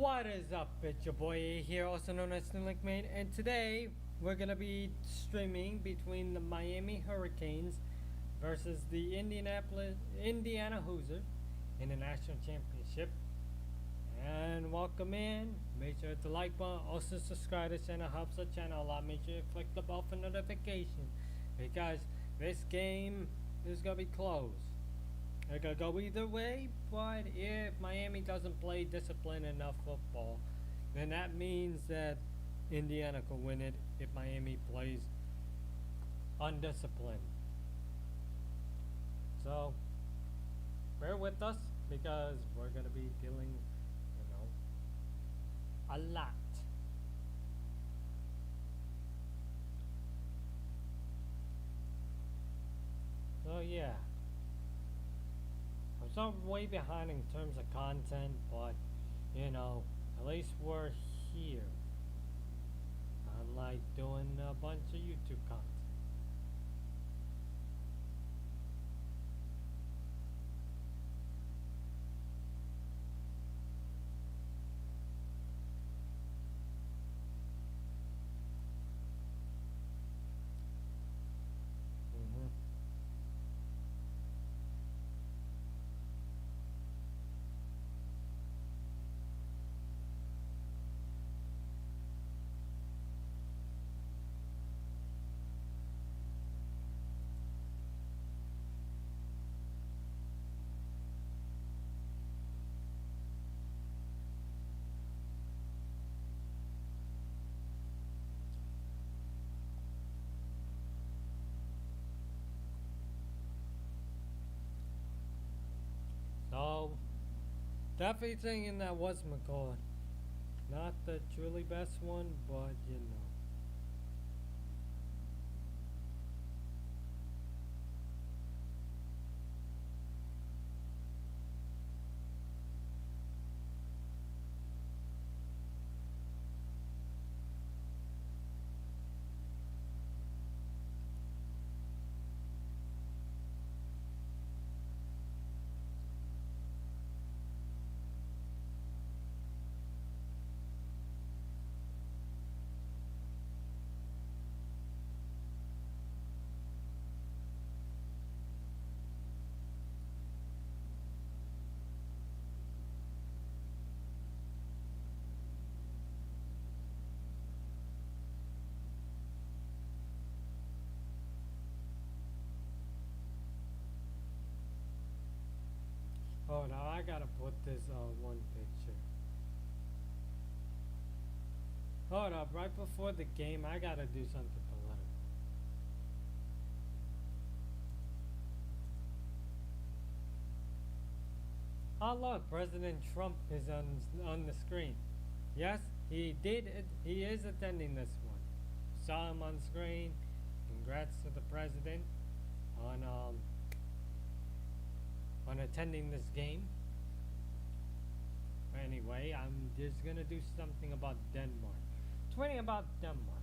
What is up? It's your boy A here, also known as Mate, and today we're gonna be streaming between the Miami Hurricanes versus the Indiana Hoosiers in the national championship. And welcome in. Make sure to like button, also subscribe to the channel, helps the channel a lot. Make sure to click the bell for notification because this game is gonna be close. It could go either way, but if Miami doesn't play disciplined enough football, then that means that Indiana could win it if Miami plays undisciplined. So, bear with us because we're going to be dealing, a lot. So, yeah. I'm so way behind in terms of content, but at least we're here. Unlike doing a bunch of YouTube content. So, definitely thinking that was McCall. Not the truly best one, but oh, now I gotta put this one picture. Hold up, right before the game, I gotta do something political. Oh look, President Trump is on the screen. Yes, he did. He is attending this one. Saw him on screen. Congrats to the president on attending this game. Anyway, I'm just gonna do something about Denmark. Tweeting about Denmark.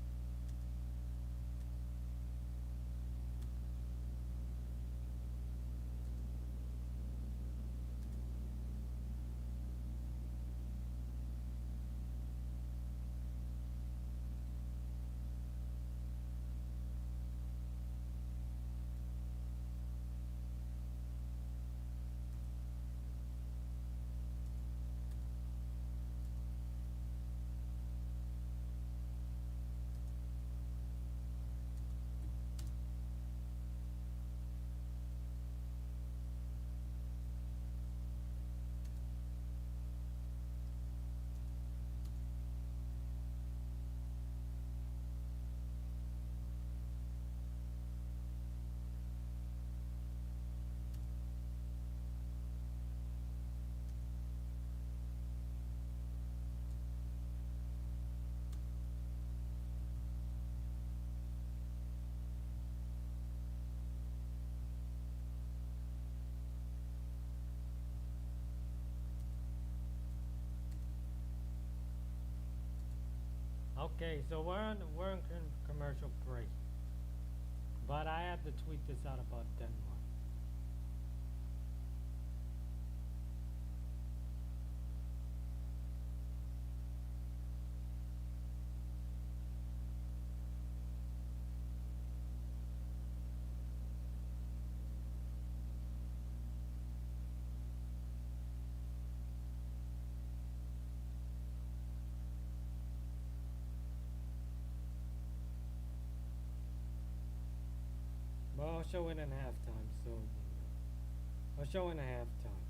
Okay, so we're in commercial break, but I have to tweet this out about Denmark. Well, I'll show it in halftime, so I'll show it in halftime.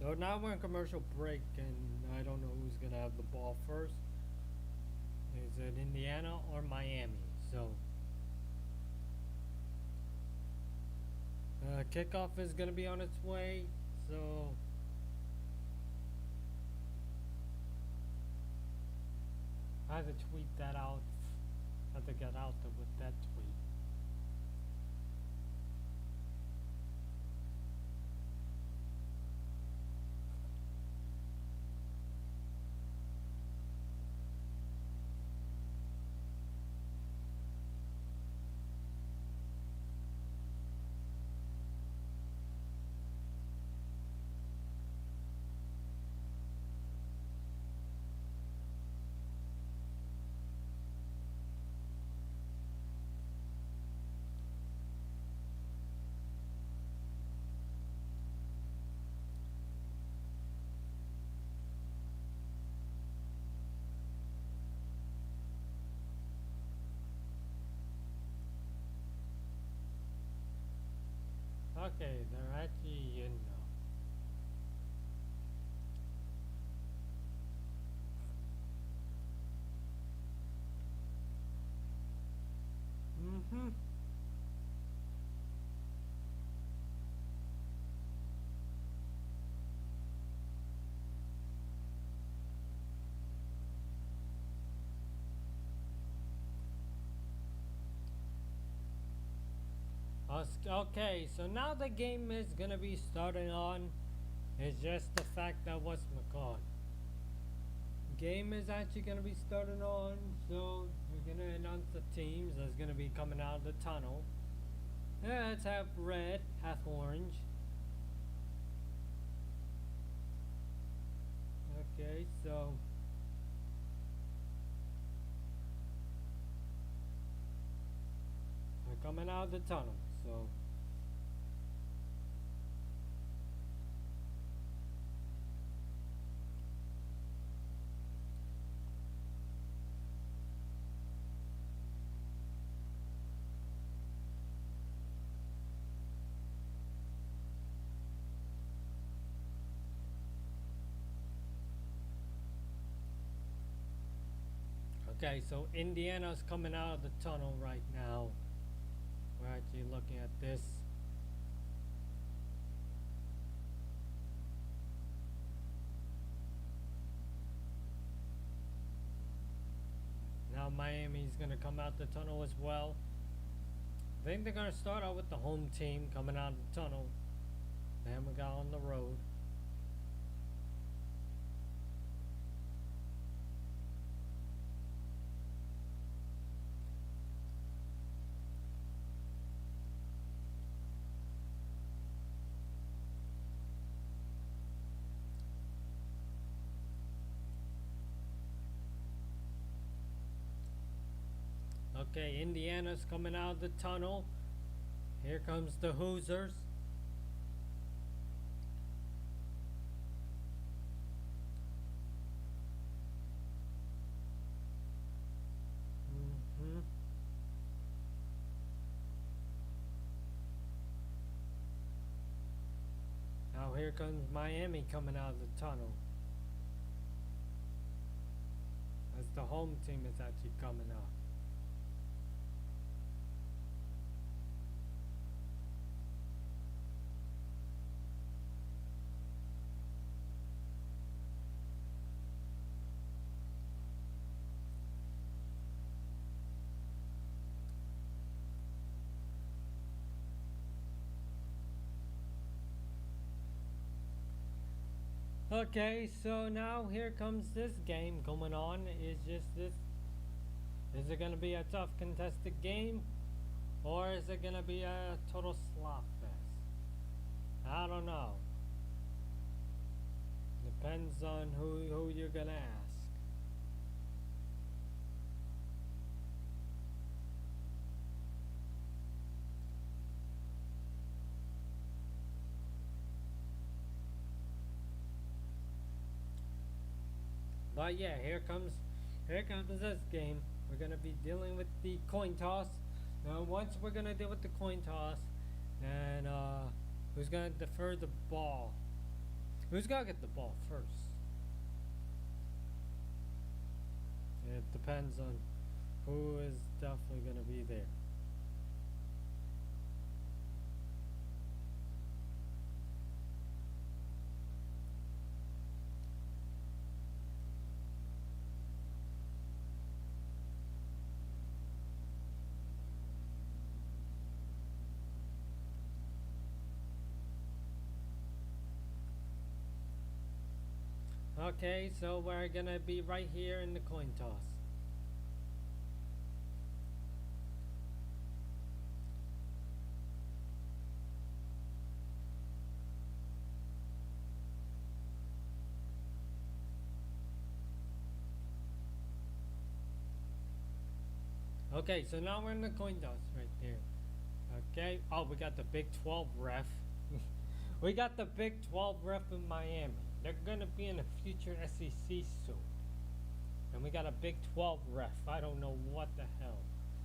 So now we're in commercial break, and I don't know who's gonna have the ball first. Is it Indiana or Miami? So kickoff is gonna be on its way. So I had to tweet that out. I had to get out there with that tweet. Okay, they're actually in now. Mm-hmm. Okay, so now the game is gonna be starting on. It's just the fact that what's McCall. Game is actually gonna be starting on, so we're gonna announce the teams that's gonna be coming out of the tunnel. Yeah, it's half red, half orange. Okay, so we're coming out of the tunnel, so okay, so Indiana's coming out of the tunnel right now. We're actually looking at this. Now Miami's gonna come out the tunnel as well. I think they're gonna start out with the home team coming out of the tunnel. Then we got on the road. Okay, Indiana's coming out of the tunnel. Here comes the Hoosiers. Mm-hmm. Now here comes Miami coming out of the tunnel. As the home team is actually coming out. Okay, so now here comes this game going on. Is just this. Is it gonna be a tough contested game, or is it gonna be a total slop fest? I don't know. Depends on who you're gonna ask. But yeah, here comes this game. We're gonna be dealing with the coin toss. Now, once we're gonna deal with the coin toss, and who's gonna defer the ball? Who's gonna get the ball first? It depends on who is definitely gonna be there. Okay, so we're gonna be right here in the coin toss. Okay, so now we're in the coin toss right there. Okay, oh, we got the Big 12 ref. We got the Big 12 ref in Miami. They're gonna be in the future SEC soon. And we got a Big 12 ref. I don't know what the hell.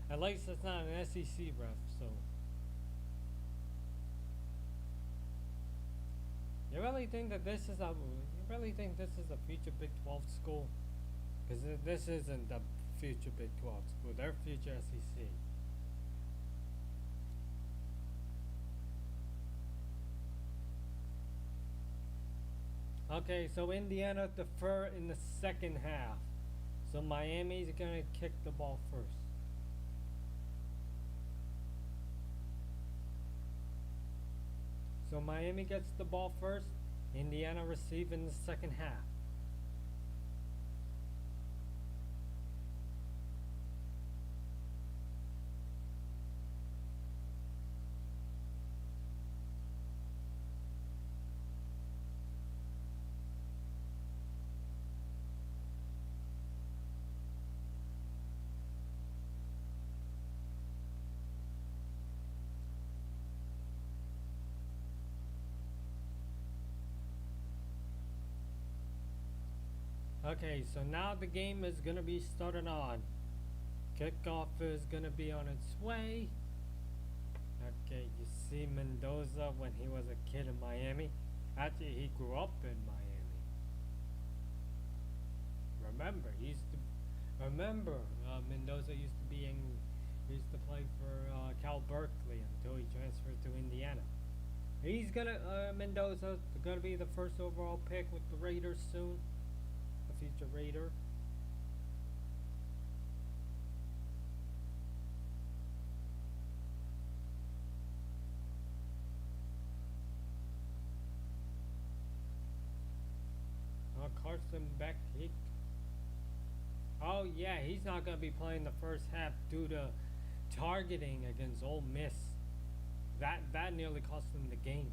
At least it's not an SEC ref, so. You really think that this is a future Big 12 school? Because this isn't the future Big 12 school. They're future SEC. Okay, so Indiana defer in the second half. So Miami's gonna kick the ball first. So Miami gets the ball first. Indiana receive in the second half. Okay, so now the game is gonna be started on. Kickoff is gonna be on its way. Okay, you see Mendoza when he was a kid in Miami. Actually, he grew up in Miami. Mendoza used to play for Cal Berkeley until he transferred to Indiana. He's gonna Mendoza gonna be the first overall pick with the Raiders soon. A future Raider. Carson Beck. Oh yeah, he's not gonna be playing the first half due to targeting against Ole Miss. That nearly cost them the game.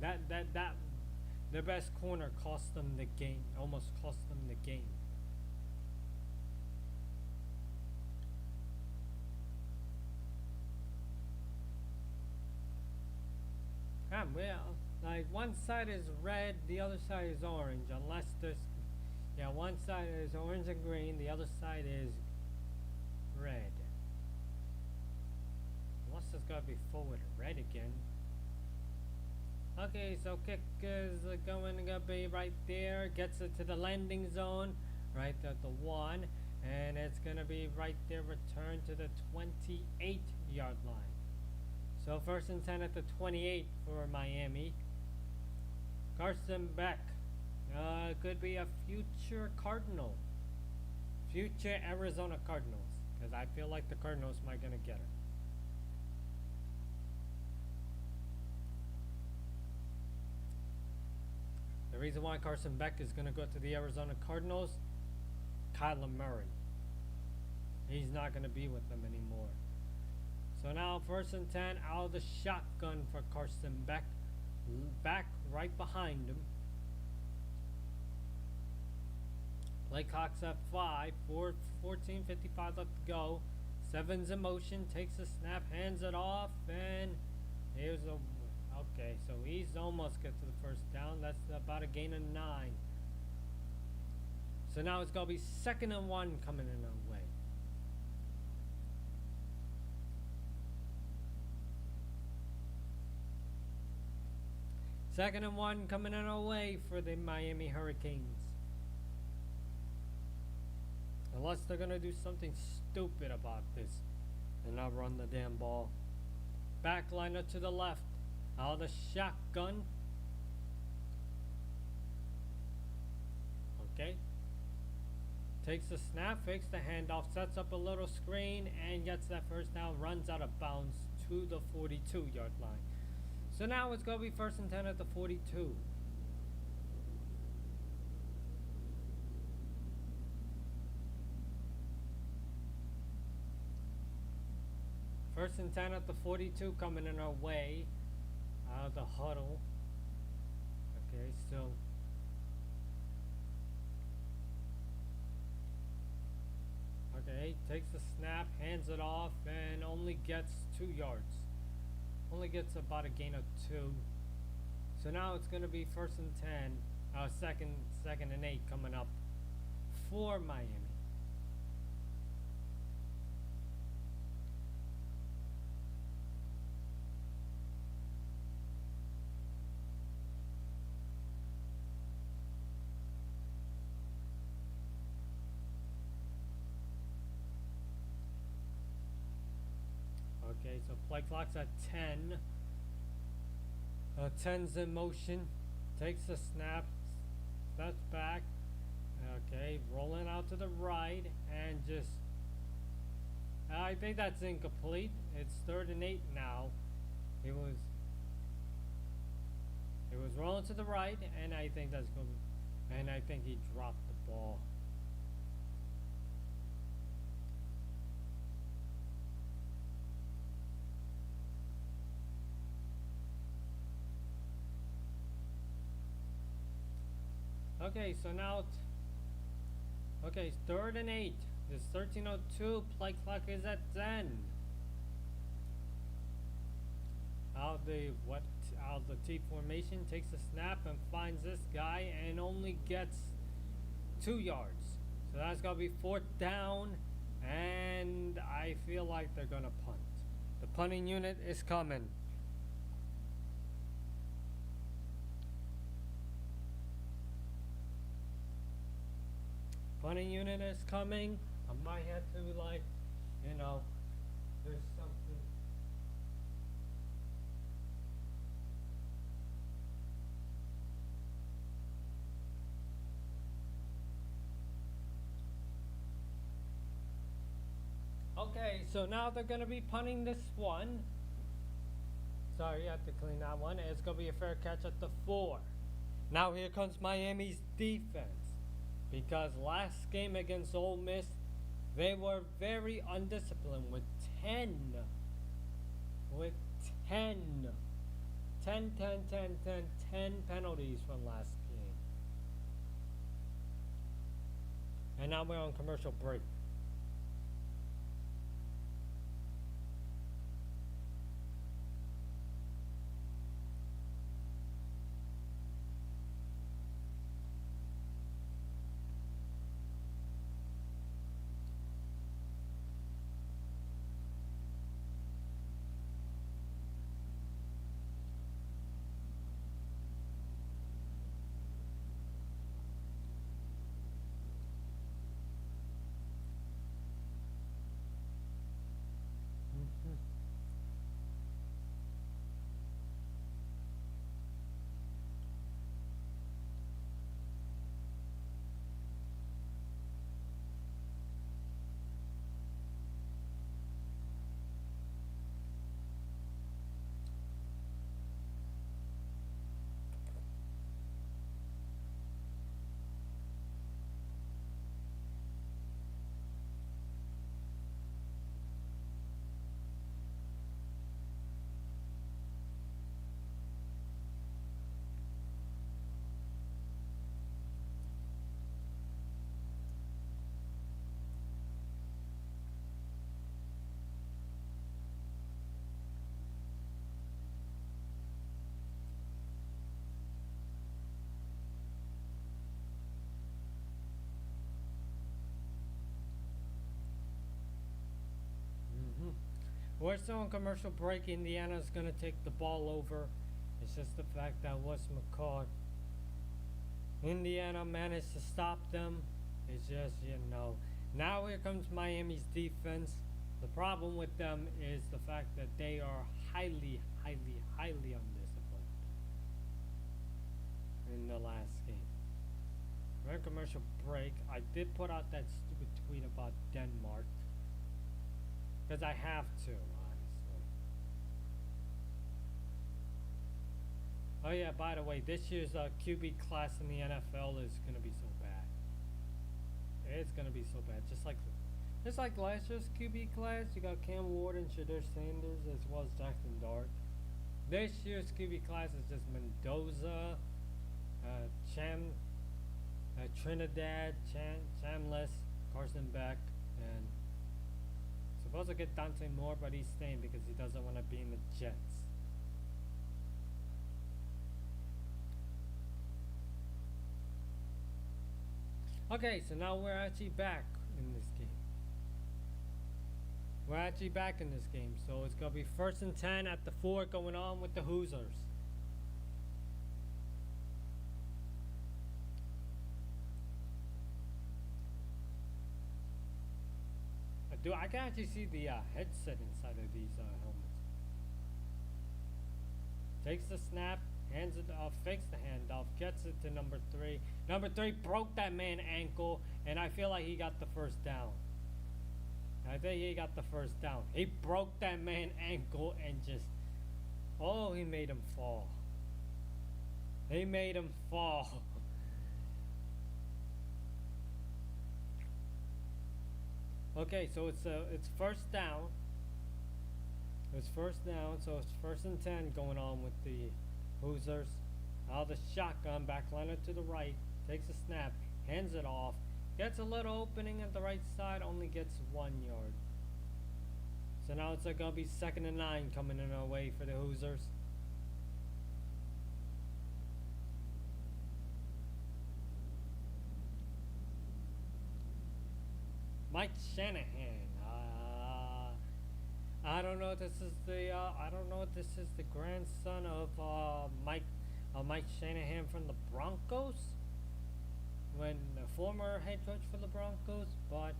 That their best corner cost them the game. Almost cost them the game. Well, like one side is red, the other side is orange. Unless there's, yeah, one side is orange and green, the other side is red. Unless it's gotta be forward red again. Okay, so kick is gonna be right there. Gets it to the landing zone, right at the 1, and it's gonna be right there. Return to the 28-yard line. So first and 10 at the 28 for Miami. Carson Beck could be a future Cardinal, future Arizona Cardinals, because I feel like the Cardinals might gonna get it. The reason why Carson Beck is gonna go to the Arizona Cardinals, Kyler Murray. He's not gonna be with them anymore. So now first and 10 out of the shotgun for Carson Beck. Back right behind him. Play clock's at 5. 14:55 left to go. Seven's in motion. Takes a snap. Hands it off. And here's a... Okay, so he's almost get to the first down. That's about a gain of 9. So now it's going to be 2nd and 1 coming in our way. Second and 1 coming in our way for the Miami Hurricanes. Unless they're going to do something stupid about this and not run the damn ball. Backliner to the left. Out of the shotgun. Okay. Takes the snap, fakes the handoff, sets up a little screen, and gets that first down, runs out of bounds to the 42-yard line. So now it's going to be 1st and 10 at the 42. First and 10 at the 42 coming in our way. Out of the huddle. Okay, still. Okay, takes the snap, hands it off, and only gets 2 yards. Only gets about a gain of 2. So now it's going to be 1st and 10. Second and 8 coming up for Miami. Okay, so play clock's at 10. 10's in motion. Takes the snap. Steps back. Okay, rolling out to the right. And just... I think that's incomplete. It's 3rd and 8 now. It was rolling to the right. And I think that's going to... And I think he dropped the ball. Okay, so now, okay, 3rd and 8. This 13:02. Play clock is at 10. Out of the T formation, takes a snap and finds this guy and only gets 2 yards. So that's gonna be 4th down, and I feel like they're gonna punt. The punting unit is coming. Punting unit is coming. I might have to, like, you know, there's something. Okay, so now they're going to be punting this one. Sorry, I have to clean that one. It's going to be a fair catch at the 4. Now here comes Miami's defense. Because last game against Ole Miss, they were very undisciplined with 10 penalties from last game. And now we're on commercial break. We're still on commercial break. Indiana's gonna take the ball over. It's just the fact that was McCall. Indiana managed to stop them. It's just, Now here comes Miami's defense. The problem with them is the fact that they are highly, highly, highly undisciplined in the last game. We're in commercial break. I did put out that stupid tweet about Denmark. Because I have to, honestly. Oh yeah, by the way, this year's QB class in the NFL is going to be so bad. It's going to be so bad. Just like last year's QB class, you got Cam Ward and Shadur Sanders as well as Jackson Dart. This year's QB class is just Mendoza, Trinidad, Chambliss, Carson Beck, and supposed to get Dante Moore, but he's staying because he doesn't want to be in the Jets. Okay, so now we're actually back in this game. We're actually back in this game, so it's going to be 1st and 10 at the 4 going on with the Hoosiers. I can actually see the headset inside of these helmets. Takes the snap, hands it off, fakes the handoff, gets it to number 3. Number 3 broke that man ankle, and I feel like he got the first down. I think he got the first down. He broke that man ankle and just... Oh, he made him fall. He made him fall. Okay, so it's 1st down. It's 1st down, so it's 1st and 10 going on with the Hoosiers. Now the shotgun, backliner to the right, takes a snap, hands it off, gets a little opening at the right side, only gets 1 yard. So now it's gonna be 2nd and 9 coming in our way for the Hoosiers. Mike Shanahan. I don't know if this is the grandson of Mike Shanahan from the Broncos, when the former head coach for the Broncos. But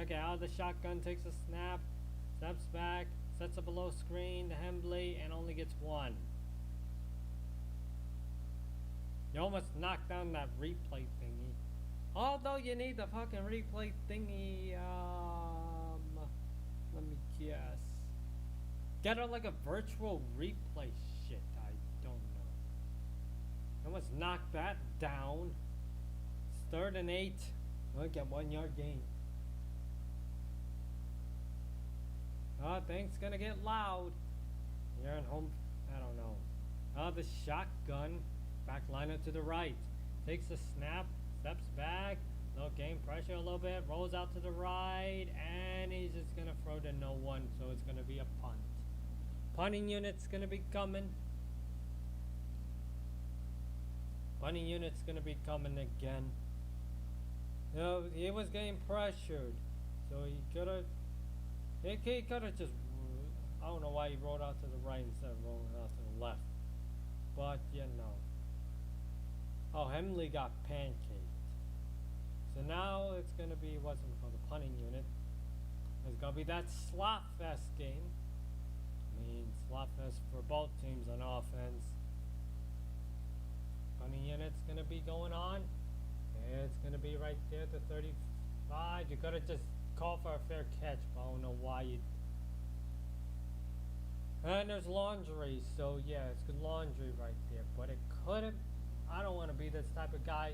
okay, out of the shotgun, takes a snap, steps back, sets up a low screen to Hembley, and only gets 1. You almost knocked down that replay thingy. Although you need the fucking replay thingy, let me guess. Get like a virtual replay shit, I don't know. I almost knocked that down. It's 3rd and 8. We'll get 1 yard gain. Things gonna get loud. You're at home, I don't know. The shotgun, backliner to the right. Takes a snap. Steps back, no game pressure a little bit, rolls out to the right, and he's just going to throw to no one, so it's going to be a punt. Punting unit's going to be coming. Punting unit's going to be coming again. He was getting pressured, so he could have just, I don't know why he rolled out to the right instead of rolling out to the left. But, Oh, Hemley got pancaked. So now it's going to be, what's it called, the punting unit. It's going to be that slot fest game. I mean, slot fest for both teams on offense. Punting unit's going to be going on. It's going to be right there at the 35. You got to just call for a fair catch, but I don't know why you... And there's laundry, so yeah, it's good laundry right there. But it could have... I don't want to be this type of guy.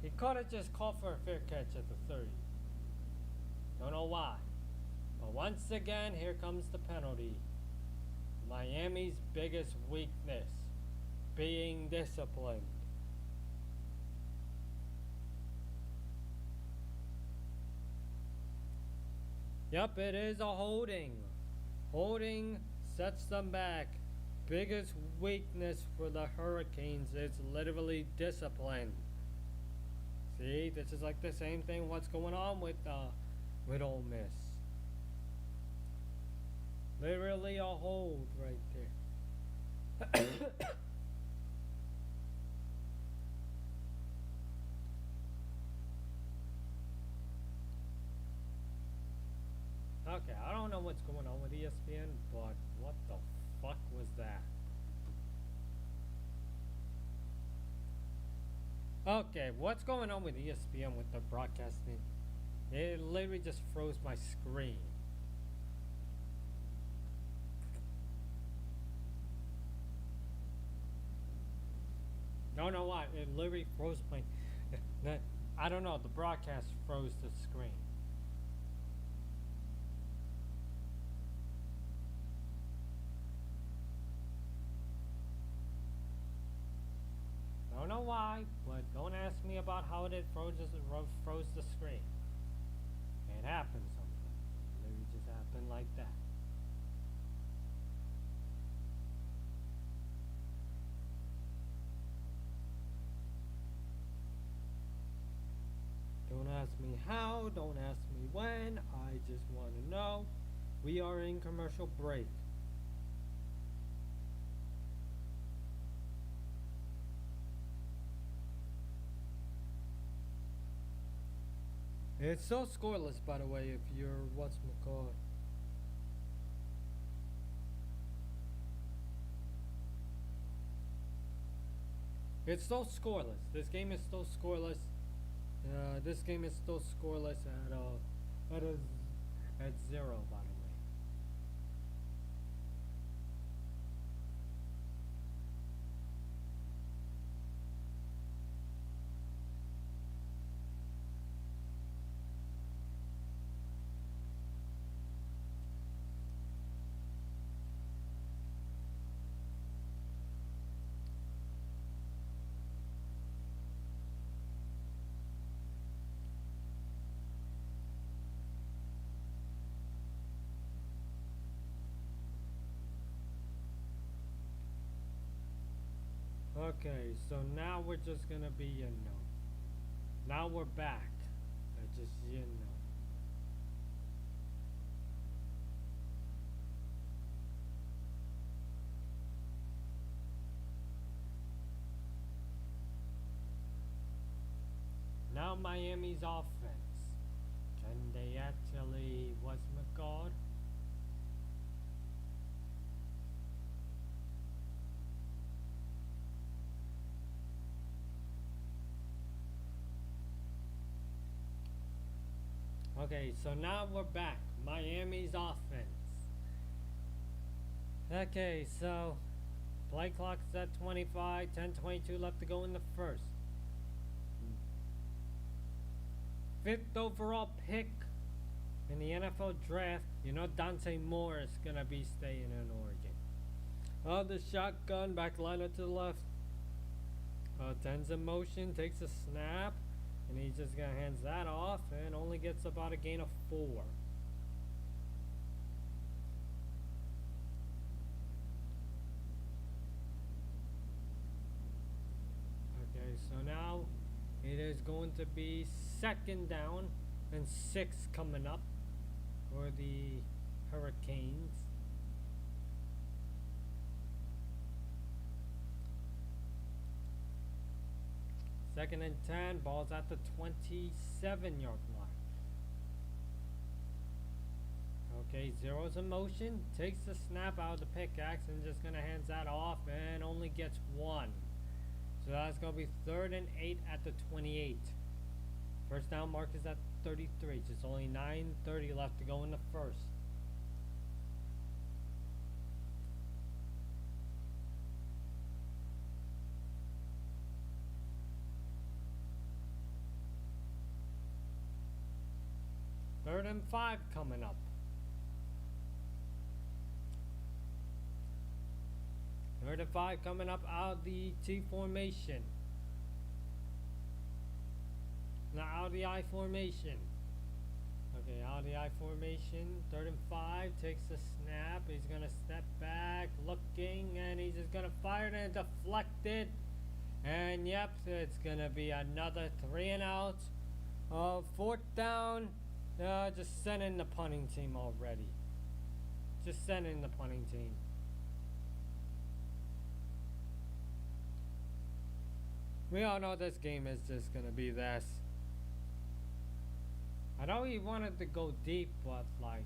He could have just called for a fair catch at the 30. Don't know why. But once again, here comes the penalty. Miami's biggest weakness. Being disciplined. Yep, it is a holding. Holding sets them back. Biggest weakness for the Hurricanes is literally discipline. See, this is like the same thing what's going on with Ole Miss. Literally a hold right there. Okay, I don't know what's going on with ESPN, but what the fuck was that? Okay, what's going on with ESPN with the broadcasting? It literally just froze my screen. Don't know why. It literally froze my. I don't know. The broadcast froze the screen. Don't know why, but don't ask me about how it froze the screen. It happened something. It literally just happened like that. Don't ask me how, don't ask me when, I just want to know. We are in commercial break. It's so scoreless, by the way, if you're what's-McCall. It's still scoreless. This game is still scoreless. This game is still scoreless at 0, by the way. Okay, so now we're just gonna be, now we're back. Just. Now Miami's offense. Can they actually, what's-McCall? Okay, so now we're back. Miami's offense. Okay, so play clock's at 25, 10:22 left to go in the first. 5th overall pick in the NFL draft. Dante Moore is gonna be staying in Oregon. The shotgun, back liner to the left. Tens in motion, takes a snap. And he's just gonna hands that off and only gets about a gain of 4. Okay, so now it is going to be 2nd down and 6 coming up for the Hurricanes. Second and 10, ball's at the 27-yard line. Okay, zero's in motion, takes the snap out of the pickaxe and just gonna hands that off and only gets 1. So that's gonna be 3rd and 8 at the 28. First down mark is at 33. Just only 9:30 left to go in the first. Third and 5 coming up. Third and 5 coming up out of the T formation. Now out of the I formation. Okay, out of the I formation. 3rd and 5, takes the snap. He's going to step back, looking, and he's just going to fire it and deflect it. And yep, it's going to be another 3 and out. 4th down. Just send in the punting team already. Just send in the punting team. We all know this game is just gonna be this. I know he wanted to go deep, but like,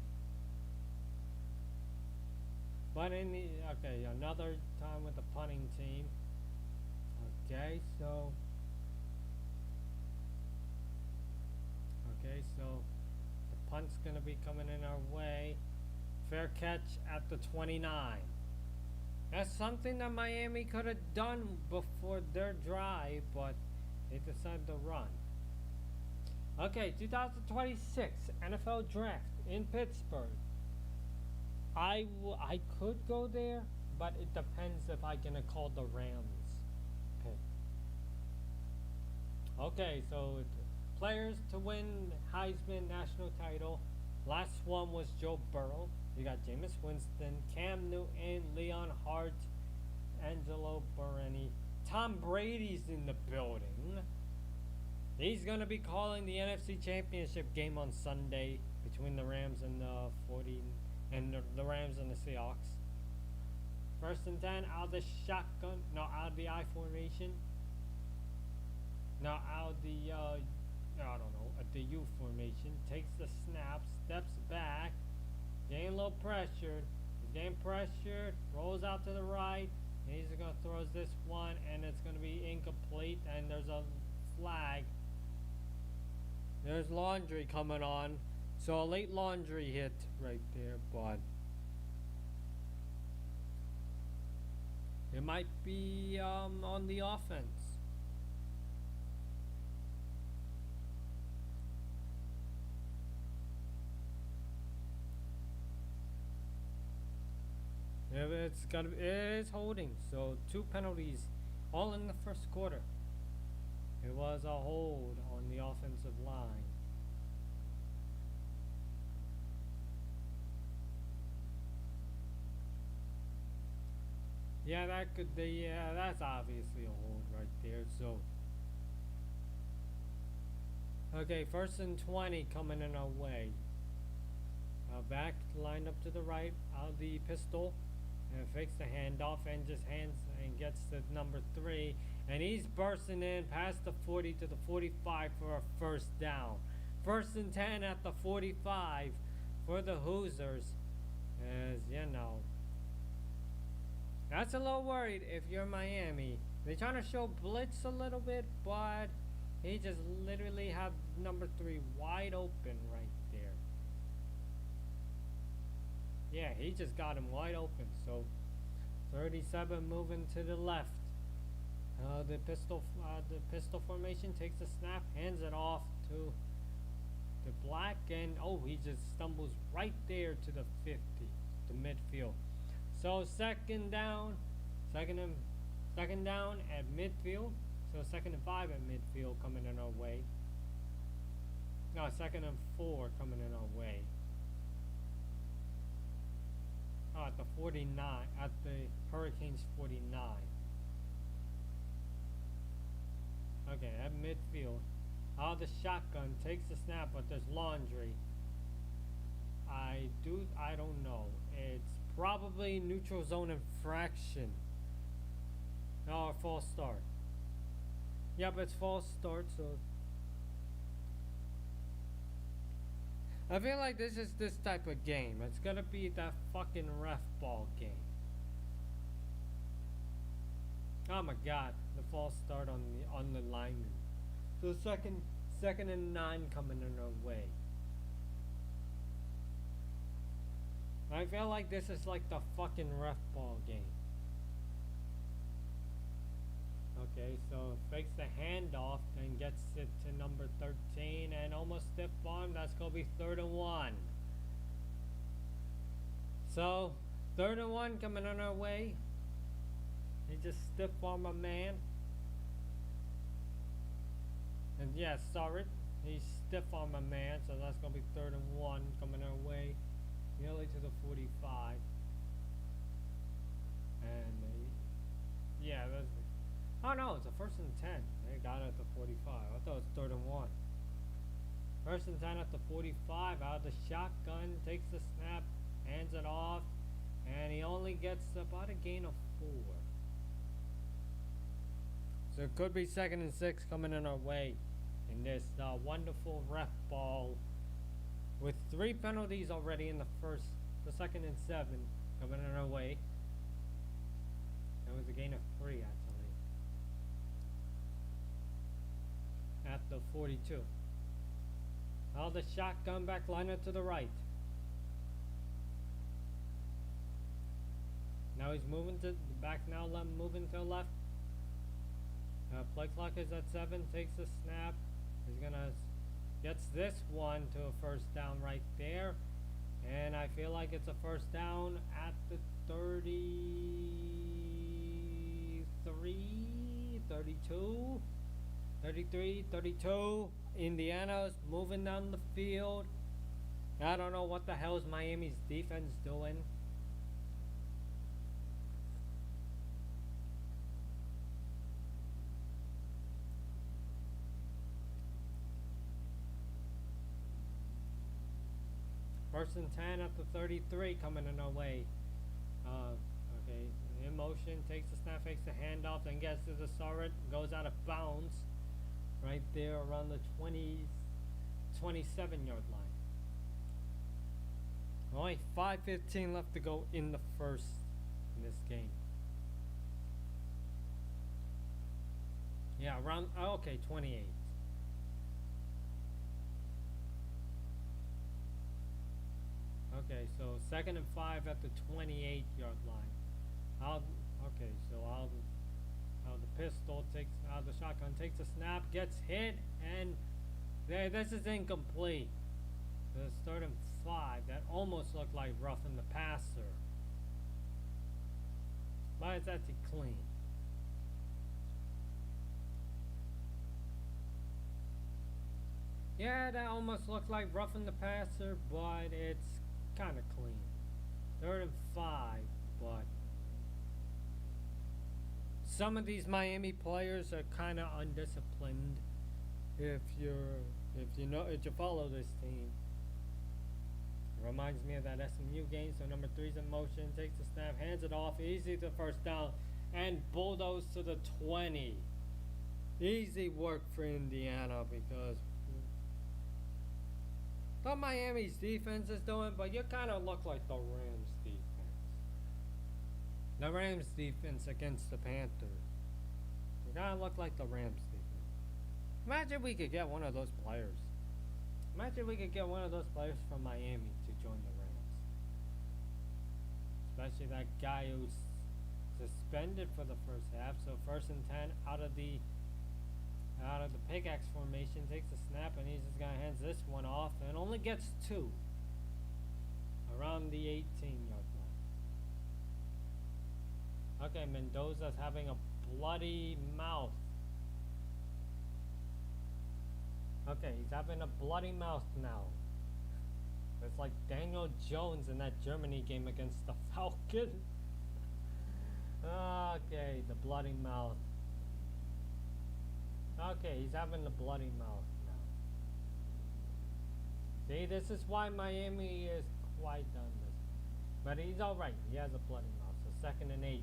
but in the okay, another time with the punting team. Okay, so the punt's gonna be coming in our way. Fair catch at the 29. That's something that Miami could have done before their drive, but they decided to run. Okay, 2026 NFL Draft in Pittsburgh. I could go there, but it depends if I'm gonna call the Rams pick. Okay, so players to win Heisman national title. Last one was Joe Burrow. You got Jameis Winston, Cam Newton, Leon Hart, Angelo Bereni. Tom Brady's in the building. He's going to be calling the NFC Championship game on Sunday between the Rams and the Rams and the Seahawks. First and 10 out of the shotgun, no, out of the I formation. No, out of the I don't know, at the U formation. Takes the snap, steps back, getting a little pressured. He's getting pressured, rolls out to the right, and he's gonna throw this one, and it's gonna be incomplete, and there's a flag. There's laundry coming on. So a late laundry hit right there, but it might be on the offense. It is holding. So 2 penalties, all in the first quarter. It was a hold on the offensive line. Yeah, that could be. Yeah, that's obviously a hold right there. So, okay, first and 20 coming in our way. Back lined up to the right, out of the pistol, and fakes the handoff and just hands and gets the number 3, and he's bursting in past the 40 to the 45 for a first down. First and 10 at the 45 for the Hoosiers, as you know. That's a little worried if you're Miami. They're trying to show blitz a little bit, but he just literally had number 3 wide open right there. Yeah, he just got him wide open. So 37 moving to the left. The pistol formation takes the snap, hands it off to the black, and he just stumbles right there to the 50, the midfield. So second down at midfield. So 2nd and 5 at midfield coming in our way. No, 2nd and 4 coming in our way. At the 49, at the Hurricanes 49. Okay, at midfield. Out of the shotgun, takes the snap, but there's laundry. I don't know. It's probably neutral zone infraction. No, false start. Yep, it's false start, so I feel like this is this type of game. It's gonna be that fucking ref ball game. Oh my god, the false start on the lineman. So second and 9 coming in our way. I feel like this is like the fucking ref ball game. Okay, so fakes the handoff and gets it to number 13 and almost stiff arm. That's gonna be 3rd and 1. So 3rd and 1 coming on our way. He just stiff arm a man. And yeah, sorry, he stiff arm a man. So that's gonna be 3rd and 1 coming our way, nearly to the 45. And yeah, that's. Oh no, it's a 1st and 10. They got it at the 45. I thought it was 3rd and 1. 1st and 10 at the 45. Out of the shotgun, takes the snap, hands it off, and he only gets about a gain of 4. So it could be 2nd and 6 coming in our way in this wonderful ref ball with 3 penalties already in the 2nd and 7 coming in our way. That was a gain of 3 actually at the 42. Now the shotgun back liner to the right. Now he's moving to the back now, moving to the left. Play clock is at 7, takes a snap. He's gonna gets this one to a first down right there. And I feel like it's a first down at the 33, 32, 33, 32. Indiana's moving down the field. I don't know what the hell is Miami's defense doing. First and 10 at the 33 coming in our way. Okay, in motion, takes the snap, fakes the handoff, then gets to the Surrett, goes out of bounds right there around the 27-yard line. Only 5:15 left to go in the first in this game. Yeah, around, okay, 28. Okay, so 2nd and 5 at the 28-yard line. Okay, so the pistol takes, the shotgun takes a snap, gets hit, and this is incomplete. This 3rd and 5, that almost looked like roughing the passer. But it's actually clean. Yeah, that almost looked like roughing the passer, but it's kind of clean. 3rd and 5, but some of these Miami players are kind of undisciplined. If you follow this team, it reminds me of that SMU game. So number 3's in motion, takes the snap, hands it off, easy to first down, and bulldoze to the 20. Easy work for Indiana because what Miami's defense is doing, but you kind of look like the Rams defense. The Rams defense against the Panthers. You kind of look like the Rams defense. Imagine we could get one of those players. Imagine we could get one of those players from Miami to join the Rams. Especially that guy who's suspended for the first half. So 1st and 10 out of the pickaxe formation, takes a snap, and he's just gonna hands this one off and only gets 2 around the 18-yard line. Okay, Mendoza's having a bloody mouth. Okay, he's having a bloody mouth now. It's like Daniel Jones in that Germany game against the Falcons. Okay, the bloody mouth. Okay, he's having the bloody mouth now. See, this is why Miami is quite done this. But he's alright. He has a bloody mouth. So 2nd and 8.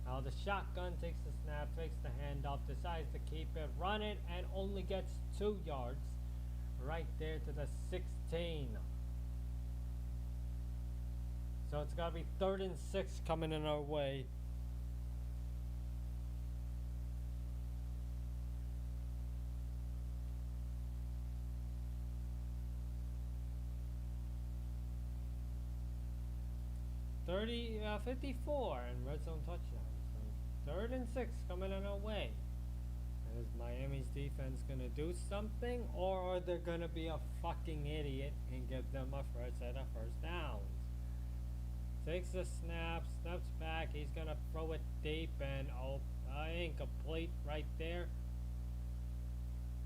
Now the shotgun takes the snap, takes the handoff, decides to keep it, run it, and only gets 2 yards. Right there to the 16. So it's got to be 3rd and 6 coming in our way. $30, 54 and red zone touchdown. So 3rd and 6 coming in our way. Is Miami's defense gonna do something, or are they gonna be a fucking idiot and give them a first set of first downs? Takes the snap, steps back. He's gonna throw it deep, and incomplete right there.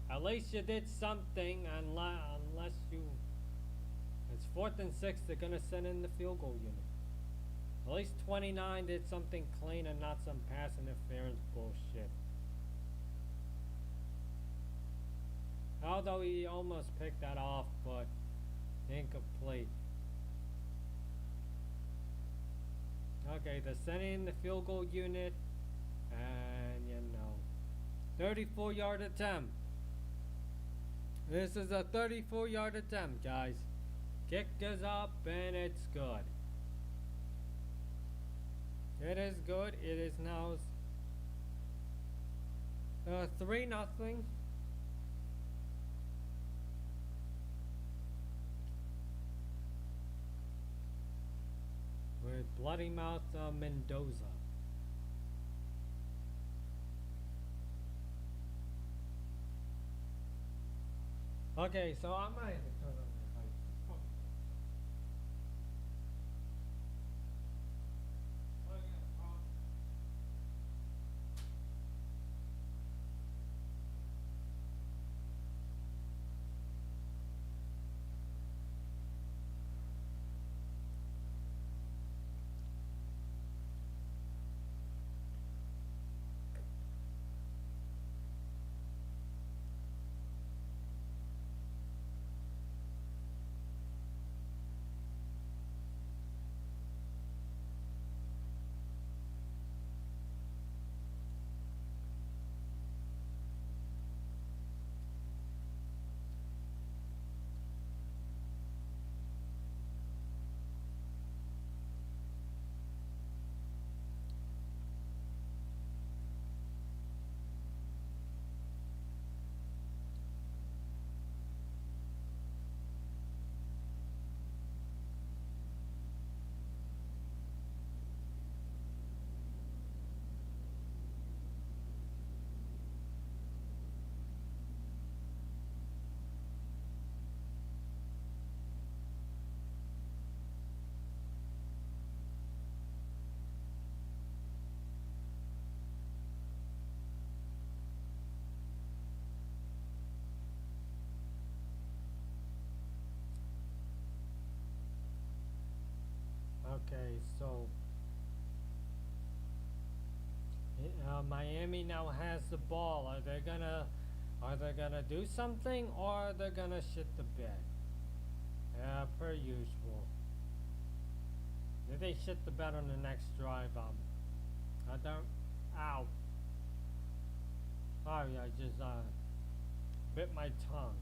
At least you did something, unless you. It's 4th and 6. They're gonna send in the field goal unit. At least 29 did something clean and not some pass interference bullshit. Although he almost picked that off, but incomplete. Okay, they're sending in the field goal unit, and 34-yard attempt. This is a 34-yard attempt, guys. Kick is up, and it's good. It is good. It is now 3-0. With Bloody Mouth Mendoza. Okay, so I might have to turn on the lights. Okay, so Miami now has the ball. Are they gonna do something, or are they gonna shit the bed? Yeah, per usual. Did they shit the bed on the next drive? I don't. Ow. Oh yeah, I just bit my tongue.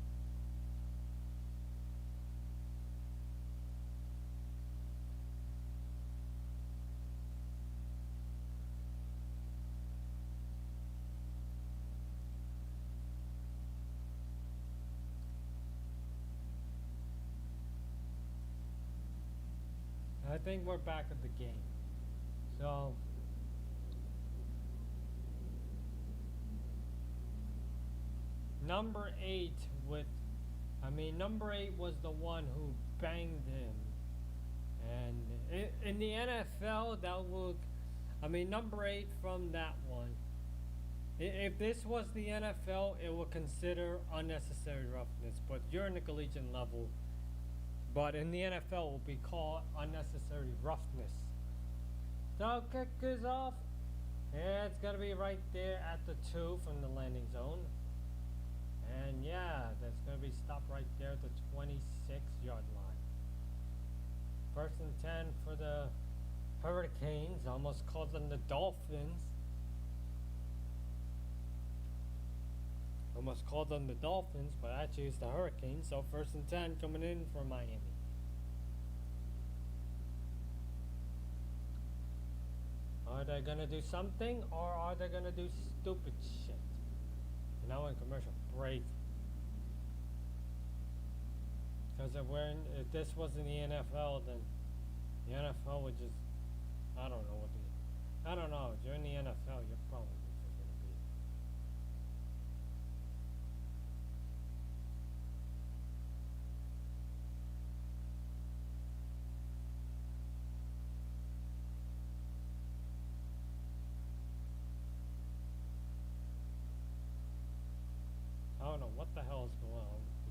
I think we're back at the game. So number 8 number 8 was the one who banged him. And in the NFL, that will, number 8 from that one. If this was the NFL, it will consider unnecessary roughness. But you're in the collegiate level. But in the NFL, it will be called unnecessary roughness. So kick is off. Yeah, it's gonna be right there at the 2 from the landing zone. And yeah, that's gonna be stopped right there at the 26-yard line. 1st and 10 for the Hurricanes. Almost called them the Dolphins. Almost called them the Dolphins, but actually it's the Hurricanes. So 1st and 10 coming in for Miami. Are they gonna do something, or are they gonna do stupid shit? And now in commercial break. Because if this wasn't the NFL, then the NFL would just, I don't know. If you're in the NFL, you're probably just gonna be. I don't know what the hell is going on with the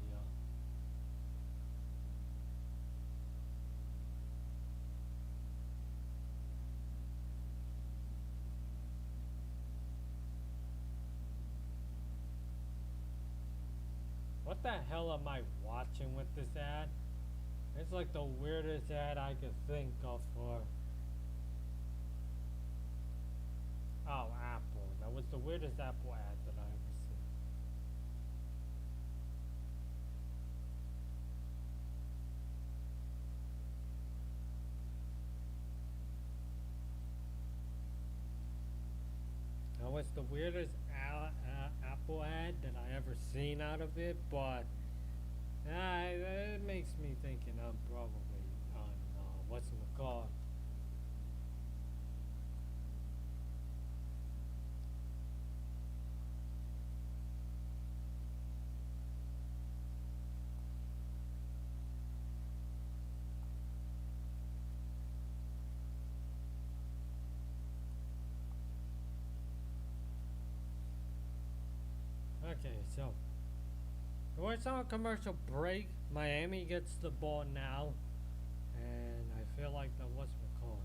what the hell am I watching with this ad? It's like the weirdest ad I could think of for Oh, Apple. That was the weirdest Apple ad that I ever seen. That was the weirdest Apple ad that I ever seen out of it, but it makes me thinking I'm probably on what's it called. Okay, so we're on a commercial break. Miami gets the ball now, and I feel like that was McCall.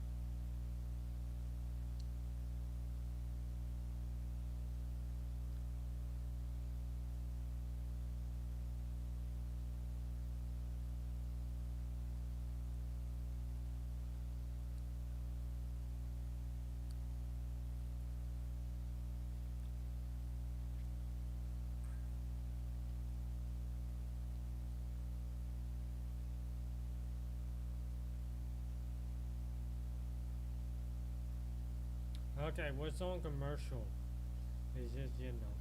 Okay, what's on commercial? It's just, you know.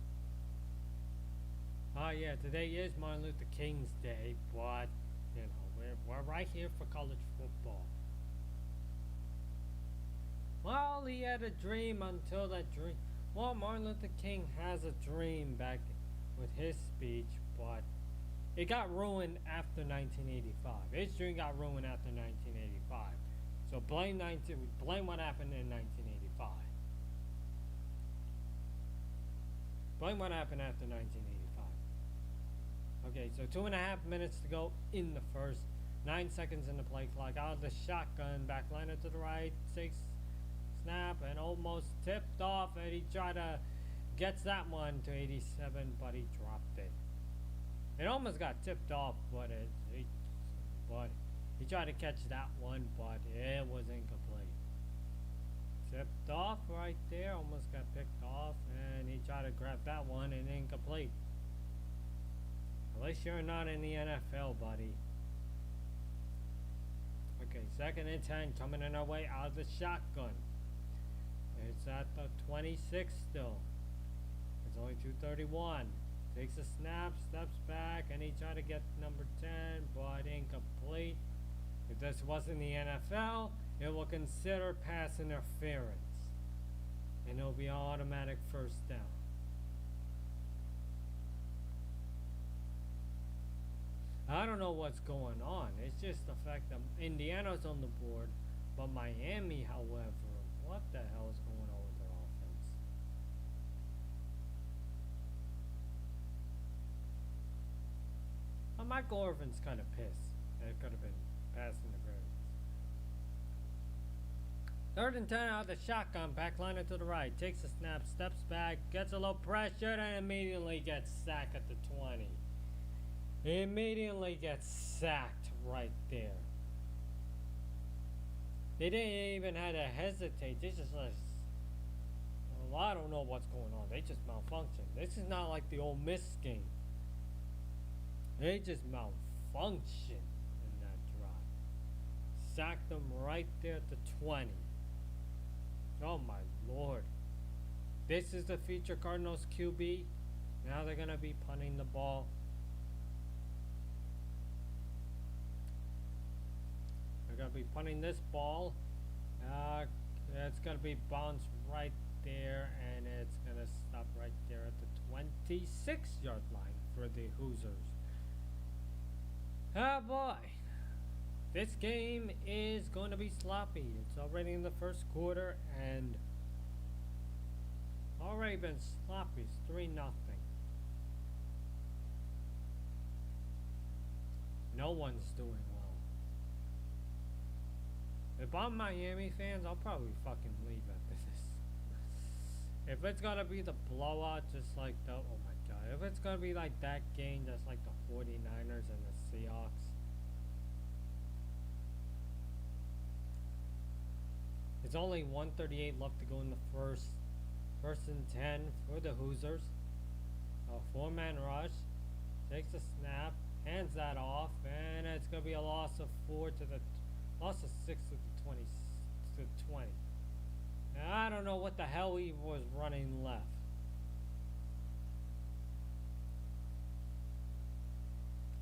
Oh, yeah, today is Martin Luther King's Day, but, you know, we're right here for college football. Well, he had a dream until that dream. Well, Martin Luther King has a dream back with his speech, but it got ruined after 1985. His dream got ruined after 1985. So blame what happened in 1985. Blame what happened after 1985. Okay, so 2.5 minutes to go in the first. 9 seconds in the play clock. Out of the shotgun, back liner to the right. 6 snap and almost tipped off, and he tried to gets that one to 87, but he dropped it. It almost got tipped off, but he tried to catch that one, but it was incomplete. Tipped off right there, almost got picked off, and he tried to grab that one and incomplete. At least you're not in the NFL, buddy. Okay, 2nd and 10 coming in our way out of the shotgun. It's at the 26 still. It's only 2:31. Takes a snap, steps back, and he tried to get number 10, but incomplete. If this wasn't the NFL, it will consider pass interference, and it'll be an automatic first down. I don't know what's going on. It's just the fact that Indiana's on the board, but Miami, however, what the hell is going on with their offense? Well, Michael Irvin's kind of pissed. It could have been pass interference. 3rd and 10 out of the shotgun, back liner to the right, takes a snap, steps back, gets a little pressure, and immediately gets sacked at the 20. He immediately gets sacked right there. They didn't even have to hesitate. They just like, well, I don't know what's going on. They just malfunctioned. This is not like the Ole Miss game. They just malfunctioned in that drive. Sacked them right there at the 20. Oh my lord. This is the future Cardinals QB. Now they're going to be punting the ball. They're going to be punting this ball. It's going to be bounced right there, and it's going to stop right there at the 26-yard line for the Hoosiers. Oh boy. This game is going to be sloppy. It's already in the first quarter, and already been sloppy. It's 3-0. No one's doing well. If I'm Miami fans, I'll probably fucking leave after this. If it's gonna be the blowout, just like the, oh my god, if it's gonna be like that game, just like the 49ers and the Seahawks. It's only 1:38 left to go in the first. First and 10 for the Hoosiers. A four-man rush. Takes a snap. Hands that off. And it's going to be a loss of 6 to the 20. To 20. Now, I don't know what the hell he was running left.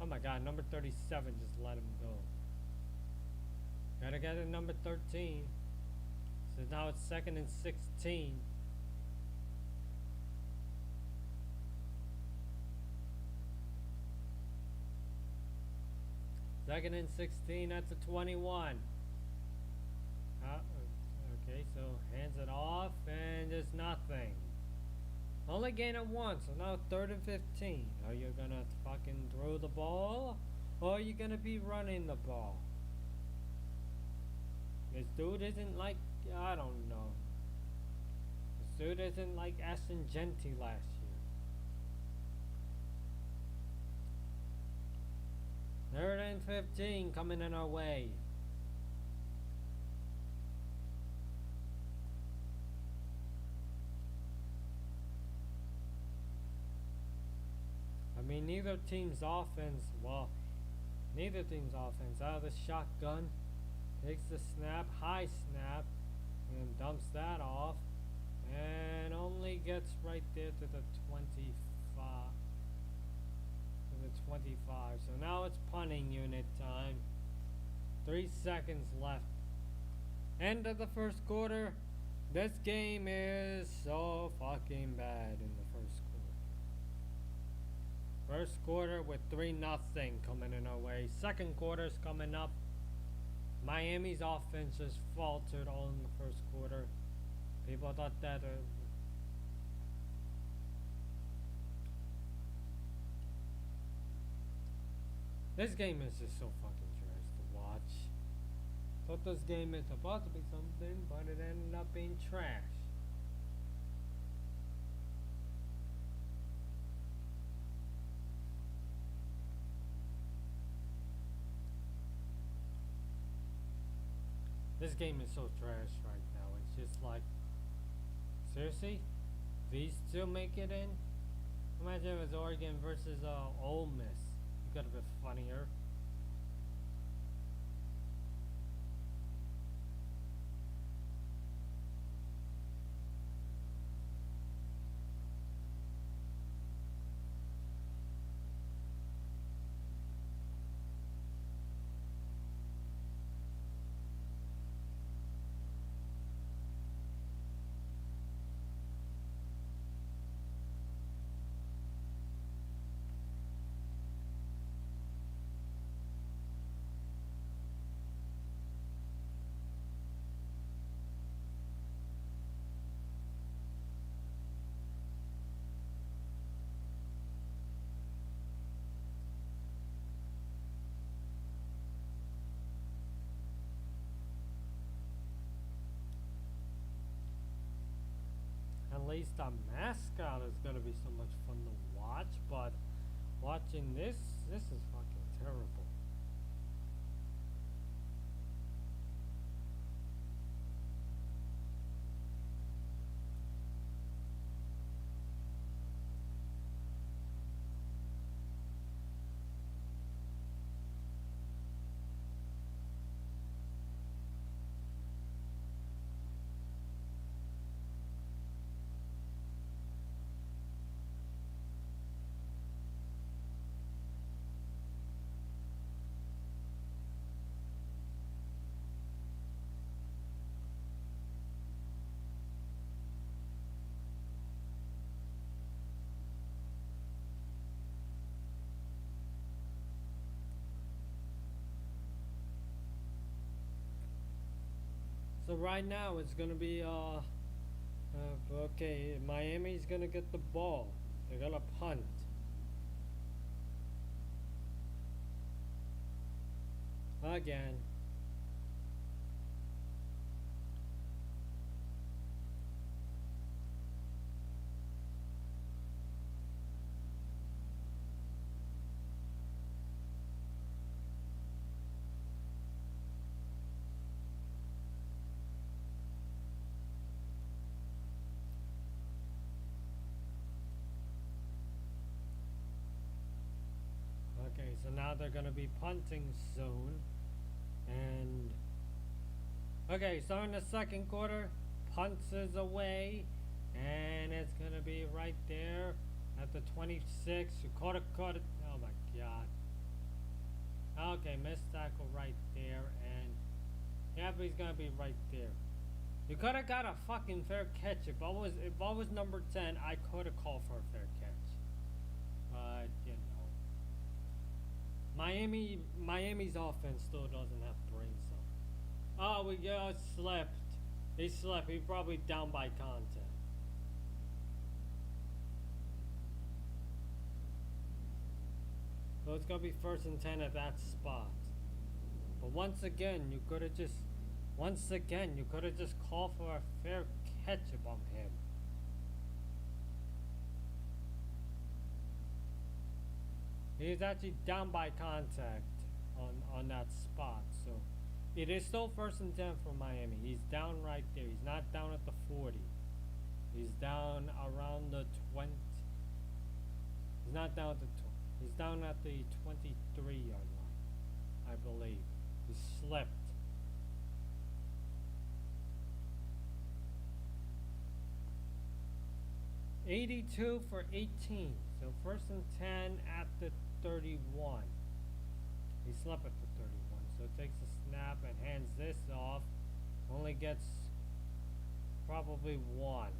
Oh my god, number 37 just let him go. Gotta get a number 13. So now it's 2nd and 16. Second and 16 at the 21. Okay, so hands it off and there's nothing. Only gain it once, so now 3rd and 15. Are you gonna fucking throw the ball? Or are you gonna be running the ball? This dude isn't like, I don't know. This dude isn't like Ashton Genty last year. 3rd and 15 coming in our way. I mean, neither team's offense out of the shotgun. Takes the snap, high snap, and dumps that off. And only gets right there to the 25. To the 25. So now it's punting unit time. 3 seconds left. End of the first quarter. This game is so fucking bad in the first quarter. First quarter with 3-0 coming in our way. Second quarter's coming up. Miami's offense just faltered all in the first quarter. People thought that this game is just so fucking trash to watch. Thought this game is about to be something, but it ended up being trash. This game is so trash right now. It's just like, seriously? These two make it in? Imagine it was Oregon versus Ole Miss. It could have been funnier. At least a mascot is gonna be so much fun to watch, but watching this is fucking terrible. So right now it's gonna be okay, Miami's gonna get the ball. They're gonna punt. Again. now they're gonna be punting soon. And okay, so in the second quarter, punts is away, and it's gonna be right there at the 26. You caught it. Oh my god. Okay, missed tackle right there, and yeah, but he's gonna be right there. You could have got a fucking fair catch. If I was number 10, I could have called for a fair catch. But you know, Miami's offense still doesn't have brain cells. Oh, we got slept. He slept. He probably down by contact. So it's gonna be 1st and 10 at that spot. But once again, you could have just called for a fair catch on him. He's actually down by contact on that spot. So it is still 1st and 10 for Miami. He's down right there. He's not down at the 40. He's down around the 20. He's not down at the 20. He's down at the 23-yard line, I believe. He slipped. $82 for 18. So 1st and 10 at the 31. He slept at the 31. So takes a snap and hands this off. Only gets probably 1.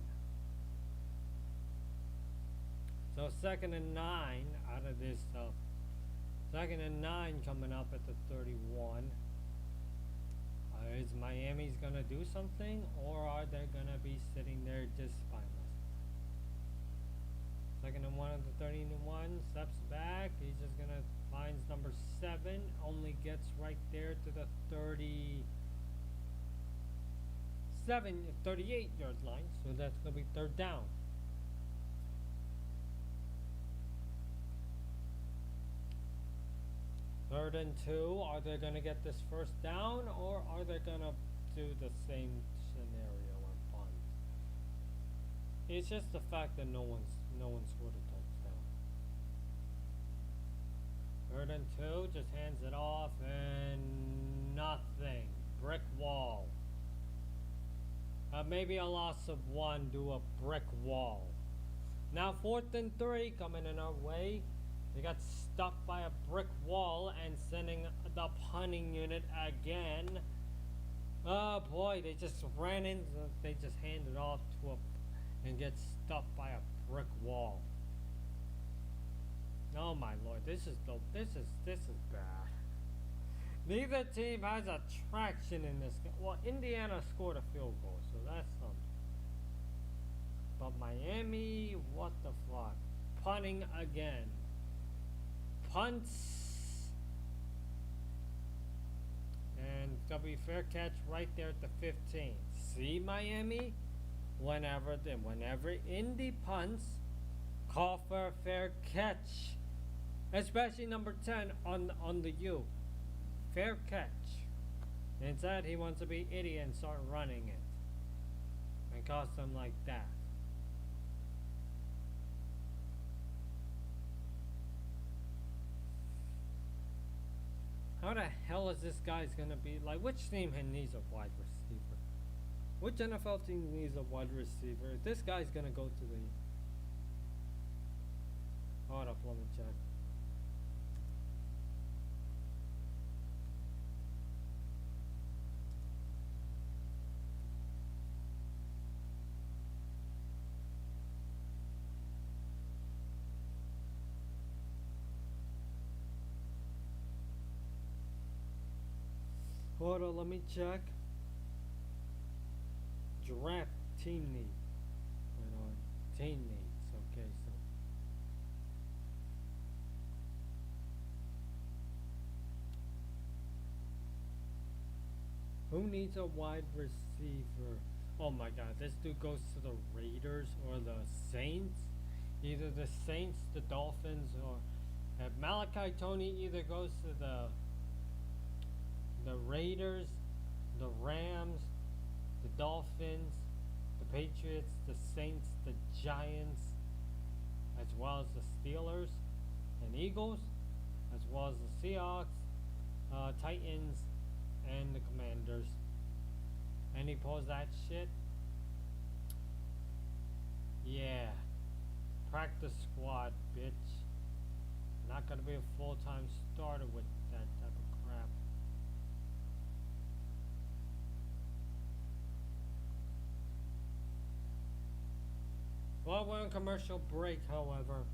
So 2nd and 9 out of this stuff. 2nd and 9 coming up at the 31. Is Miami's gonna do something, or are they gonna be sitting there just spineless? 2nd and 1 at the 31. Steps back. He's just gonna finds number 7. Only gets right there to the 38-yard line. So that's gonna be 3rd down. 3rd and 2, are they going to get this 1st down, or are they going to do the same scenario on punt? It's just the fact that no one's scored a touchdown. 3rd and 2, just hands it off, and nothing. Brick wall. Maybe a loss of 1 to a brick wall. Now 4th and 3 coming in our way. They got stuck by a brick wall and sending the punting unit again. Oh boy, they just ran into, they just handed off to and get stuck by a brick wall. Oh my lord, this is bad. Neither team has a traction in this game. Well, Indiana scored a field goal, so that's something. But Miami, what the fuck? Punting again. Punts. And it'll be fair catch right there at the 15. See, Miami? Whenever Indy punts, call for a fair catch. Especially number 10 on the U. Fair catch. Instead, he wants to be idiot and start running it. And cost them like that. How the hell is this guy's gonna be? Like, which team needs a wide receiver? Which NFL team needs a wide receiver? This guy's gonna go to the... Hold up, let me check. Hold on, let me check. Draft team needs. Team needs. Okay, so. Who needs a wide receiver? Oh my god, this dude goes to the Raiders or the Saints. Either the Saints, the Dolphins, or if Malachi Tony either goes to the Raiders, the Rams, the Dolphins, the Patriots, the Saints, the Giants, as well as the Steelers and Eagles, as well as the Seahawks, Titans, and the Commanders. And he pulls that shit. Yeah. Practice squad, bitch. Not gonna be a full-time starter with that type of crap. Well, we're on commercial break, however.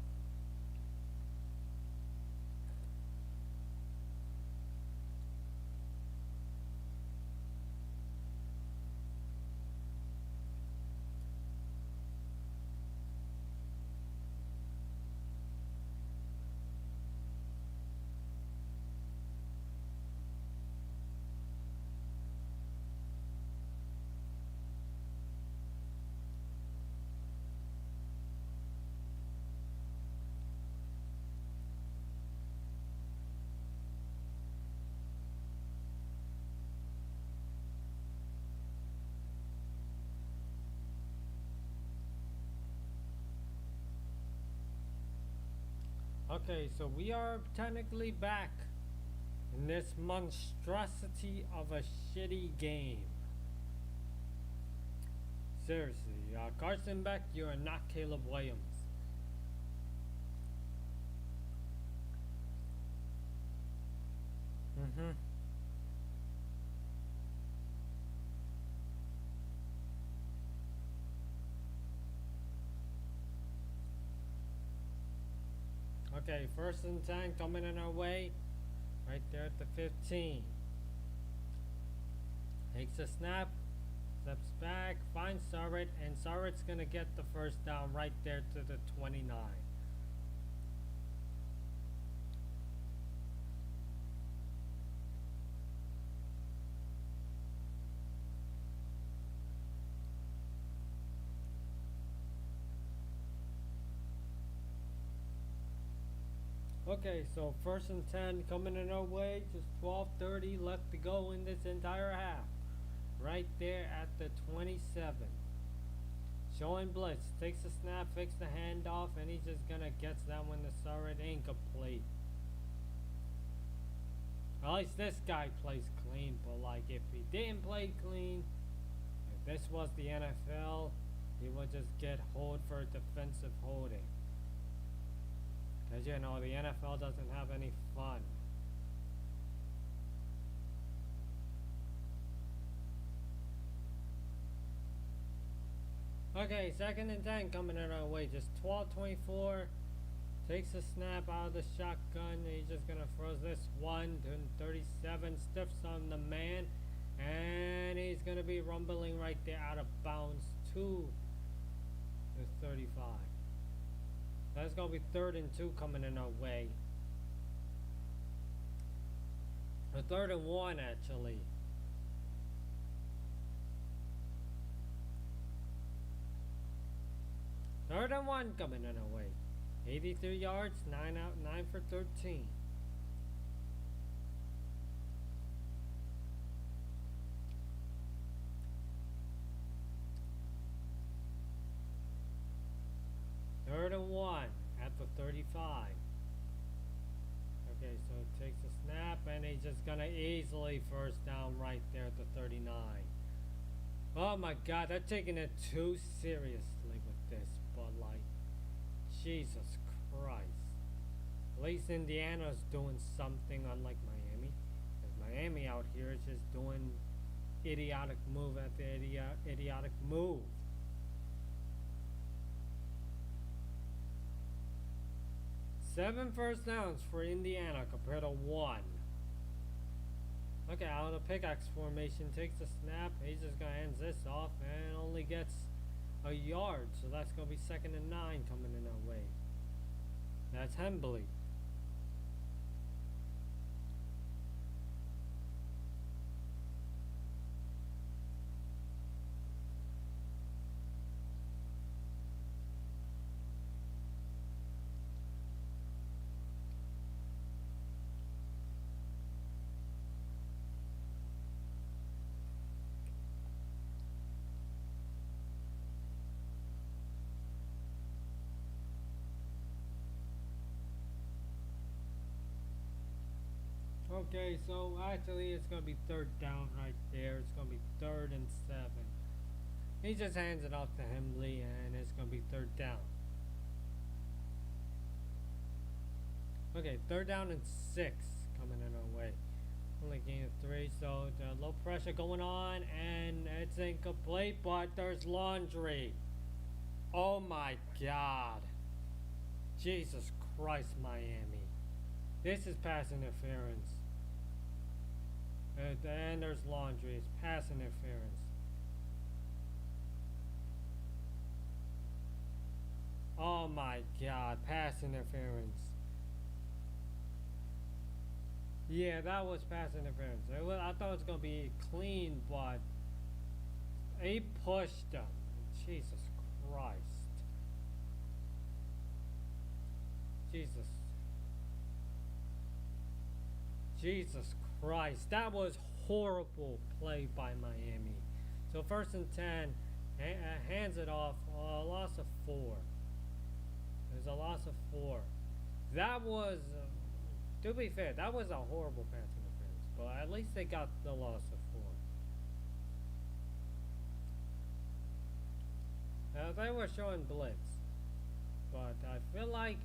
Okay, so we are technically back in this monstrosity of a shitty game. Seriously, Carson Beck, you are not Caleb Williams. Okay, first and 10 coming in our way. Right there at the 15. Takes a snap. Steps back. Finds Sarret. And Sarret's going to get the first down right there to the 29. Okay, so first and 10 coming in our way. Just 12:30 left to go in this entire half. Right there at the 27. Showing blitz. Takes a snap, fakes the handoff, and he just gonna gets that one to Sarret. Incomplete. At least this guy plays clean, but like if he didn't play clean, if this was the NFL, he would just get hold for defensive holding. Because, you know, the NFL doesn't have any fun. Okay, second and 10 coming in our way. Just 12:24. Takes a snap out of the shotgun. He's just going to throw this one to 37. Stiffs on the man. And he's going to be rumbling right there out of bounds to the 35. That's going to be 3rd and 2 coming in our way. Or 3rd and 1, actually. Third and 1 coming in our way. 83 yards, 9 out, 9 for 13. Third and 1 at the 35. Okay, so it takes a snap and he's just gonna easily first down right there at the 39. Oh my god, they're taking it too seriously with this, but like, Jesus Christ. At least Indiana's doing something unlike Miami. Because Miami out here is just doing idiotic move after idiotic move. 7 first downs for Indiana compared to 1. Okay, out of the pickaxe formation, takes a snap. He's just going to end this off and only gets a yard. So that's going to be 2nd and 9 coming in our way. That's Hembley. Okay, so actually it's gonna be third down right there. It's gonna be 3rd and 7. He just hands it off to Hemley, and it's gonna be third down. Okay, 3rd down and 6 coming in our way. Only gain of 3, so the low pressure going on, and it's incomplete, but there's laundry. Oh my god. Jesus Christ, Miami. This is pass interference. And there's laundry. It's pass interference. Oh my god, pass interference. Yeah, that was pass interference. I thought it was going to be clean, but he pushed him. Jesus Christ. Jesus. Jesus Christ. That was horrible play by Miami. So 1st and 10, hands it off. Loss of 4. There's a loss of 4. That was, to be fair, that was a horrible pass interference. But at least they got the loss of 4. They were showing blitz. But I feel like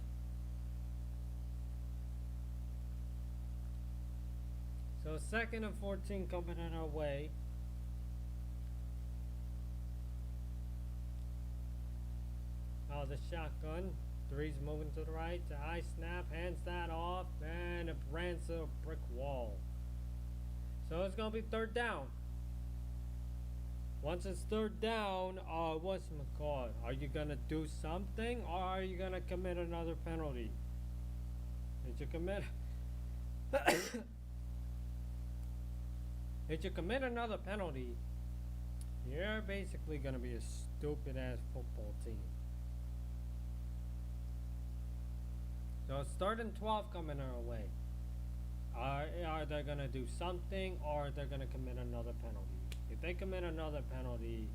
so 2nd and 14 coming in our way. Oh, the shotgun. 3's moving to the right. The eye snap, hands that off, and it runs a brick wall. So it's gonna be 3rd down. Once it's 3rd down, what's McCall? Are you gonna do something, or are you gonna commit another penalty? Did you commit? If you commit another penalty, you're basically gonna be a stupid ass football team. So it's 3rd and 12 coming our way. Are they gonna do something, or are they gonna commit another penalty? If they commit another penalty,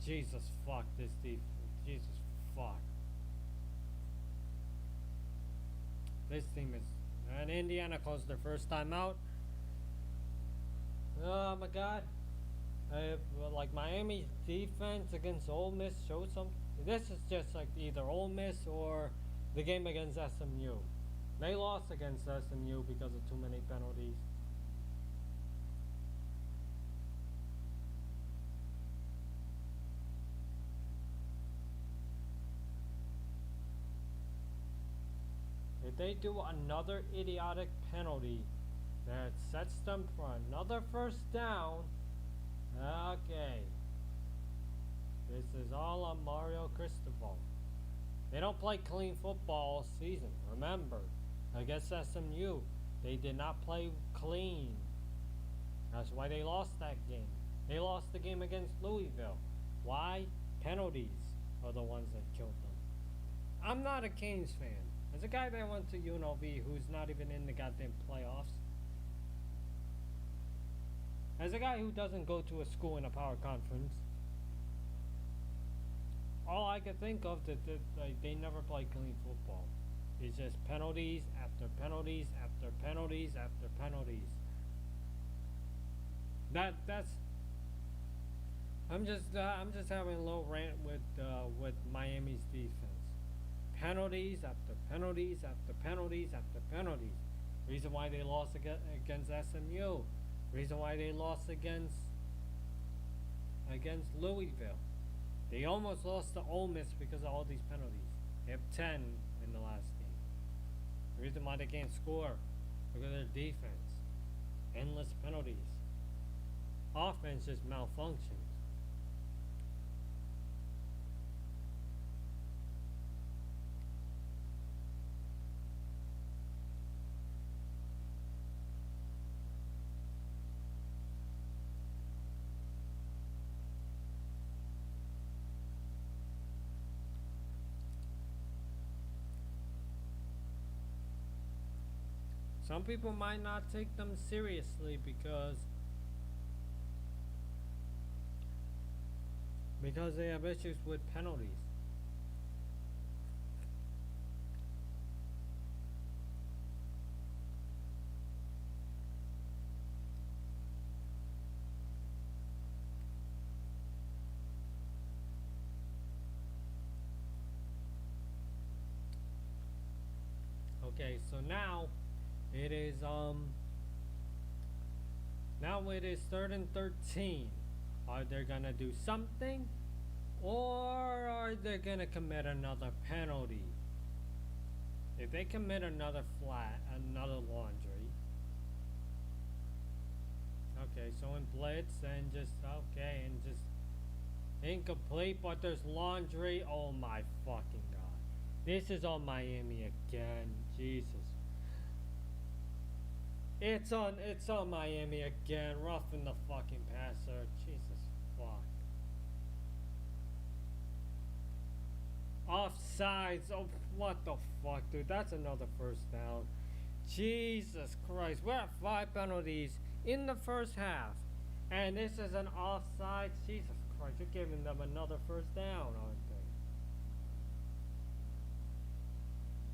Jesus fuck this defense. Jesus fuck. This team is, and Indiana calls their first time out. Oh my god. Like Miami's defense against Ole Miss showed some. This is just like either Ole Miss or the game against SMU. They lost against SMU because of too many penalties. If they do another idiotic penalty that sets them for another first down, okay. This is all on Mario Cristobal. They don't play clean football all season. Remember, against SMU, they did not play clean. That's why they lost that game. They lost the game against Louisville. Why? Penalties are the ones that killed them. I'm not a Canes fan. As a guy that went to UNLV who's not even in the goddamn playoffs. As a guy who doesn't go to a school in a power conference, all I could think of that like they never play clean football. It's just penalties after penalties after penalties after penalties. That's. I'm just having a little rant with Miami's defense. Penalties after penalties after penalties after penalties. Reason why they lost against SMU. Reason why they lost against Louisville. They almost lost to Ole Miss because of all these penalties. They have 10 in the last game. The reason why they can't score because of their defense. Endless penalties. Offense just malfunctions. Some people might not take them seriously because they have issues with penalties. Okay, so now it is now it is 3rd and 13. Are they gonna do something? Or are they gonna commit another penalty? If they commit another laundry. Okay, so in blitz and just incomplete, but there's laundry. Oh my fucking god. This is on Miami again. Jesus. It's on Miami again. Roughing the fucking passer. Jesus fuck. Offsides. Oh, what the fuck, dude? That's another first down. Jesus Christ. We're at 5 penalties in the first half. And this is an offside. Jesus Christ. You're giving them another first down, aren't they?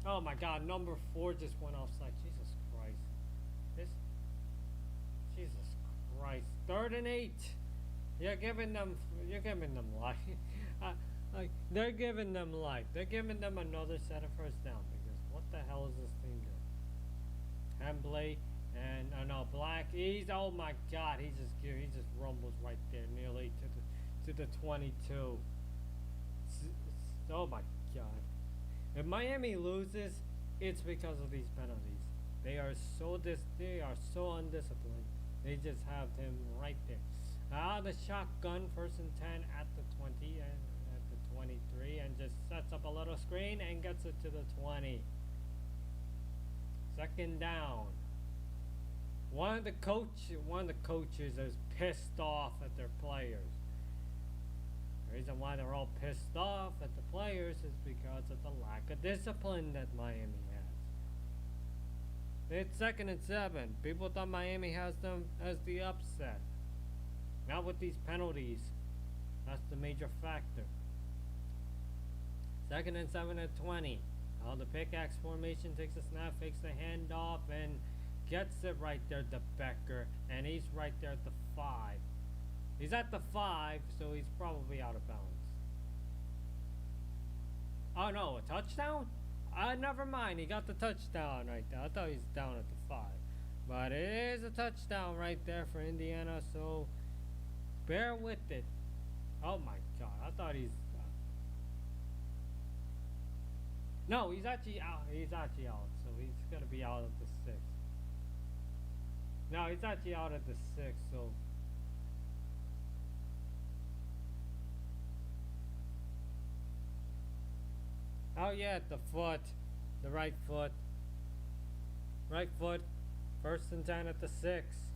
Oh my god. Number 4 just went offside. Jesus Christ. Jesus Christ. 3rd and 8. You're giving them life. They're giving them life. They're giving them another set of first down because what the hell is this team doing? Hembley and Black. Oh my god, he just rumbles right there, nearly to the 22. Oh my god. If Miami loses, it's because of these penalties. They are so undisciplined. They just have him right there. The shotgun, 1st and 10 at the 20 and at the 23, and just sets up a little screen and gets it to the 20. 2nd down. One of the coaches is pissed off at their players. The reason why they're all pissed off at the players is because of the lack of discipline that Miami has. It's 2nd and 7. People thought Miami has them as the upset. Not with these penalties. That's the major factor. 2nd and 7 at 20. The pickaxe formation takes a snap, fakes the handoff, and gets it right there to Becker. And he's right there at the 5. He's at the 5, so he's probably out of bounds. Oh no, a touchdown? Never mind, he got the touchdown right there. I thought he was down at the 5. But it is a touchdown right there for Indiana, so bear with it. Oh my god, I thought he's... No, he's actually out. He's actually out, so he's going to be out at the 6. No, he's actually out at the 6, so... Oh yeah, the foot. The right foot. Right foot. 1st and 10 at the 6.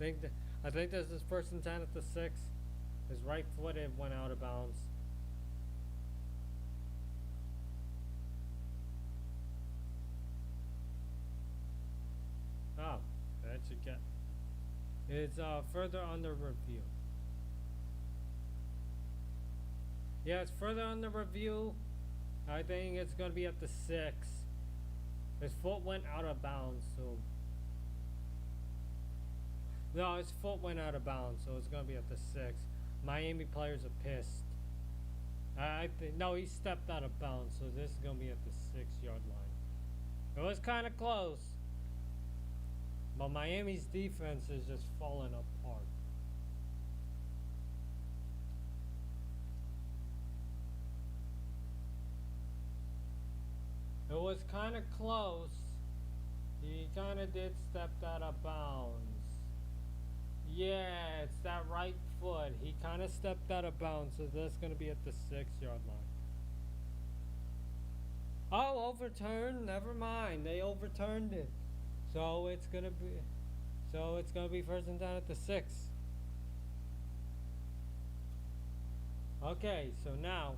I think this is 1st and 10 at the 6. His right foot, it went out of bounds. Oh, that should get... It's further under review. Yeah, it's further under review. I think it's going to be at the 6. His foot went out of bounds, so... No, his foot went out of bounds, so it's going to be at the 6. Miami players are pissed. No, he stepped out of bounds, so this is going to be at the 6-yard line. It was kind of close. But Miami's defense is just falling apart. It was kind of close. He kind of did step out of bounds. Yeah, it's that right foot. He kind of stepped out of bounds, so that's going to be at the 6-yard line. Oh, overturned. Never mind. They overturned it. So it's going to be 1st and 10 at the 6. Okay, so now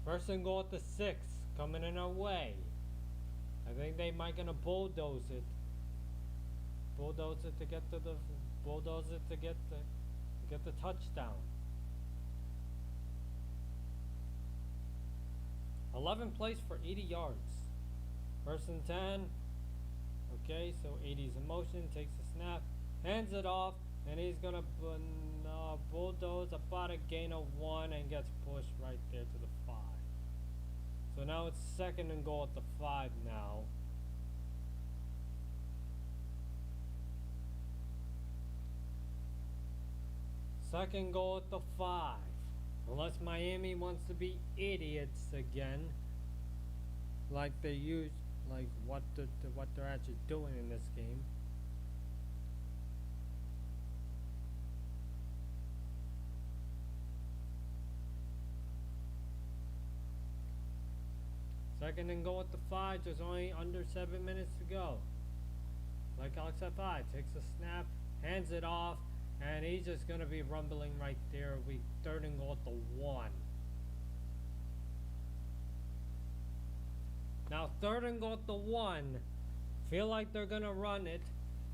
1st and goal at the 6, coming in our way. I think they might gonna bulldoze it. Bulldoze it to get the touchdown. 11 plays for 80 yards. 1st and 10. Okay, so 80's in motion, takes the snap, hands it off, and he's gonna bulldoze about a gain of 1 and gets pushed right there to the 5. So now it's second and goal at the 5 now. Second goal at the 5. Unless Miami wants to be idiots again, like they use, like what they're actually doing in this game. Second and goal at the 5. There's only under 7 minutes to go. Like Alex at 5 takes a snap, hands it off. And he's just going to be rumbling right there. We third and goal at the 1. Now third and goal at the 1. Feel like they're going to run it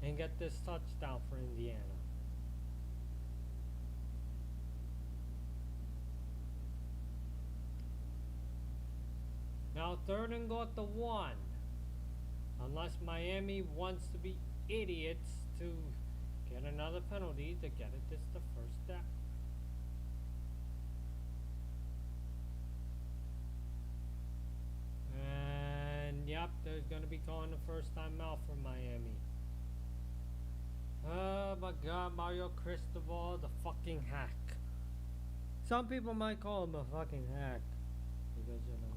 and get this touchdown for Indiana. Now third and goal at the 1. Unless Miami wants to be idiots to get another penalty to get it this the first down. And yep, there's going to be calling the first time out for Miami. Oh my god, Mario Cristobal, the fucking hack. Some people might call him a fucking hack. Because, you know.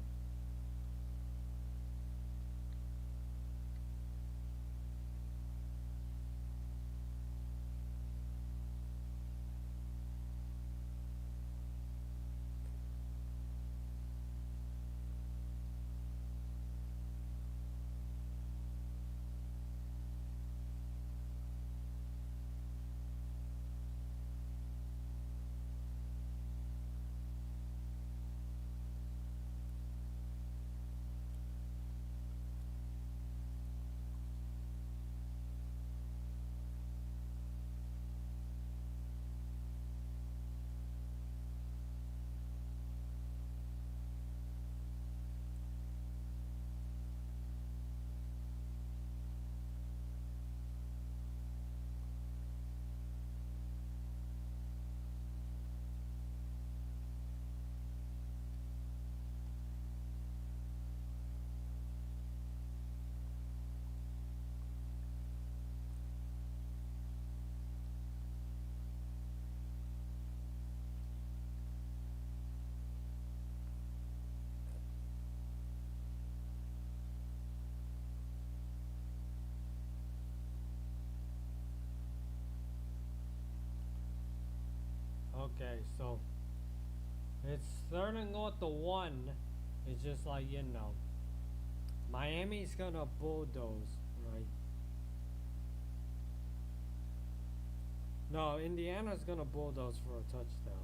Okay, so it's third and goal at the 1. It's just like, you know, Miami's gonna bulldoze, right? No, Indiana's gonna bulldoze for a touchdown.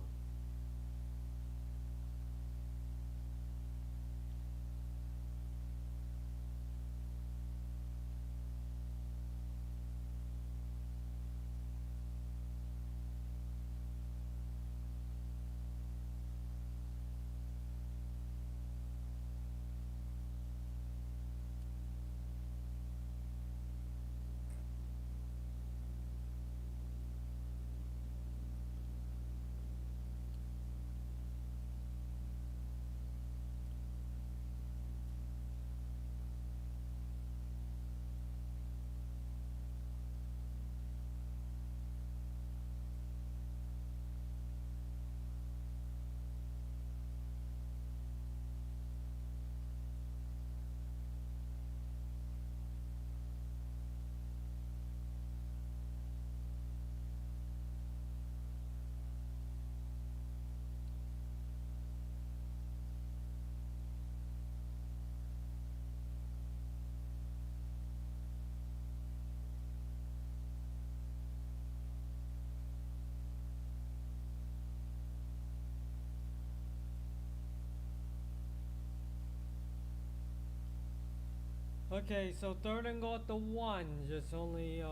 Okay, so third and goal at the 1. Just only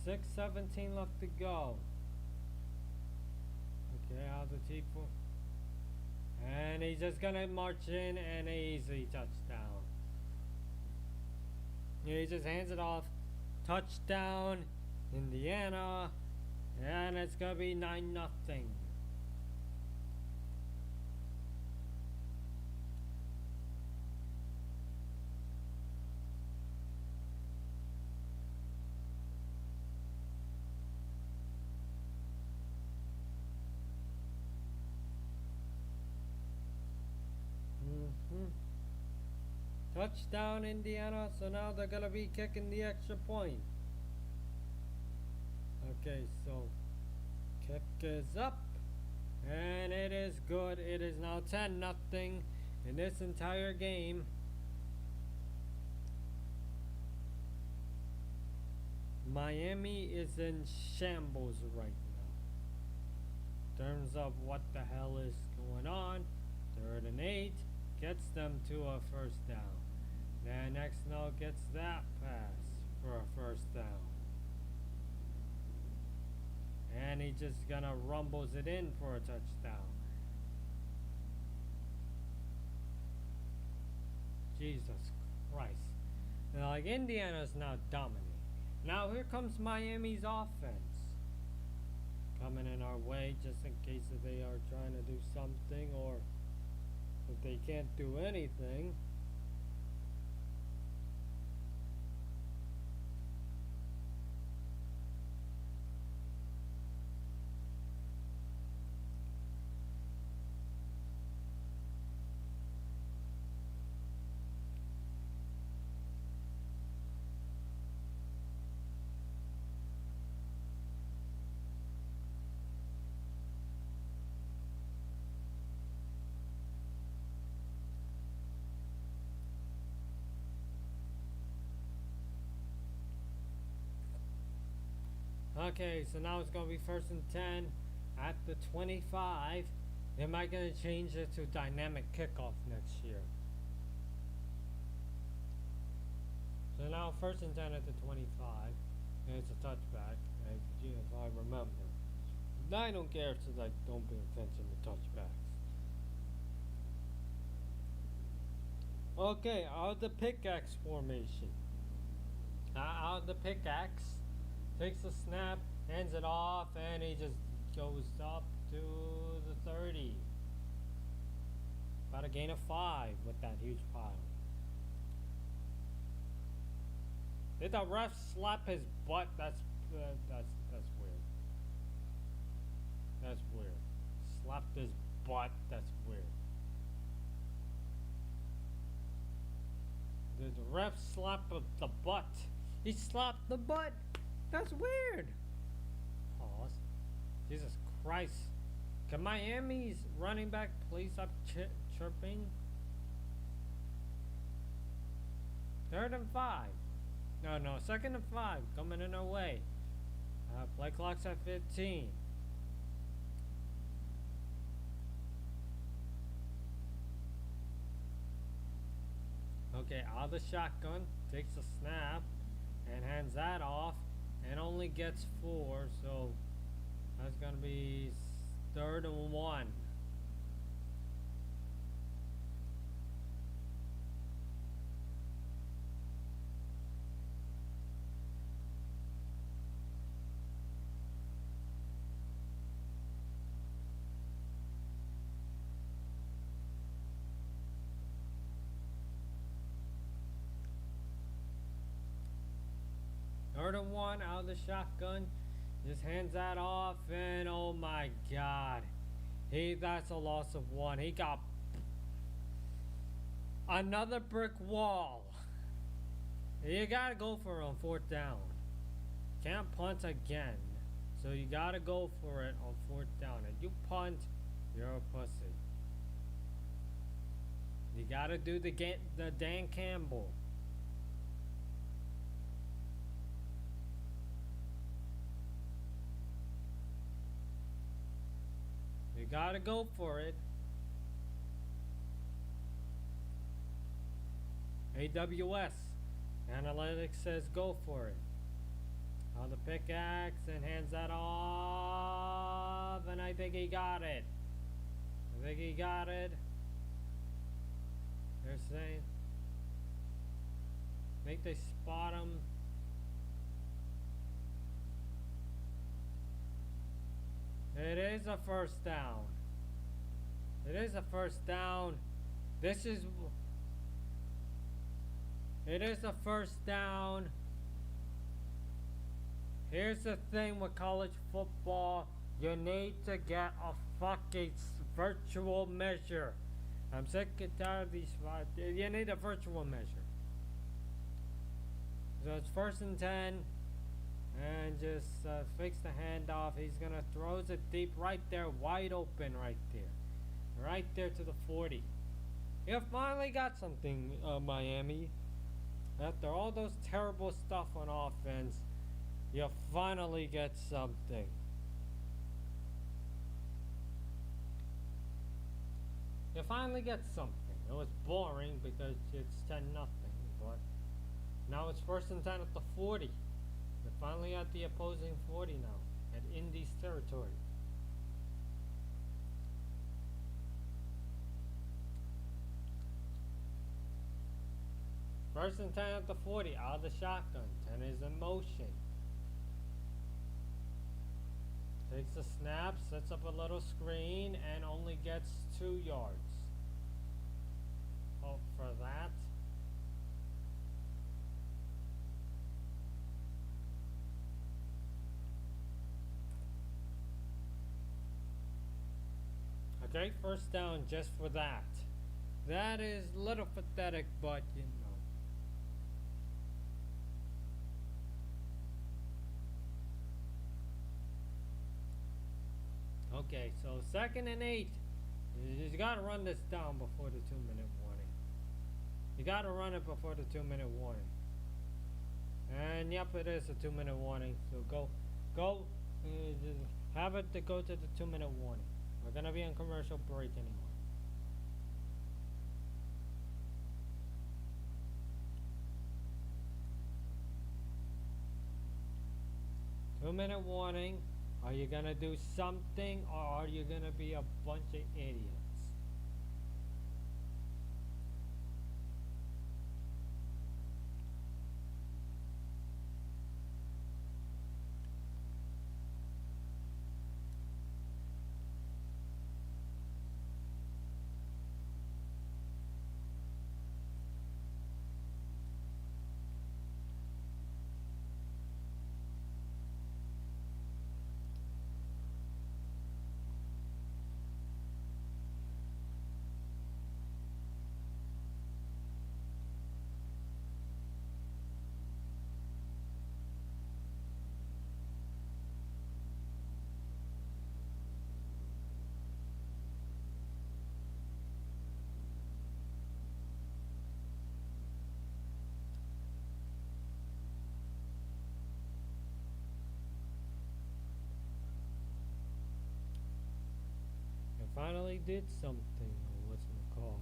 6:17 left to go. Okay, how's the T4? And he's just gonna march in and an easy touchdown. Yeah, he just hands it off. Touchdown, Indiana. And it's gonna be 9-0. Touchdown, Indiana. So now they're going to be kicking the extra point. Okay, so kick is up. And it is good. It is now 10-0 in this entire game. Miami is in shambles right now. In terms of what the hell is going on. 3rd and 8 gets them to a first down. Then next now gets that pass for a first down. And he just gonna rumbles it in for a touchdown. Jesus Christ. Now, like, Indiana's now dominating. Now here comes Miami's offense. Coming in our way just in case if they are trying to do something or if they can't do anything. Okay, so now it's going to be 1st and 10 at the 25. Am I going to change it to dynamic kickoff next year? So now 1st and 10 at the 25. And it's a touchback, if I remember. I don't care since I don't pay attention to touchbacks. Okay, out of the pickaxe formation. Out of the pickaxe. Takes a snap, hands it off, and he just goes up to the 30. About a gain of 5 with that huge pile. Did the ref slap his butt? That's weird. That's weird. Slapped his butt. That's weird. Did the ref slap the butt? He slapped the butt. That's weird. Pause. Jesus Christ. Can Miami's running back please stop chirping? 3rd and 5. No, 2nd and 5. Coming in our way. Play clock's at 15. Okay, out of the shotgun. Takes a snap. And hands that off. And only gets 4, so that's gonna be 3rd and 1. Third and 1 out of the shotgun. Just hands that off, and oh my God. That's a loss of 1. He got another brick wall. You gotta go for it on 4th down. Can't punt again. So you gotta go for it on 4th down. If you punt, you're a pussy. You gotta do the Dan Campbell. You gotta go for it. AWS. Analytics says go for it. On the pickaxe and hands that off. And I think he got it. They're saying. I think they spot him. It is a first down. It is a first down. It is a first down. Here's the thing with college football. You need to get a fucking virtual measure. I'm sick and tired of these five. You need a virtual measure. So it's first and 10. And just fix the handoff. He's going to throws it deep right there. Wide open right there. Right there to the 40. You finally got something, Miami. After all those terrible stuff on offense, you finally get something. You finally get something. It was boring because it's 10-0, but now it's first and 10 at the 40. You're finally at the opposing 40 now, at Indy's territory. First and 10 at the 40, out of the shotgun. 10 is in motion. Takes a snap, sets up a little screen, and only gets 2 yards. Hope for that. A great first down just for that. That is a little pathetic, but you know. Okay, so 2nd and 8. You gotta run this down before the 2-minute warning. You gotta run it before the 2-minute warning. And yep, it is a 2-minute warning. So go, have it to go to the 2-minute warning. We're gonna be on commercial break anymore. Two-minute warning. Are you gonna do something, or are you gonna be a bunch of idiots? Finally did something, or what's it called?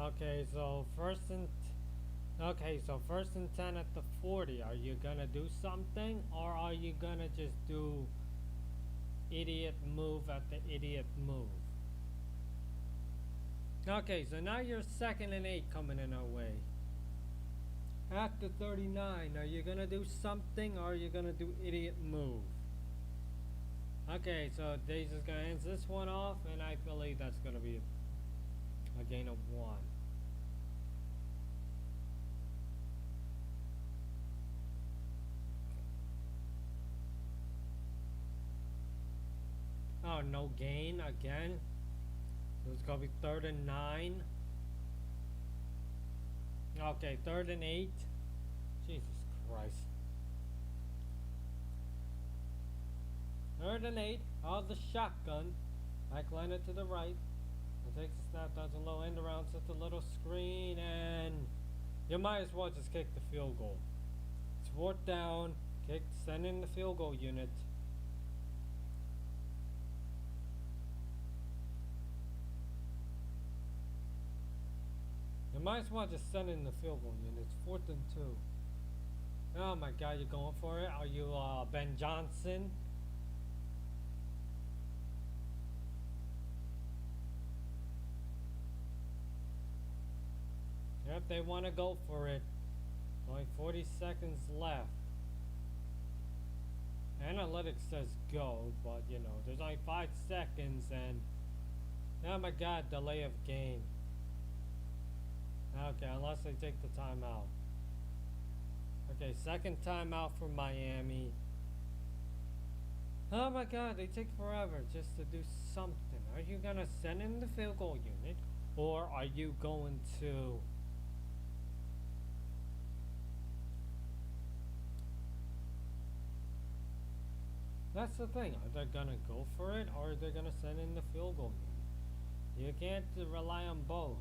Okay, so first and 10 at the 40. Are you gonna do something, or are you gonna just do idiot move at the idiot move? Okay, so now you're 2nd and 8 coming in our way. After 39, are you gonna do something or are you gonna do idiot move? Okay, so they're just gonna end this one off, and I believe that's gonna be a gain of 1. Oh, no gain again. So it's gonna be 3rd and 9. Okay, 3rd and 8. Jesus Christ. 3rd and 8. Out the shotgun. Backline it to the right. And takes a snap down to low end around, sets a little screen, and you might as well just kick the field goal. It's 4th down. Kick, send in the field goal unit. You might as well just send in the field goal unit. It's 4th and 2. Oh my God, you're going for it? Are you Ben Johnson? Yep, they want to go for it. Only 40 seconds left. Analytics says go, but you know, there's only 5 seconds, and oh my God, delay of game. Okay, unless they take the timeout. Okay, 2nd timeout for Miami. Oh my God, they take forever just to do something. Are you gonna send in the field goal unit, or are you going to? That's the thing. Are they gonna go for it, or are they gonna send in the field goal unit? You can't rely on both.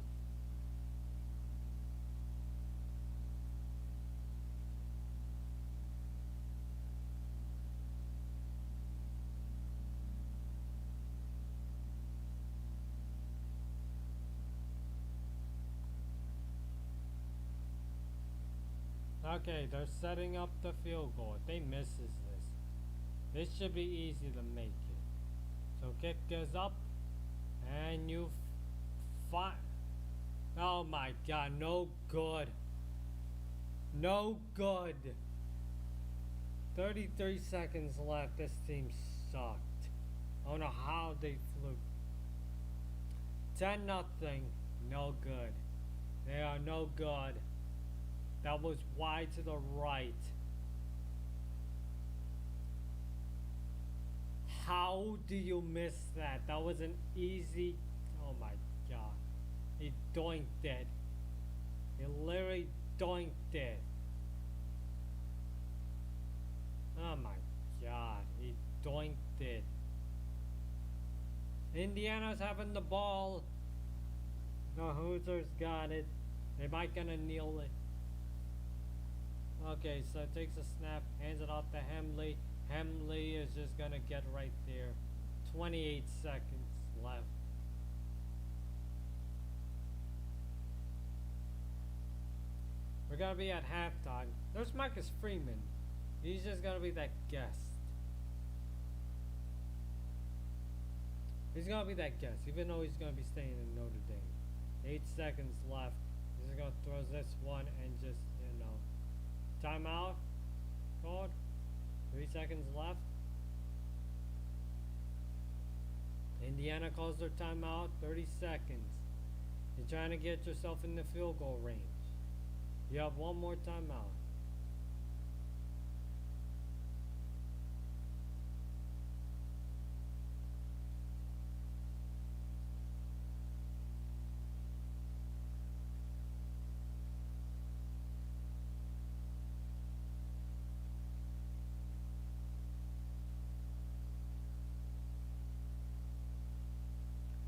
Okay, they're setting up the field goal. If they misses this should be easy to make it. So kick goes up, and you oh my God, no good. No good. 33 seconds left. This team sucked. I don't know how they flew. 10-0. No good. They are no good. That was wide to the right. How do you miss that? That was an easy. Oh my God. He doinked it. He literally doinked it. Oh my God. He doinked it. Indiana's having the ball. The Hoosiers got it. They might gonna kneel it. Okay, so it takes a snap, hands it off to Hemley. Hemley is just gonna get right there. 28 seconds left. We're gonna be at halftime. There's Marcus Freeman. He's just gonna be that guest. He's gonna be that guest, even though he's gonna be staying in Notre Dame. 8 seconds left. He's just gonna throw this one and just, you know. Timeout called. 3 seconds left. Indiana calls their timeout. 30 seconds. You're trying to get yourself in the field goal range. You have one more timeout.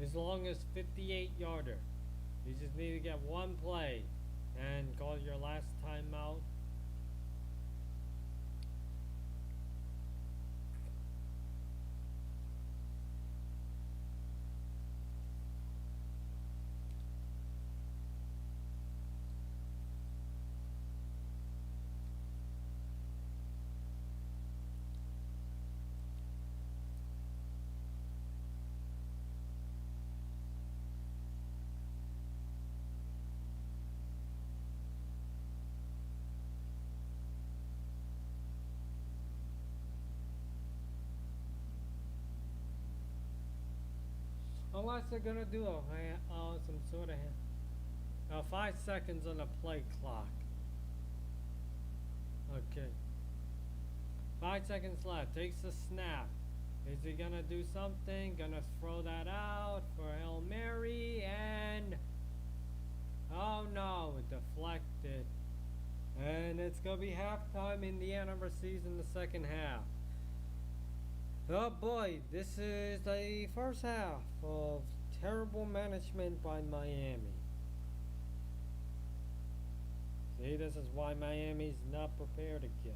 As long as 58-yarder. You just need to get one play and call your last timeout. Unless they're gonna do some sort of 5 seconds on the play clock. Okay. 5 seconds left. Takes a snap. Is he gonna do something? Gonna throw that out for Hail Mary and oh no, it deflected. And it's gonna be halftime. Indiana receives in the second half. Oh boy, this is the first half of terrible management by Miami. See, this is why Miami's not prepared again.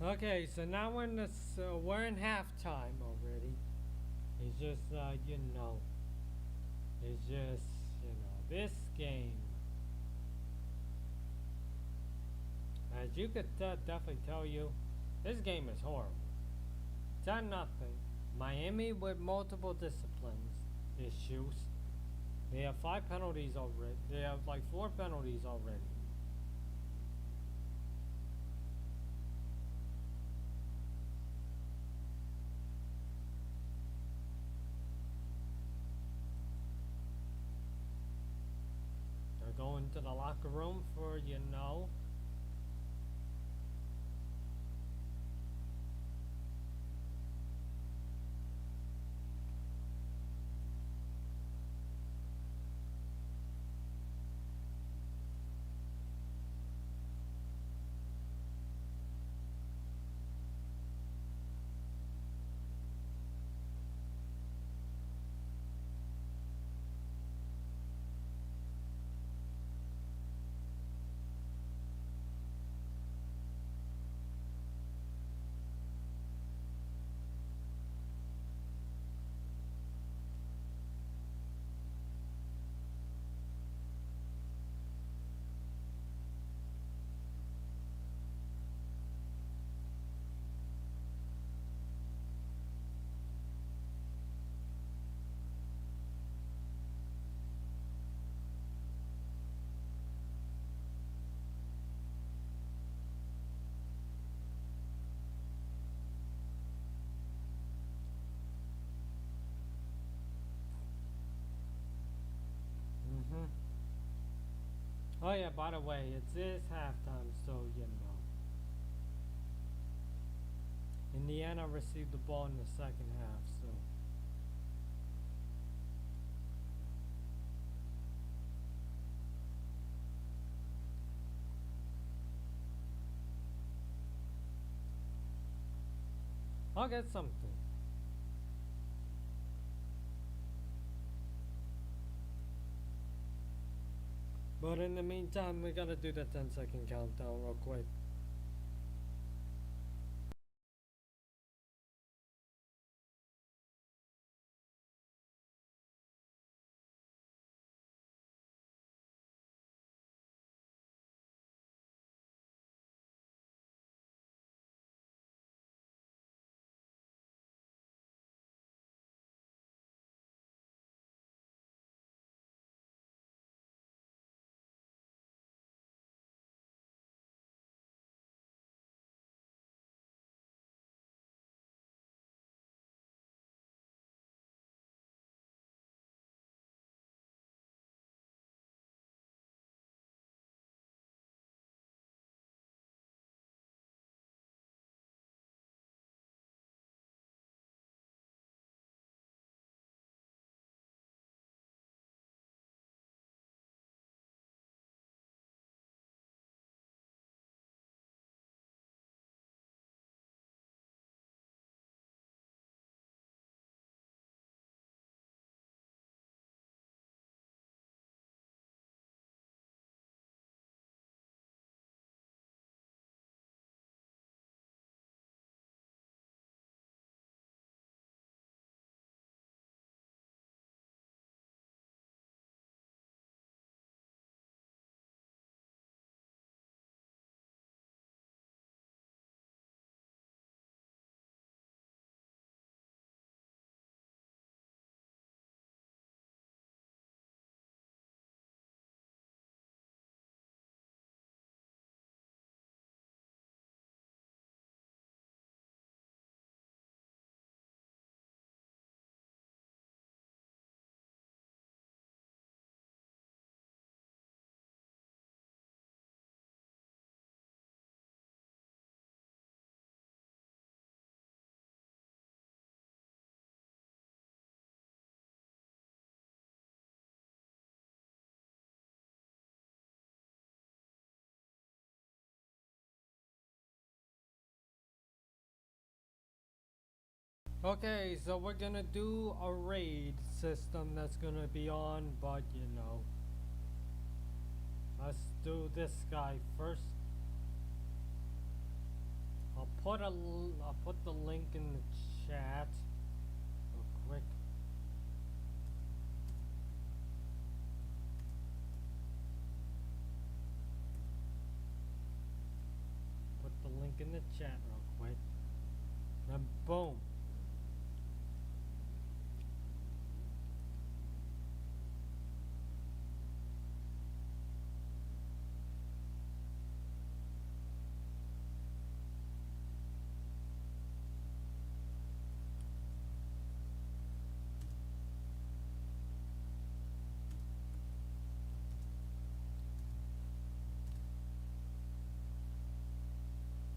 Okay, so now we're in halftime already. It's just it's just this game. As you could definitely tell you, this game is horrible. 10-0. Miami with multiple disciplines issues. They have 5 penalties already. They have like 4 penalties already. They're going to the locker room for Mm-hmm. Oh yeah, by the way, it is halftime, so Indiana received the ball in the second half, so I'll get something. But in the meantime, we gotta do the 10-second countdown real quick. Okay, so we're gonna do a raid system that's gonna be on, but you know, let's do this guy first. I'll put the link in the chat real quick. Put the link in the chat real quick. Then boom.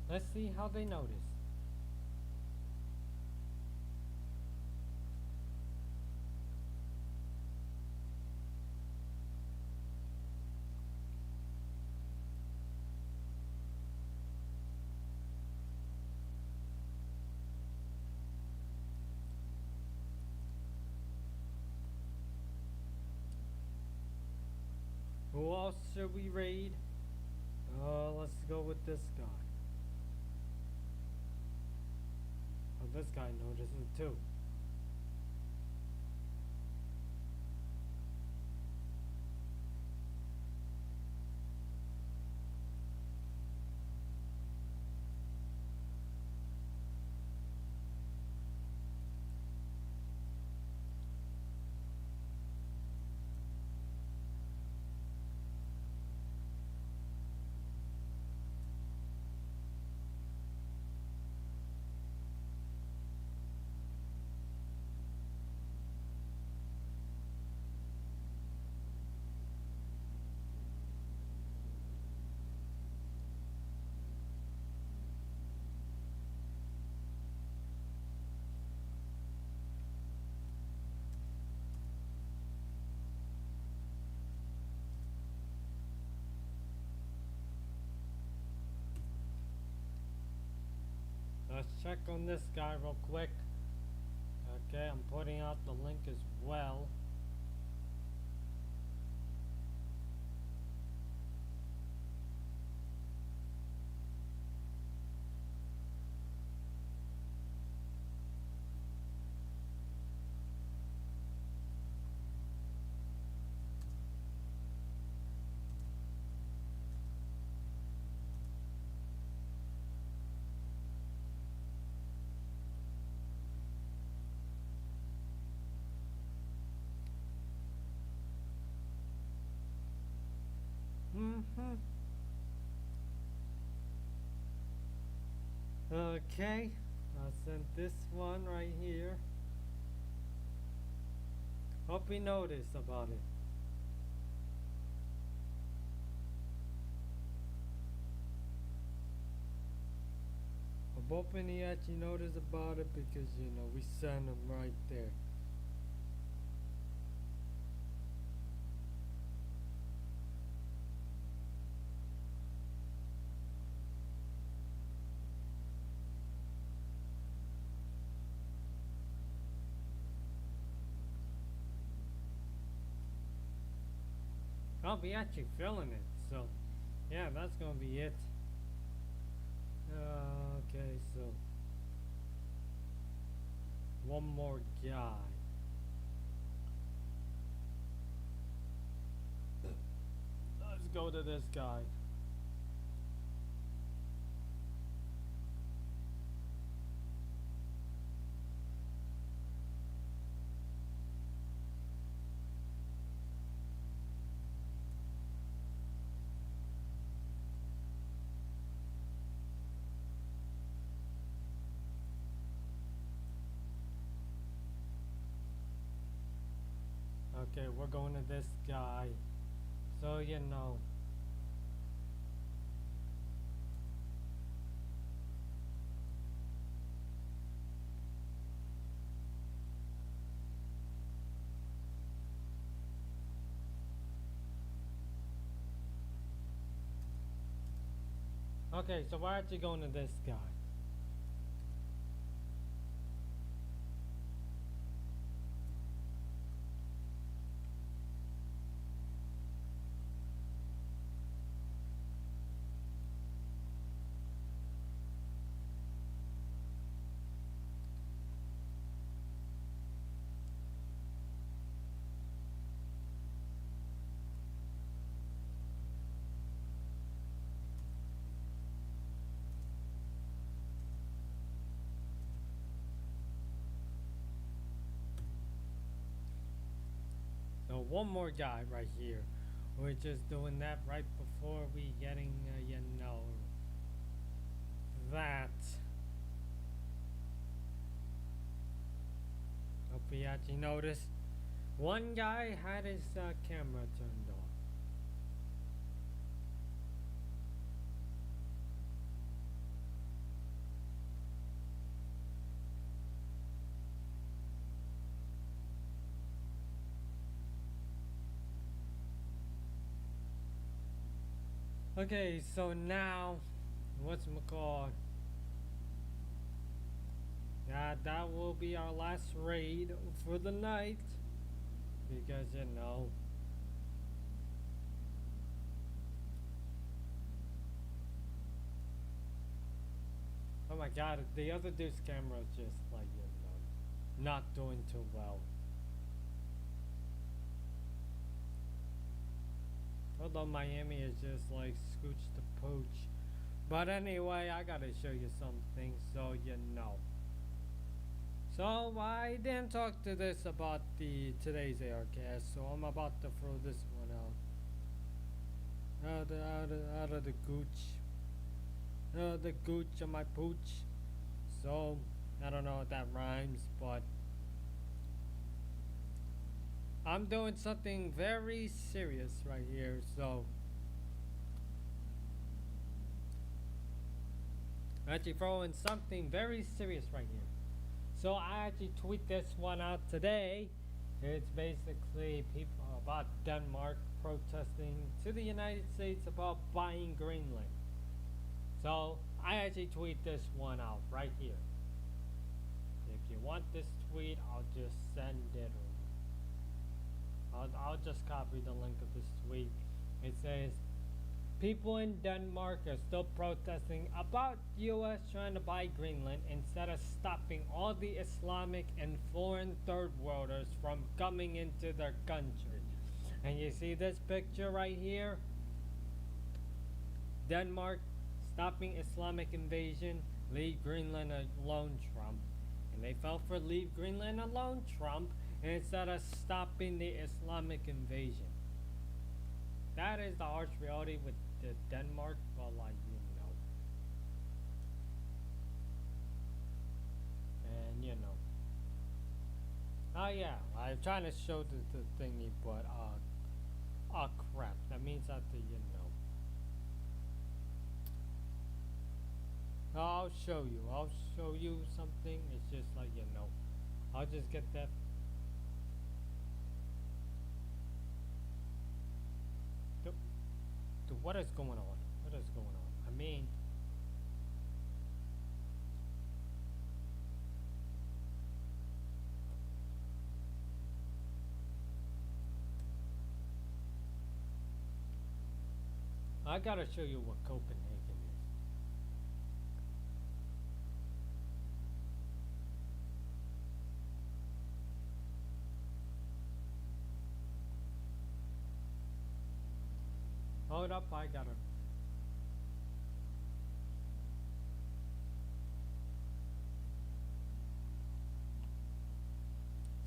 Let's see how they notice. Who else should we raid? Let's go with this guy. Oh, this guy notices it too. Let's check on this guy real quick. Okay, I'm putting out the link as well. Okay, I sent this one right here. Hope you noticed about it. I'm hoping he actually noticed about it because, you know, we sent him right there. I'll be actually filling it, so yeah, that's gonna be it. Okay, so one more guy. Let's go to this guy. Okay, we're going to this guy. So, you know. Okay, so we're actually going to this guy. one more guy right here. We're just doing that right before we getting, that. Hope you actually noticed. One guy had his camera turned off. Okay, so now, what's-McCall? Yeah, that will be our last raid for the night. Because, oh my god, the other dude's camera is just like, not doing too well. Although Miami is just like scooch to pooch. But anyway, I gotta show you something so you know. So I didn't talk to this about the today's aircast, so I'm about to throw this one out. Out of the gooch. The gooch of my pooch. So I don't know if that rhymes, but I'm doing something very serious right here, so I'm actually throwing something very serious right here. So I actually tweet this one out today. It's basically people about Denmark protesting to the United States about buying Greenland. So I actually tweet this one out right here. If you want this tweet, I'll just send it over. I'll just copy the link of this tweet. It says, people in Denmark are still protesting about U.S. trying to buy Greenland instead of stopping all the Islamic and foreign third worlders from coming into their country. And you see this picture right here? Denmark stopping Islamic invasion, leave Greenland alone, Trump. And they fell for leave Greenland alone, Trump, instead of stopping the Islamic invasion. That is the harsh reality with the Denmark, but like, and oh yeah, I'm trying to show the thingy, but oh crap, that means that I'll show you something. It's just like, I'll just get that. Dude, what is going on? What is going on? I mean, I gotta show you what Copenhagen is. Hold up, I gotta.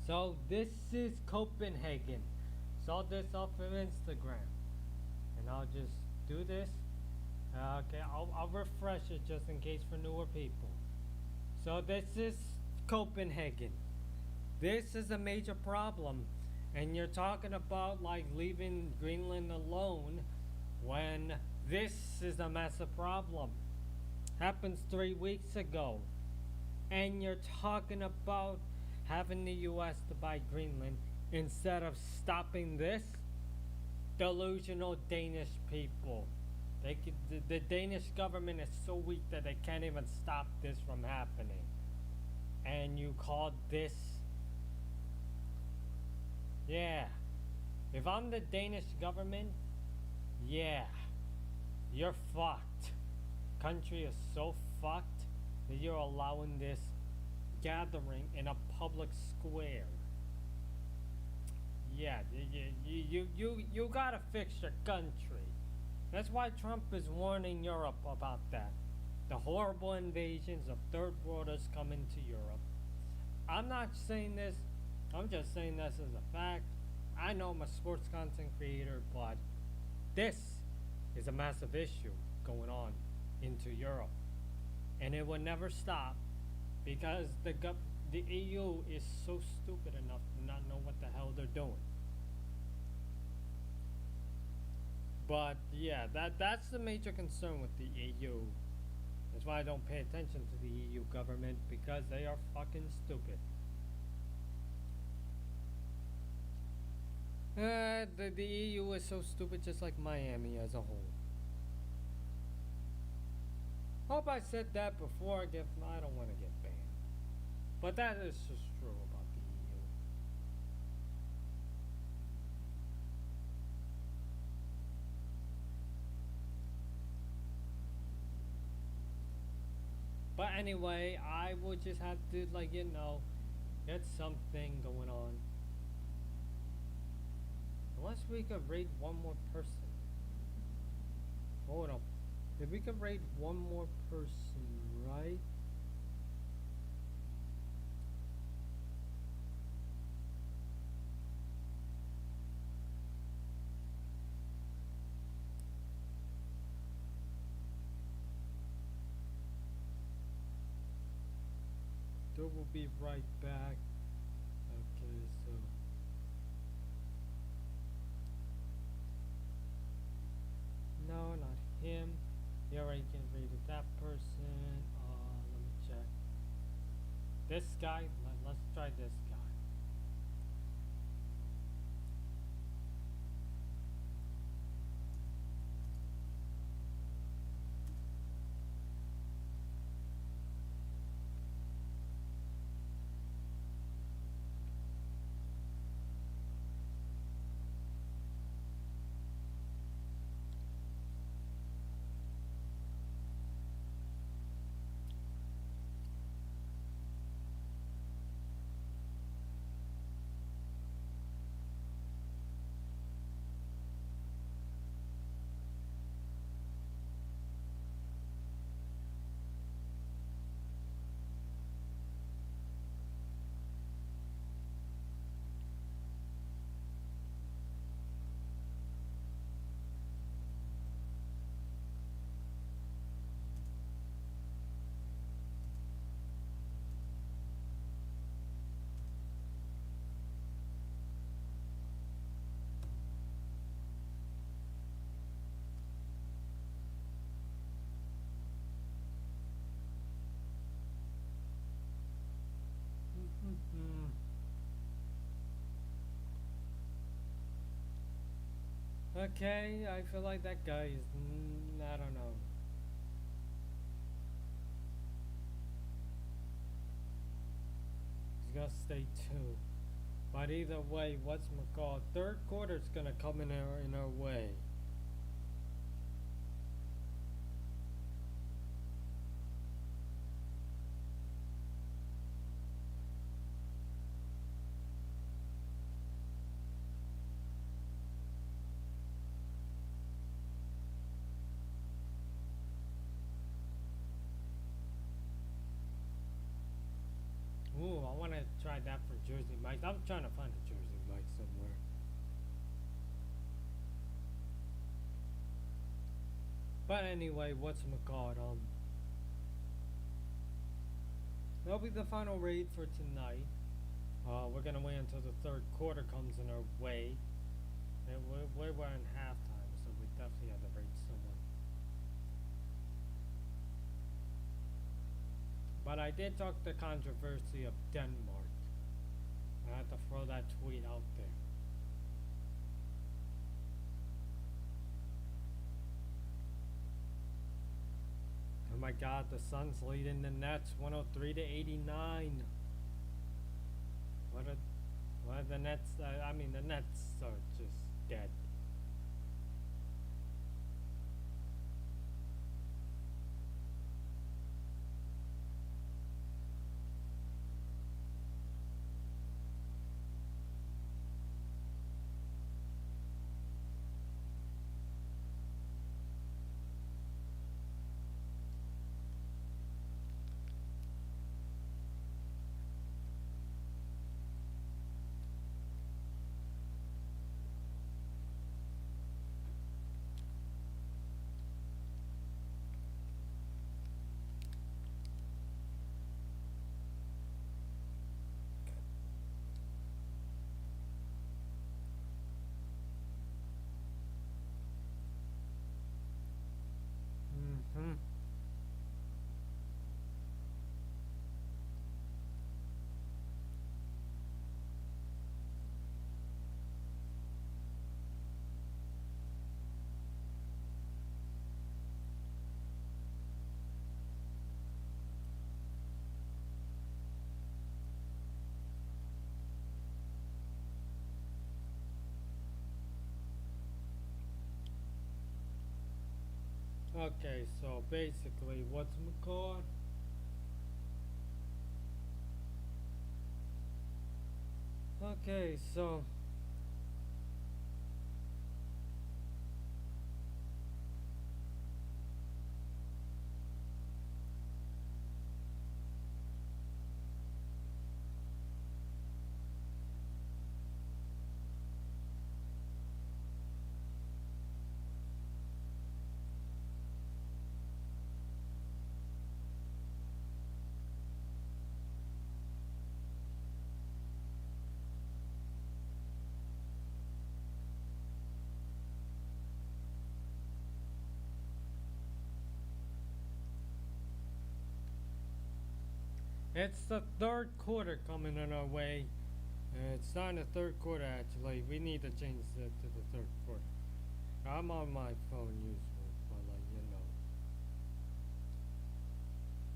So this is Copenhagen. Saw this off of Instagram, and I'll just do this. Okay, I'll refresh it just in case for newer people. So this is Copenhagen. This is a major problem, and you're talking about like leaving Greenland alone when this is a massive problem. Happens 3 weeks ago, and you're talking about having the U.S. to buy Greenland instead of stopping this. Delusional Danish people. The Danish government is so weak that they can't even stop this from happening. And you call this? Yeah. If I'm the Danish government, yeah, you're fucked. Country is so fucked that you're allowing this gathering in a public square. Yeah, you gotta fix your country. That's why Trump is warning Europe about that. The horrible invasions of third worlders coming to Europe. I'm not saying this, I'm just saying this as a fact. I know I'm a sports content creator, but this is a massive issue going on into Europe, and it will never stop because the EU is so stupid enough to not know what the hell they're doing. But yeah, that's the major concern with the EU. That's why I don't pay attention to the EU government, because they are fucking stupid. The EU is so stupid, just like Miami as a whole. Hope I said that before I don't want to get banned. But that is just true about the EU. But anyway, I would just have to, like, get something going on. Unless we could raid one more person. Hold up. If we could raid one more person, right? So we'll be right back. Okay, so no, not him. He already rated that person. Let me check. This guy. Let's try this guy. Okay, I feel like that guy is. I don't know. He's gonna stay too. But either way, what's third quarter's gonna come in our way. Ooh, I want to try that for Jersey Mike's. I'm trying to find a Jersey Mike somewhere. But anyway, that'll be the final raid for tonight. We're gonna wait until the third quarter comes in our way. And we're in halftime, so we definitely have to raid someone. But I did talk the controversy of Denmark. I had to throw that tweet out there. Oh my God, the Suns leading the Nets 103 to 89. What are the Nets? The Nets are just dead. Okay, so basically, what's McCall? Okay, so it's the third quarter coming on our way. It's not in the third quarter actually. We need to change it to the third quarter. I'm on my phone usually, but like you know,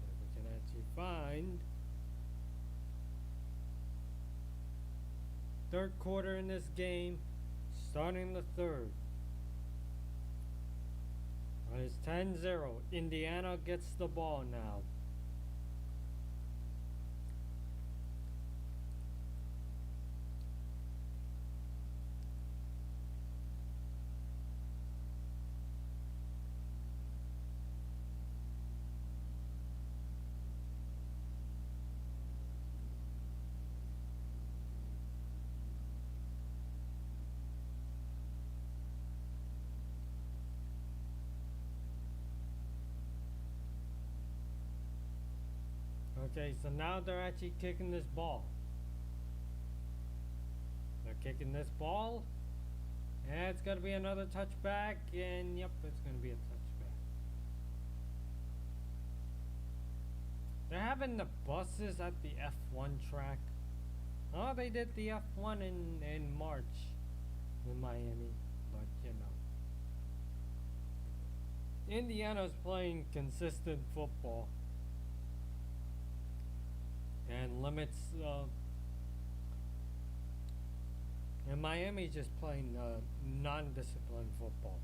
if we can actually find third quarter in this game, starting the third. It's 10-0. Indiana gets the ball now. Okay, so now they're actually kicking this ball. They're kicking this ball. And it's going to be another touchback. And yep, it's going to be a touchback. They're having the buses at the F1 track. Oh, they did the F1 in March in Miami. But, you know. Indiana's playing consistent football. And limits and Miami just playing non-disciplined football.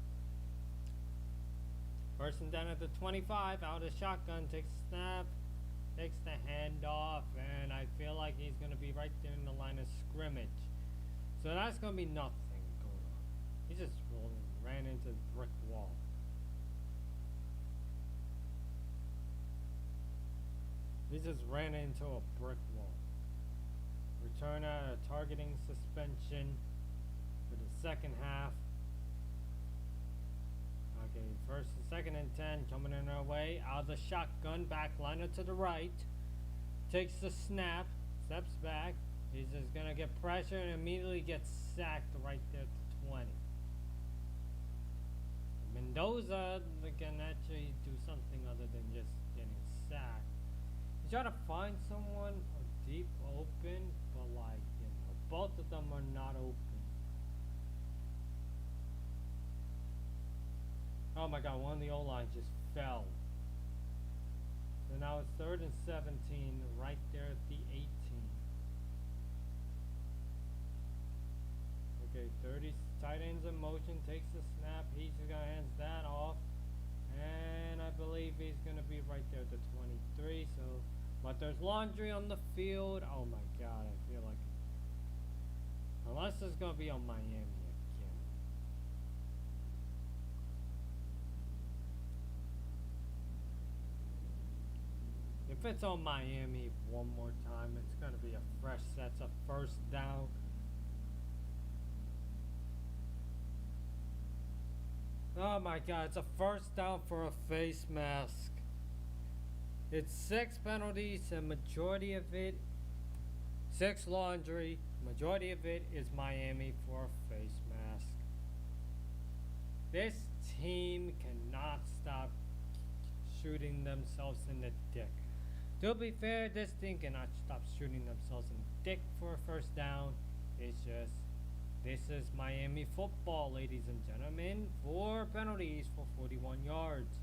First and down at the 25, out of shotgun, takes a snap, takes the handoff, and I feel like he's going to be right there in the line of scrimmage. So that's going to be nothing going on. He just ran into the brick wall. He just ran into a brick wall. Return out a targeting suspension for the second half. Okay, first and second and 10 coming in our way. Out of the shotgun, backliner to the right. Takes the snap, steps back. He's just going to get pressure and immediately gets sacked right there at the 20. Mendoza can actually do something other than just getting sacked. Try to find someone deep open, but like, you know, both of them are not open. Oh my god, one of the O-line just fell. So now it's 3rd and 17, right there at the 18. Okay, 30 tight ends in motion, takes the snap, he's just gonna hands that off. And I believe he's gonna be right there at the 23, so but there's laundry on the field. Oh my god, I feel like unless it's gonna be on Miami again. If it's on Miami one more time, it's gonna be a fresh set. It's a first down. Oh my god, it's a first down for a face mask. It's 6 penalties, and majority of it, 6 laundry, majority of it is Miami for a face mask. This team cannot stop shooting themselves in the dick. To be fair, this team cannot stop shooting themselves in the dick for a first down. It's just, this is Miami football, ladies and gentlemen. 4 penalties for 41 yards.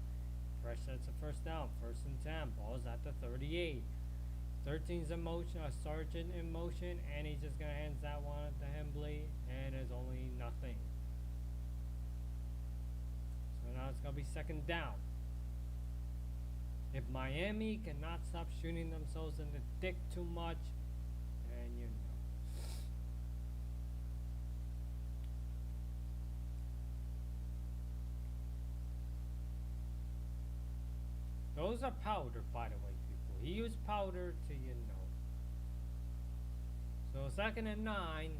Fresh sets a first down, 1st and 10, ball's at the 38. 13's in motion, a sergeant in motion, and he's just gonna hand that one to Hembley, and there's only nothing. So now it's gonna be 2nd down. If Miami cannot stop shooting themselves in the dick too much, then you know. Those are powder, by the way, people. He used powder to, you know. So 2nd and 9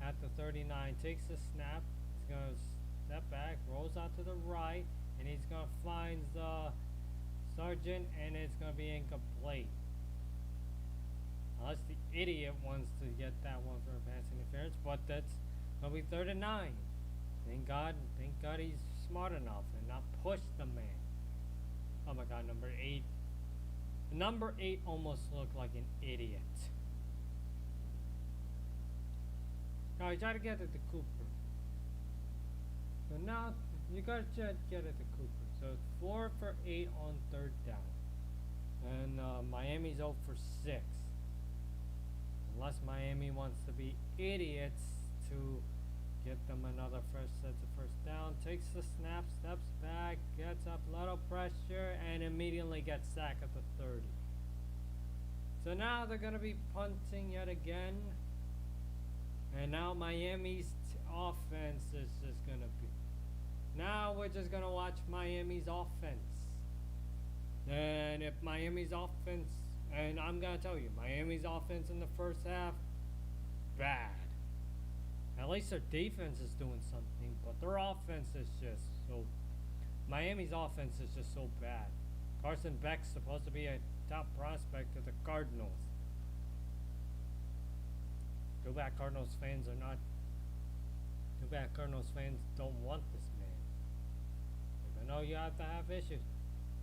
at the 39. Takes the snap. He's going to step back, rolls out to the right, and he's going to find the Sergeant, and it's going to be incomplete. Unless the idiot wants to get that one for a pass interference, but that's going to be 3rd and 9. Thank God he's smart enough and not push the man. Oh my God, number 8. Number 8 almost looked like an idiot. Now he tried to get it to Cooper. So now you gotta get it to Cooper. So it's 4 for 8 on 3rd down. And Miami's 0 for 6. Unless Miami wants to be idiots to get them another set of first down. Takes the snap, steps back, gets up, little pressure, and immediately gets sacked at the 30. So now they're going to be punting yet again. And now Miami's offense is just going to be... Now we're just going to watch Miami's offense. And if Miami's offense... And I'm going to tell you, Miami's offense in the first half, bad. At least their defense is doing something, but their offense is just so... Miami's offense is just so bad. Carson Beck's supposed to be a top prospect of the Cardinals. Too bad Cardinals fans are not... Too bad Cardinals fans don't want this man. Even though you have to have issues.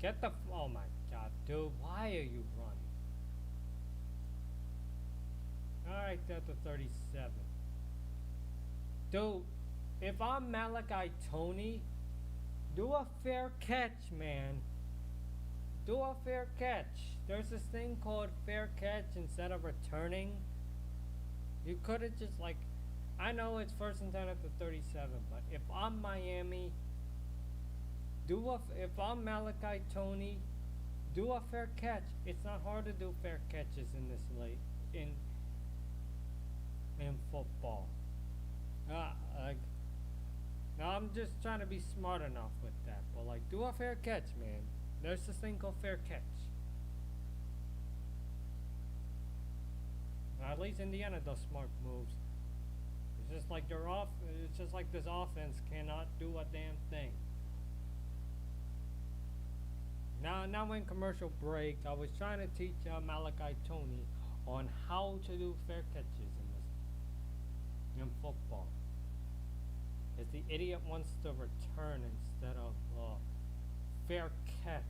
Get the... Oh my God, dude, why are you running? Alright, that's the 37. Dude, if I'm Malachi Tony, do a fair catch, man. Do a fair catch. There's this thing called fair catch instead of returning. You could have just like... I know it's 1st and 10 at the 37, but if I'm Miami, if I'm Malachi Tony, do a fair catch. It's not hard to do fair catches in this late in football. Like, now I'm just trying to be smart enough with that, but like, do a fair catch, man. There's this thing called fair catch. At least Indiana does smart moves. It's just like it's just like this offense cannot do a damn thing. Now in commercial break, I was trying to teach Malachi Tony on how to do fair catches in football. If the idiot wants to return instead of fair catch.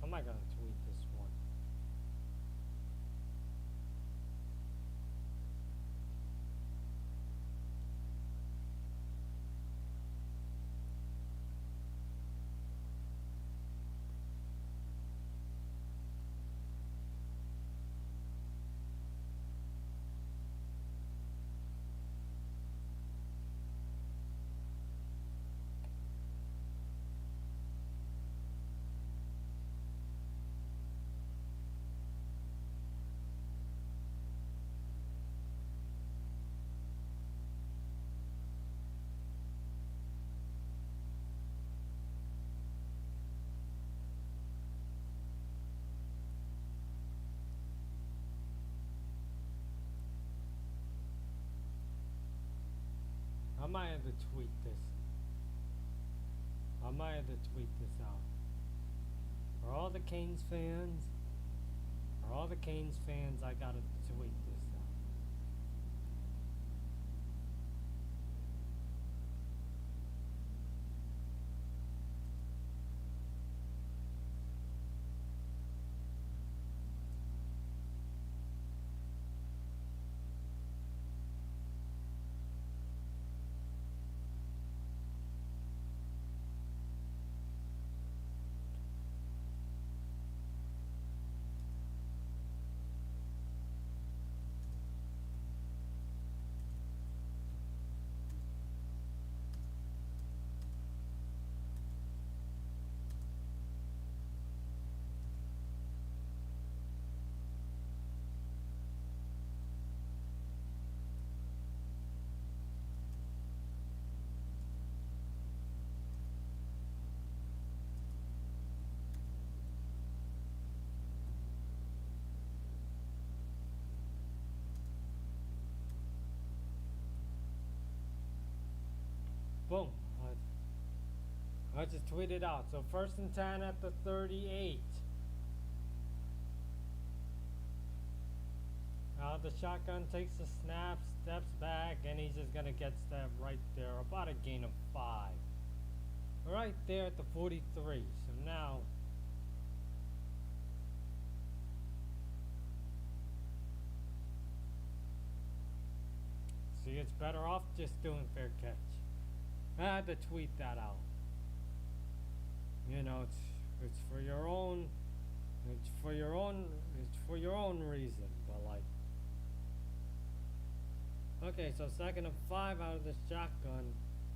How am I gonna tweet this one? I might have to tweet this. I might have to tweet this out. For all the Canes fans, I gotta tweet this out. Boom. I just tweeted out. So 1st and 10 at the 38. The shotgun takes a snap, steps back, and he's just gonna get stabbed right there. About a gain of 5. Right there at the 43. So now see, it's better off just doing fair catch. I had to tweet that out. You know, it's for your own, it's for your own reason. But like, okay, so 2nd and 5 out of the shotgun,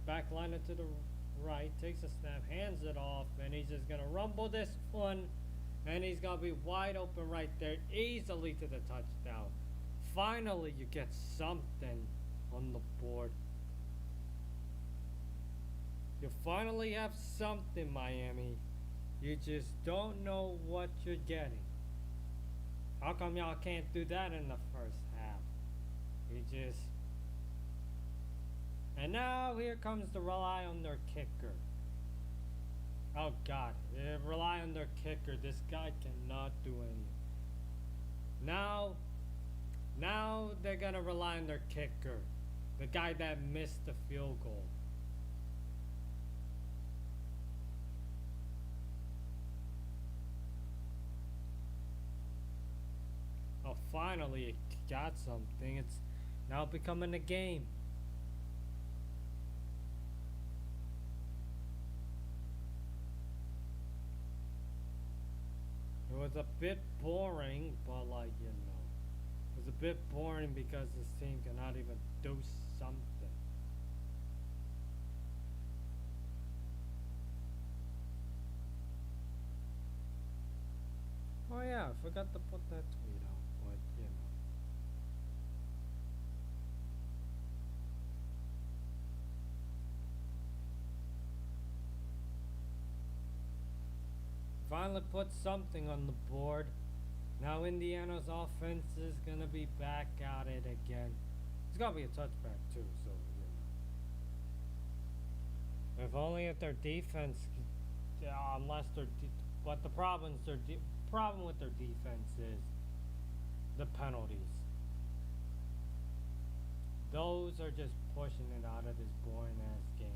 backline it to the right, takes a snap, hands it off, and he's just gonna rumble this one, and he's gonna be wide open right there, easily to the touchdown. Finally, you get something on the board. You finally have something, Miami. You just don't know what you're getting. How come y'all can't do that in the first half? You just... And now here comes the rely on their kicker. Oh God, rely on their kicker. This guy cannot do anything. Now they're gonna rely on their kicker. The guy that missed the field goal. Oh, finally it got something. It's now becoming a game. It was a bit boring, but like, you know, it was a bit boring because this team cannot even do something. Oh yeah, I forgot to put that tweet out, but you know. Finally put something on the board. Now Indiana's offense is gonna be back at it again. It's gonna be a touchback too, so you know. If only if their defense, unless their, but the problem with their defense is the penalties. Those are just pushing it out of this boring ass game.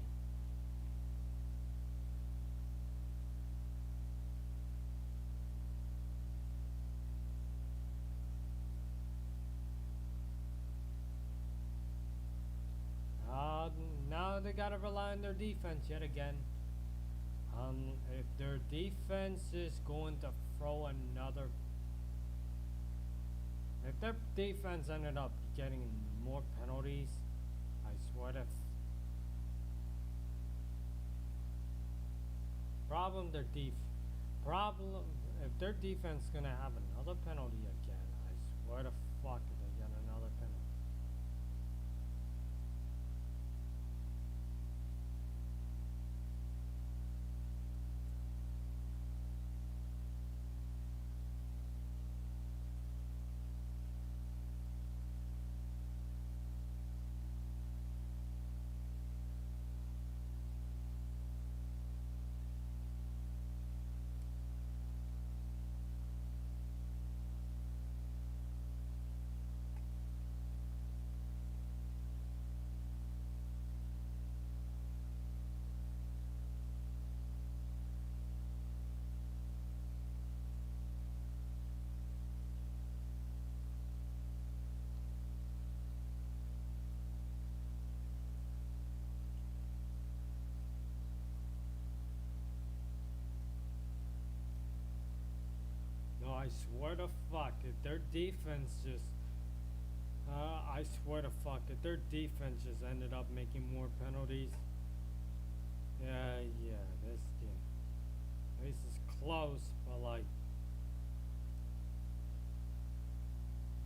Now they gotta rely on their defense yet again. If their defense is going to throw another, if their defense ended up getting more penalties, I swear to if their defense is gonna have another penalty again, I swear to fuck if they get another penalty. No, I swear to fuck, if their defense just, I swear to fuck, if their defense just ended up making more penalties, yeah, this game, this is close, but like,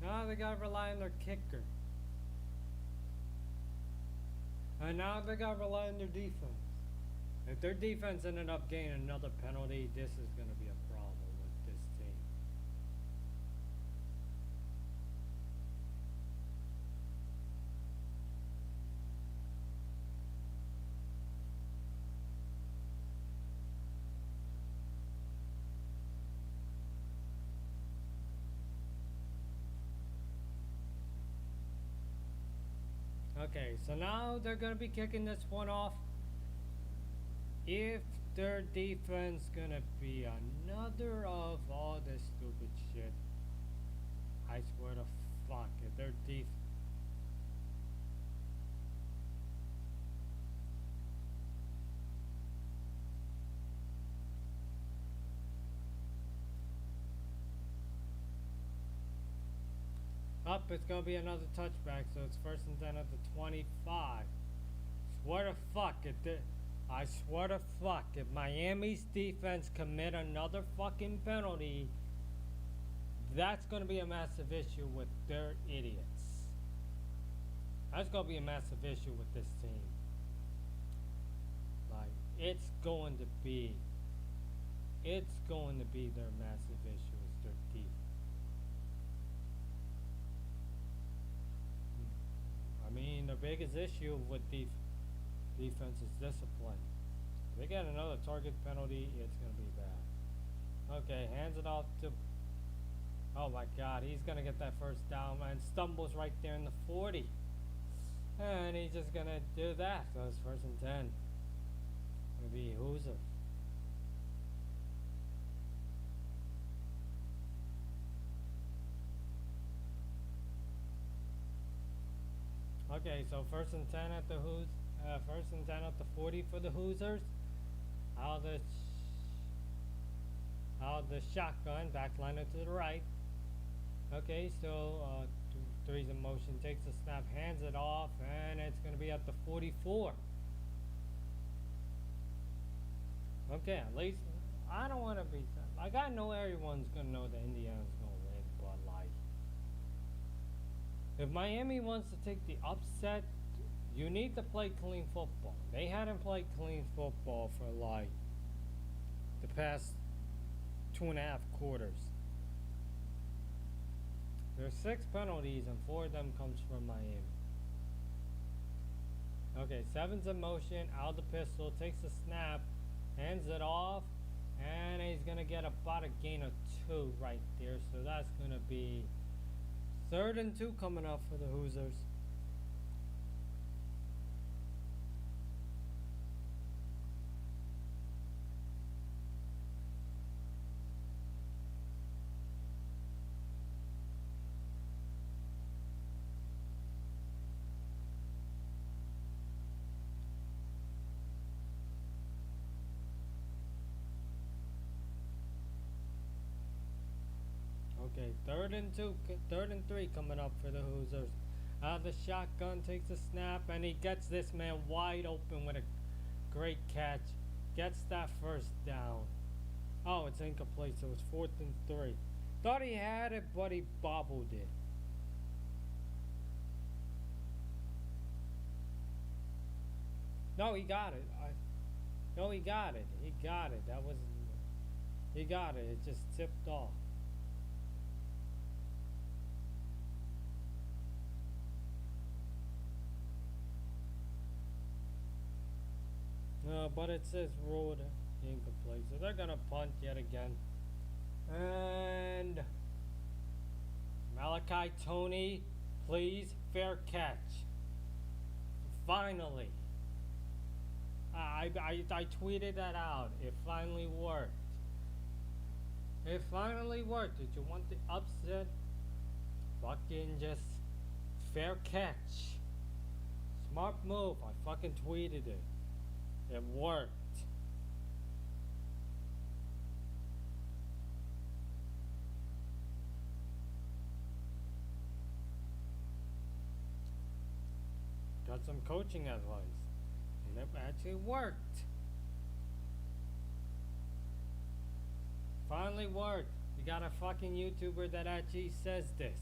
now they gotta rely on their kicker, and now they gotta rely on their defense. If their defense ended up getting another penalty, this is gonna be a problem with this team. Okay, so now they're gonna be kicking this one off. If their defense gonna be another of all this stupid shit, I swear to fuck, if their defense. Up, it's gonna be another touchback, so it's first and 10 at the 25. Swear to fuck, I swear to fuck, if Miami's defense commit another fucking penalty, that's gonna be a massive issue with their idiots. That's gonna be a massive issue with this team. Like, it's going to be their massive issue is their defense. I mean, the biggest issue with defense is discipline. If they get another target penalty, it's going to be bad. Okay, hands it off to... Oh my god, he's going to get that first down and stumbles right there in the 40. And he's just going to do that. So it's first and 10. It'll be Hoosiers. Okay, so first and 10 at the first and 10 at the 40 for the Hoosiers. Out of the shotgun, backliner to the right. Okay, so three's in motion, takes the snap, hands it off, and it's going to be at the 44. Okay, at least I don't want to be like, I know everyone's going to know that Indiana's going to win, but like, if Miami wants to take the upset, you need to play clean football. They hadn't played clean football for like the past 2.5 quarters. There's 6 penalties and 4 of them comes from Miami. Okay, 7's in motion, out of the pistol, takes the snap, hands it off, and he's gonna get about a gain of 2 right there. So that's gonna be 3rd and 2 coming up for the Hoosiers. Okay, 3rd and 2, 3rd and 3 coming up for the Hoosiers. The shotgun takes a snap and he gets this man wide open with a great catch. Gets that first down. Oh, it's incomplete, so it's 4th and 3. Thought he had it, but he bobbled it. No, he got it. No, he got it. He got it. That was... He got it. It just tipped off. But it says ruled incomplete, so they're gonna punt yet again. And Malachi Tony, please, fair catch. Finally, I tweeted that out. It finally worked. It finally worked. Did you want the upset? Fucking just fair catch. Smart move. I fucking tweeted it. It worked. Got some coaching advice. And it actually worked. Finally worked. You got a fucking YouTuber that actually says this.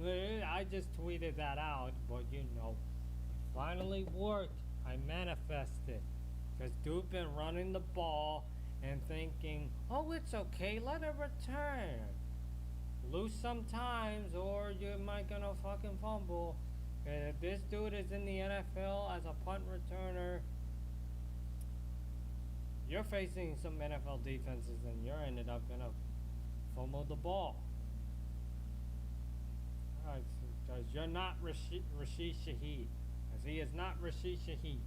I just tweeted that out, but you know, it finally worked. I manifested. Because dude been running the ball and thinking, oh, it's okay, let it return. Lose sometimes, or you might gonna fucking fumble. And if this dude is in the NFL as a punt returner, you're facing some NFL defenses and you're ended up gonna fumble the ball. Because you're not Rashid Shaheed. Because he is not Rashid Shaheed.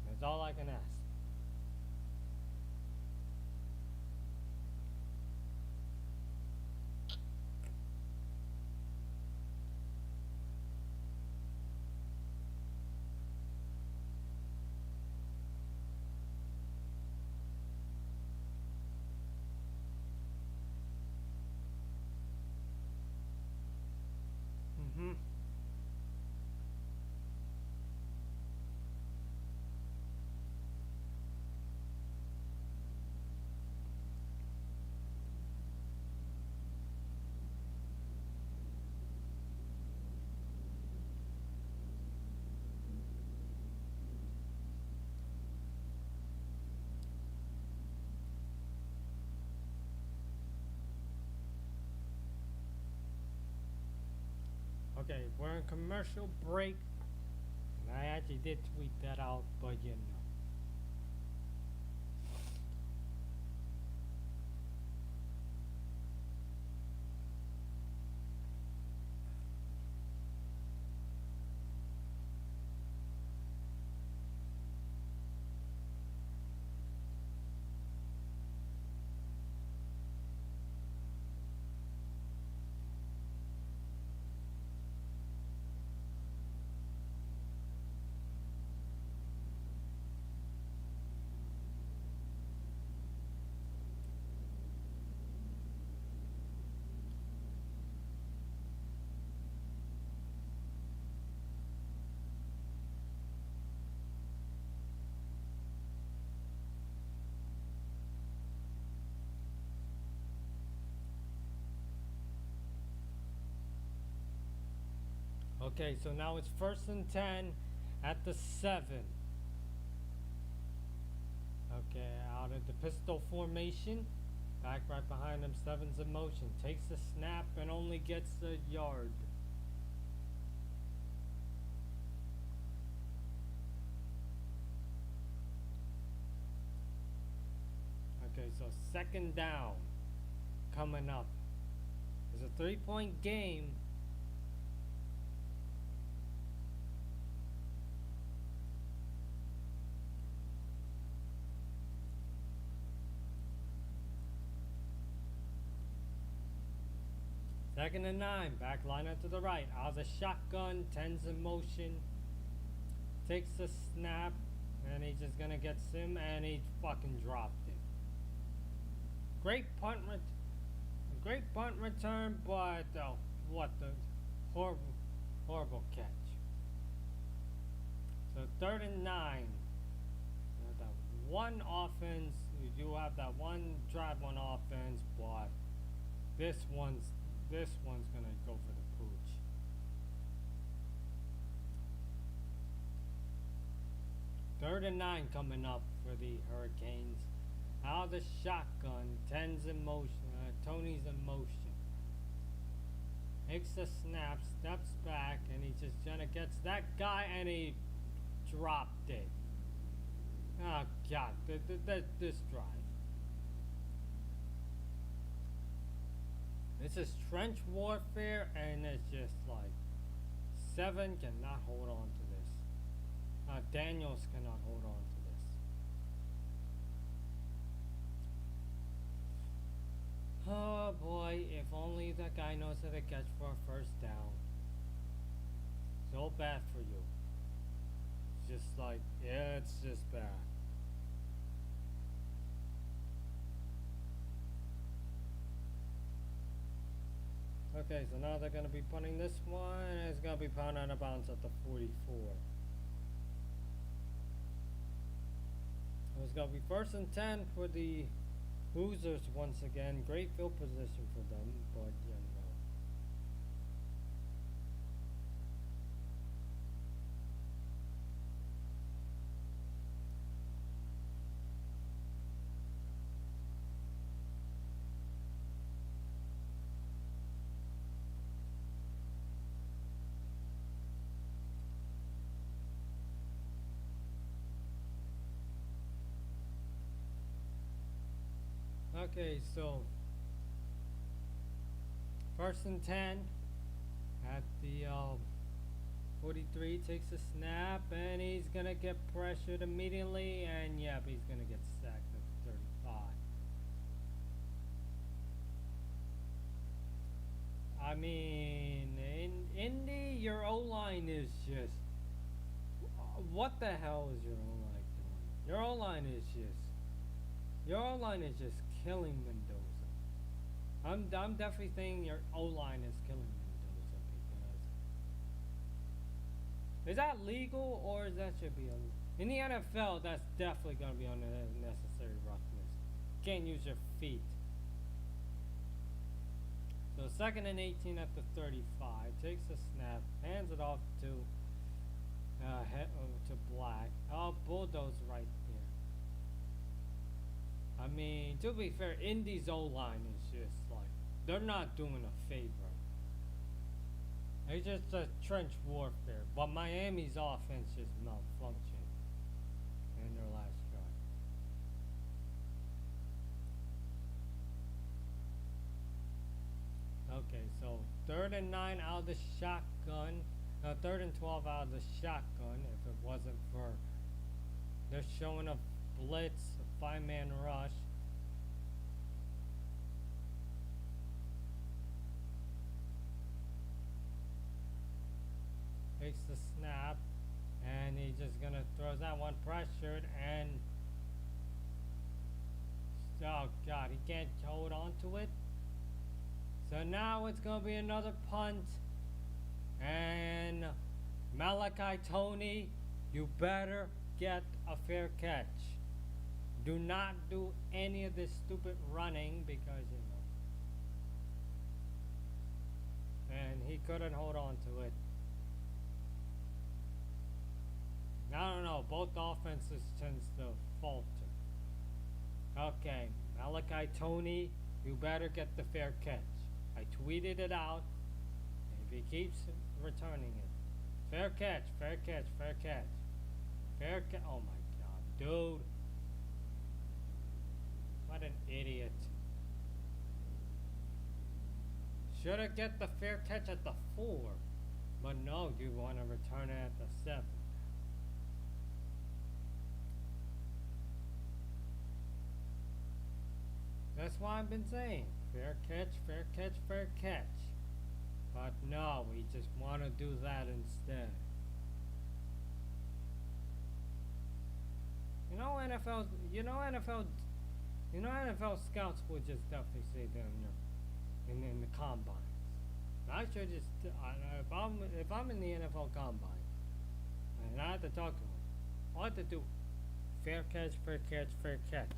That's all I can ask. Mm-hmm. Okay, we're in commercial break. And I actually did tweet that out, but you know. Okay, so now it's 1st and 10 at the 7. Okay, out of the pistol formation. Back right behind him, 7's in motion. Takes the snap and only gets a yard. Okay, so 2nd down coming up. It's a 3-point game. Second and 9, back liner to the right. Out of the shotgun, 10's in motion. Takes the snap, and he's just gonna get Sim, and he fucking dropped it. Great punt return, but what the horrible catch. So 3rd and 9. That one offense, you do have that one drive on offense, but this one's gonna go for the pooch. Third and 9 coming up for the Hurricanes. Out of the shotgun, 10's in motion. Tony's in motion. Takes the snap, steps back, and he just gets that guy, and he dropped it. Oh God, this drive. This is trench warfare, and it's just like 7 cannot hold on to this. Daniels cannot hold on to this. Oh boy, if only that guy knows how to catch for a 1st down. So bad for you. It's just like, yeah, it's just bad. Okay, so now they're going to be punting this one, and it's going to be punted out of bounds at the 44. It's going to be 1st and 10 for the Hoosiers once again. Great field position for them, but you know. Okay, so 1st and 10 at the 43, takes a snap, and he's gonna get pressured immediately, and yep, he's gonna get sacked at 35. I mean, in Indy, your O line is just. What the hell is your O line doing? Your O line is just. Your O line is just killing Mendoza. I'm definitely thinking your O line is killing Mendoza because. Is that legal or is that should be in the NFL? That's definitely gonna be on the necessary roughness. Can't use your feet. So 2nd and 18 at the 35. Takes a snap, hands it off to Black. Oh, bulldoze right there. I mean, to be fair, Indy's O line is just like they're not doing a favor. It's just a trench warfare. But Miami's offense is malfunctioning in their last drive. Okay, so 3rd and 9 out of the shotgun. 3rd and 12 out of the shotgun. If it wasn't for they're showing a blitz, a 5-man rush. Takes the snap, and he's just gonna throws that one pressured, and oh god, he can't hold on to it. So now it's gonna be another punt, and Malachi Tony, you better get a fair catch. Do not do any of this stupid running because and he couldn't hold on to it. I don't know, both offenses tends to falter. Okay, Malachi Tony, you better get the fair catch. I tweeted it out. If he keeps returning it. Fair catch, fair catch, fair catch. Fair catch. Oh my god, dude. What an idiot. Should have get the fair catch at the 4. But no, you want to return it at the 7. That's why I've been saying, fair catch, fair catch, fair catch. But no, we just want to do that instead. NFL scouts will just definitely say them in the combines. I should just, if I'm in the NFL combine, and I have to talk to them, all I have to do, fair catch, fair catch, fair catch.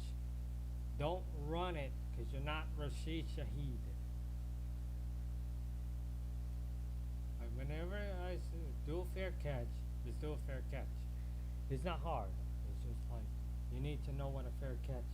Don't run it, because you're not Rashid Shaheed. Like whenever I do a fair catch, just do a fair catch. It's not hard. It's just like, you need to know what a fair catch is.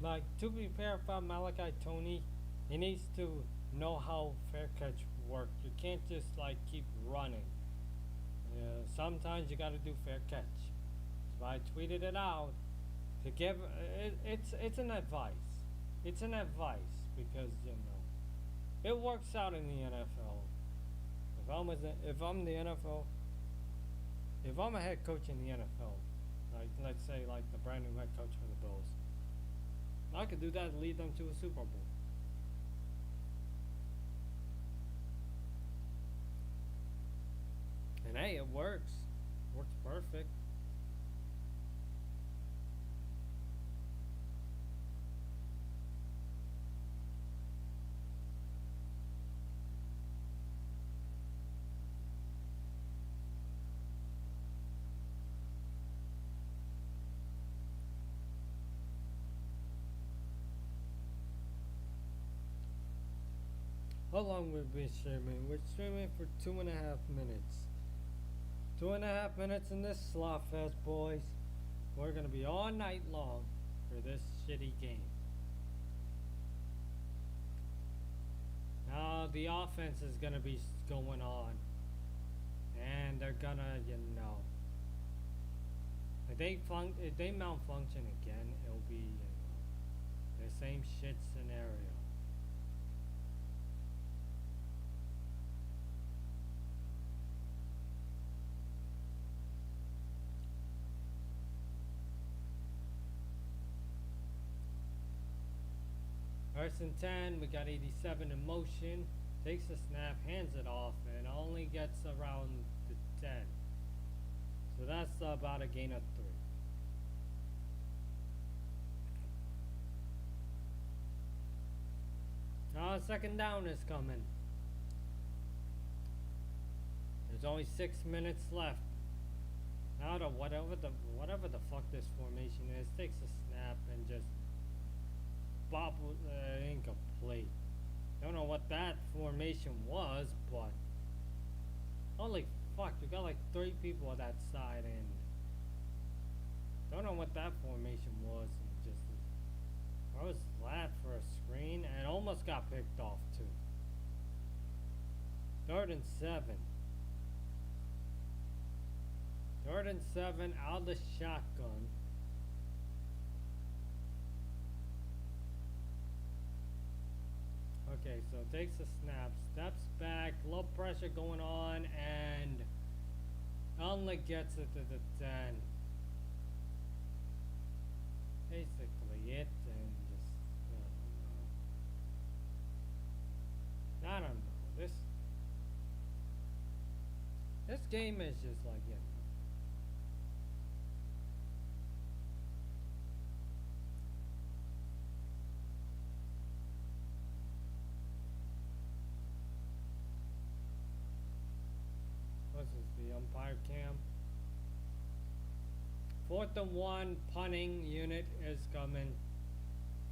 Like, to be fair about Malachi Tony, he needs to know how fair catch works. You can't just like keep running. Sometimes you gotta do fair catch. So I tweeted it out to give it's an advice. It's an advice because it works out in the NFL. If I'm the NFL, if I'm a head coach in the NFL, like let's say like the brand new head coach for the Bills, I could do that and lead them to a Super Bowl. And hey, it works. Works perfect. How long we've been streaming? We're streaming for 2.5 minutes. 2.5 minutes in this slot fest, boys. We're gonna be all night long for this shitty game. Now the offense is gonna be going on, and they're gonna, if they malfunction again, it'll be the same shit scenario. First and 10, we got 87 in motion. Takes a snap, hands it off, and only gets around the 10. So that's about a gain of 3. Now second down is coming. There's only 6 minutes left. Now to whatever the fuck this formation is, takes a snap and just bop, incomplete. Don't know what that formation was, but holy fuck, you got like 3 people on that side, and don't know what that formation was. And just I was flat for a screen and almost got picked off too. 3rd and 7. 3rd and 7 out of the shotgun. Okay, so takes a snap, steps back, low pressure going on, and only gets it to the 10. Basically it, and just, I don't know. This game is just like, the umpire cam. 4th and 1, punting unit is coming.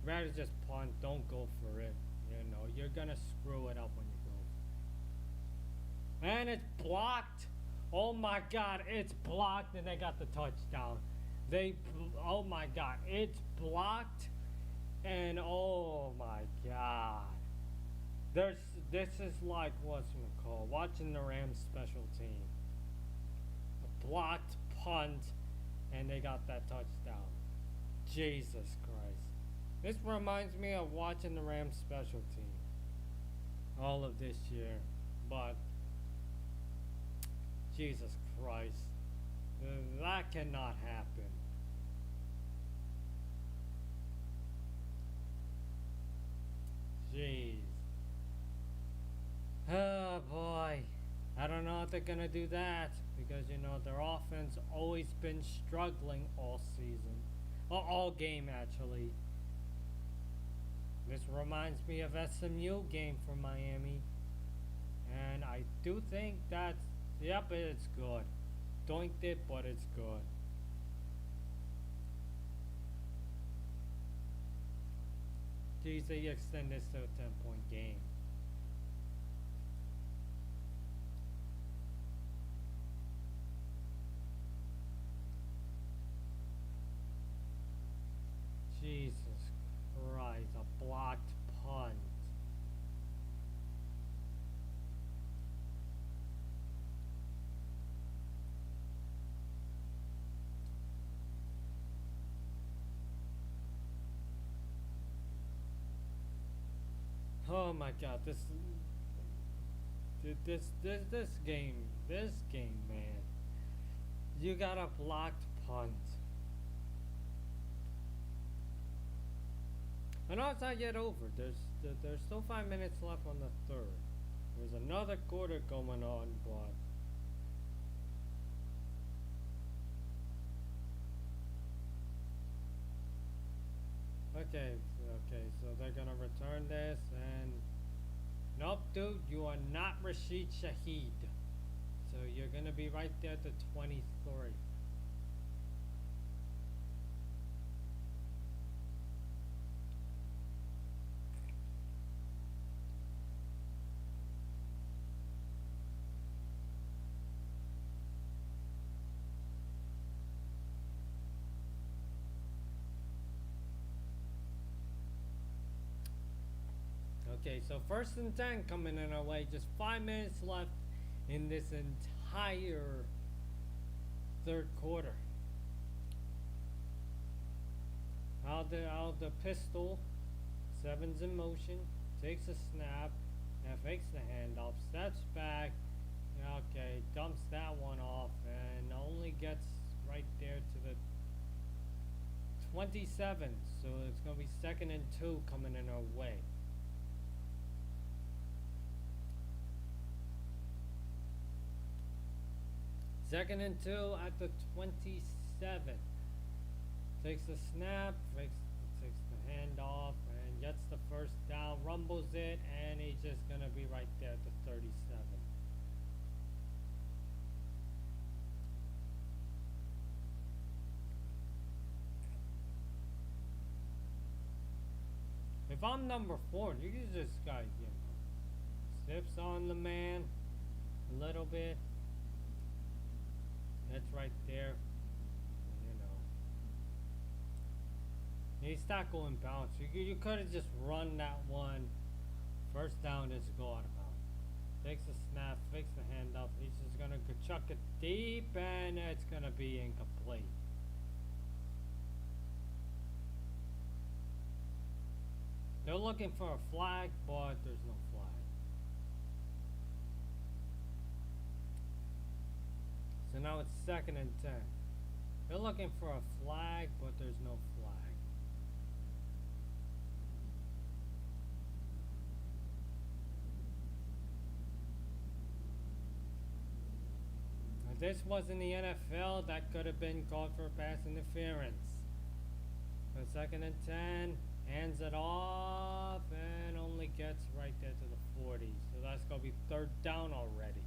Rather just punt, don't go for it. You're gonna screw it up when you go. And it's blocked. Oh my god, it's blocked, and they got the touchdown. Oh my god, it's blocked, and oh my god. This is like watching the Rams special team. A blocked punt, and they got that touchdown. Jesus Christ. This reminds me of watching the Rams special team all of this year. But Jesus Christ. That cannot happen. Jeez. Oh boy, I don't know if they're gonna do that, because their offense always been struggling all season, all game actually. This reminds me of SMU game from Miami, and I do think that's, yep, it's good. Doinked it, but it's good. Geez, they extend this to a 10-point game. Jesus Christ, a blocked punt. Oh my god, this game, man. You got a blocked punt. I know it's not yet over. There's still 5 minutes left on the 3rd. There's another quarter going on, but okay, so they're gonna return this, and nope, dude, you are not Rashid Shaheed. So you're gonna be right there at the 23. Okay, so 1st and 10 coming in our way. Just 5 minutes left in this entire third quarter. Out the pistol. Seven's in motion. Takes a snap. And fakes the handoff. Steps back. Okay, dumps that one off. And only gets right there to the 27. So it's going to be 2nd and 2 coming in our way. Second and 2 at the 27. Takes the snap, takes the handoff, and gets the first down, rumbles it, and he's just going to be right there at the 37. If I'm number 4, you can just guy, steps on the man a little bit. That's right there. He's not going bounce. You could have just run that one. First down is go out of bounds. Takes a snap, fakes the handoff. He's just gonna chuck it deep, and it's gonna be incomplete. They're looking for a flag, but there's no flag. So now it's 2nd and 10. They're looking for a flag, but there's no flag. If this wasn't the NFL, that could have been called for pass interference. So 2nd and 10, hands it off, and only gets right there to the 40. So that's going to be 3rd down already.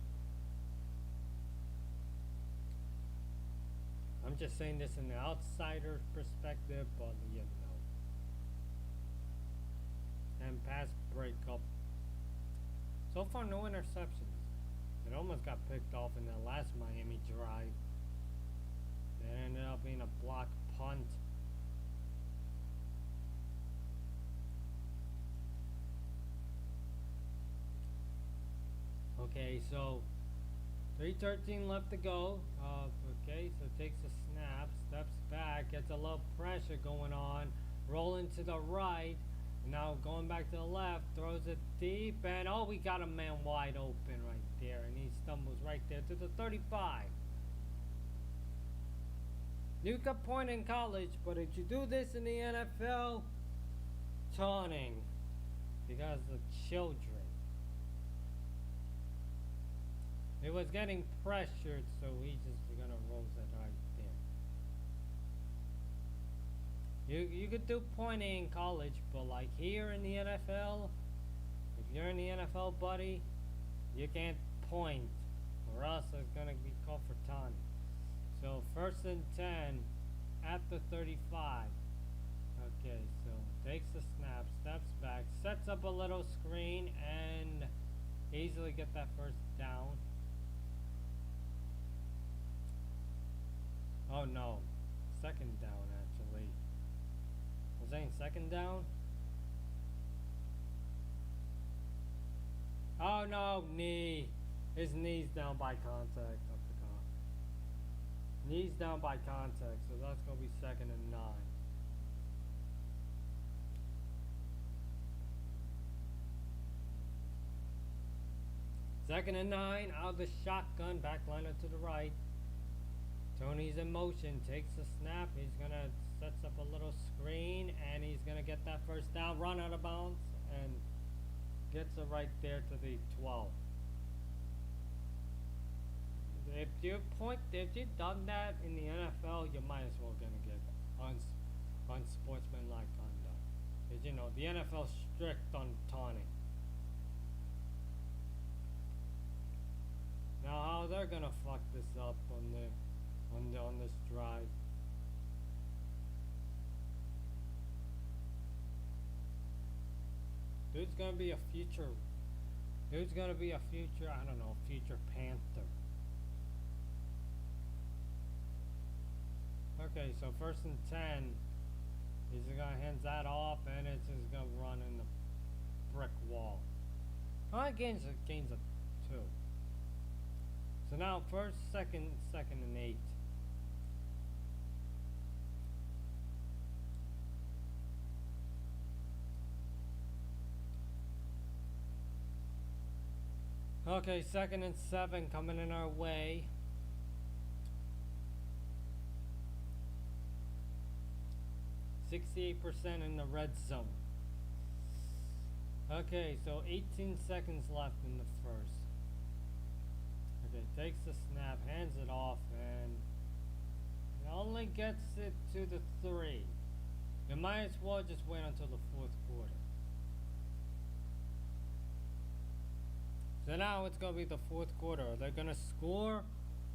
I'm just saying this in the outsider's perspective, but And pass breakup. So far, no interceptions. It almost got picked off in the last Miami drive. That ended up being a block punt. Okay, so 3:13 left to go. Okay, so takes a snap, steps back, gets a little pressure going on, rolling to the right. Now going back to the left, throws it deep, and oh, we got a man wide open right there, and he stumbles right there to the 35. You could point in college, but if you do this in the NFL, taunting because of children. It was getting pressured, so he's just gonna roll it right there. You could do pointing in college, but like here in the NFL, if you're in the NFL, buddy, you can't point, or else it's gonna be called for taunting. So 1st and 10 at the 35. Okay, so takes the snap, steps back, sets up a little screen, and easily get that first down. Oh no, 2nd down actually. Was saying 2nd down? Oh no, knee. His knee's down by contact. Knees down by contact, so that's going to be 2nd and 9. Second and 9, out of the shotgun, backliner to the right. Tony's in motion, takes the snap, he's going to sets up a little screen, and he's going to get that first down, run out of bounds, and gets it right there to the 12. If you've done that in the NFL, you might as well gonna get unsportsmanlike conduct. Cause the NFL's strict on taunting. Now how they're gonna fuck this up on this drive? Dude's gonna be a future. I don't know, future Panther. Okay, so 1st and 10, he's gonna hand that off, and it's just gonna run in the brick wall. Oh, it gains a 2. So now first, second, and 8. Okay, second and 7 coming in our way. %68% in the red zone. Okay, so 18 seconds left in the first. Okay, takes the snap, hands it off, and it only gets it to the 3. You might as well just wait until the 4th quarter. So now it's going to be the 4th quarter. Are they going to score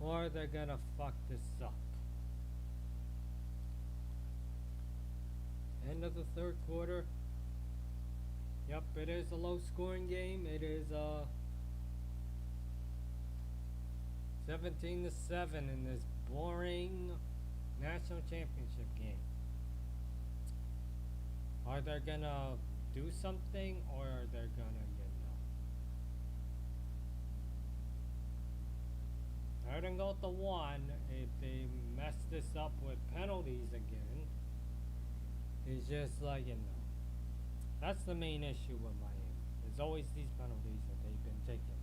or are they going to fuck this up? End of the 3rd quarter. Yep, it is a low scoring game. It is 17-7 in this boring national championship game. Are they going to do something or are they going to, I don't go to 1 if they mess this up with penalties again. It's just like, that's the main issue with Miami. There's always these penalties that they've been taking.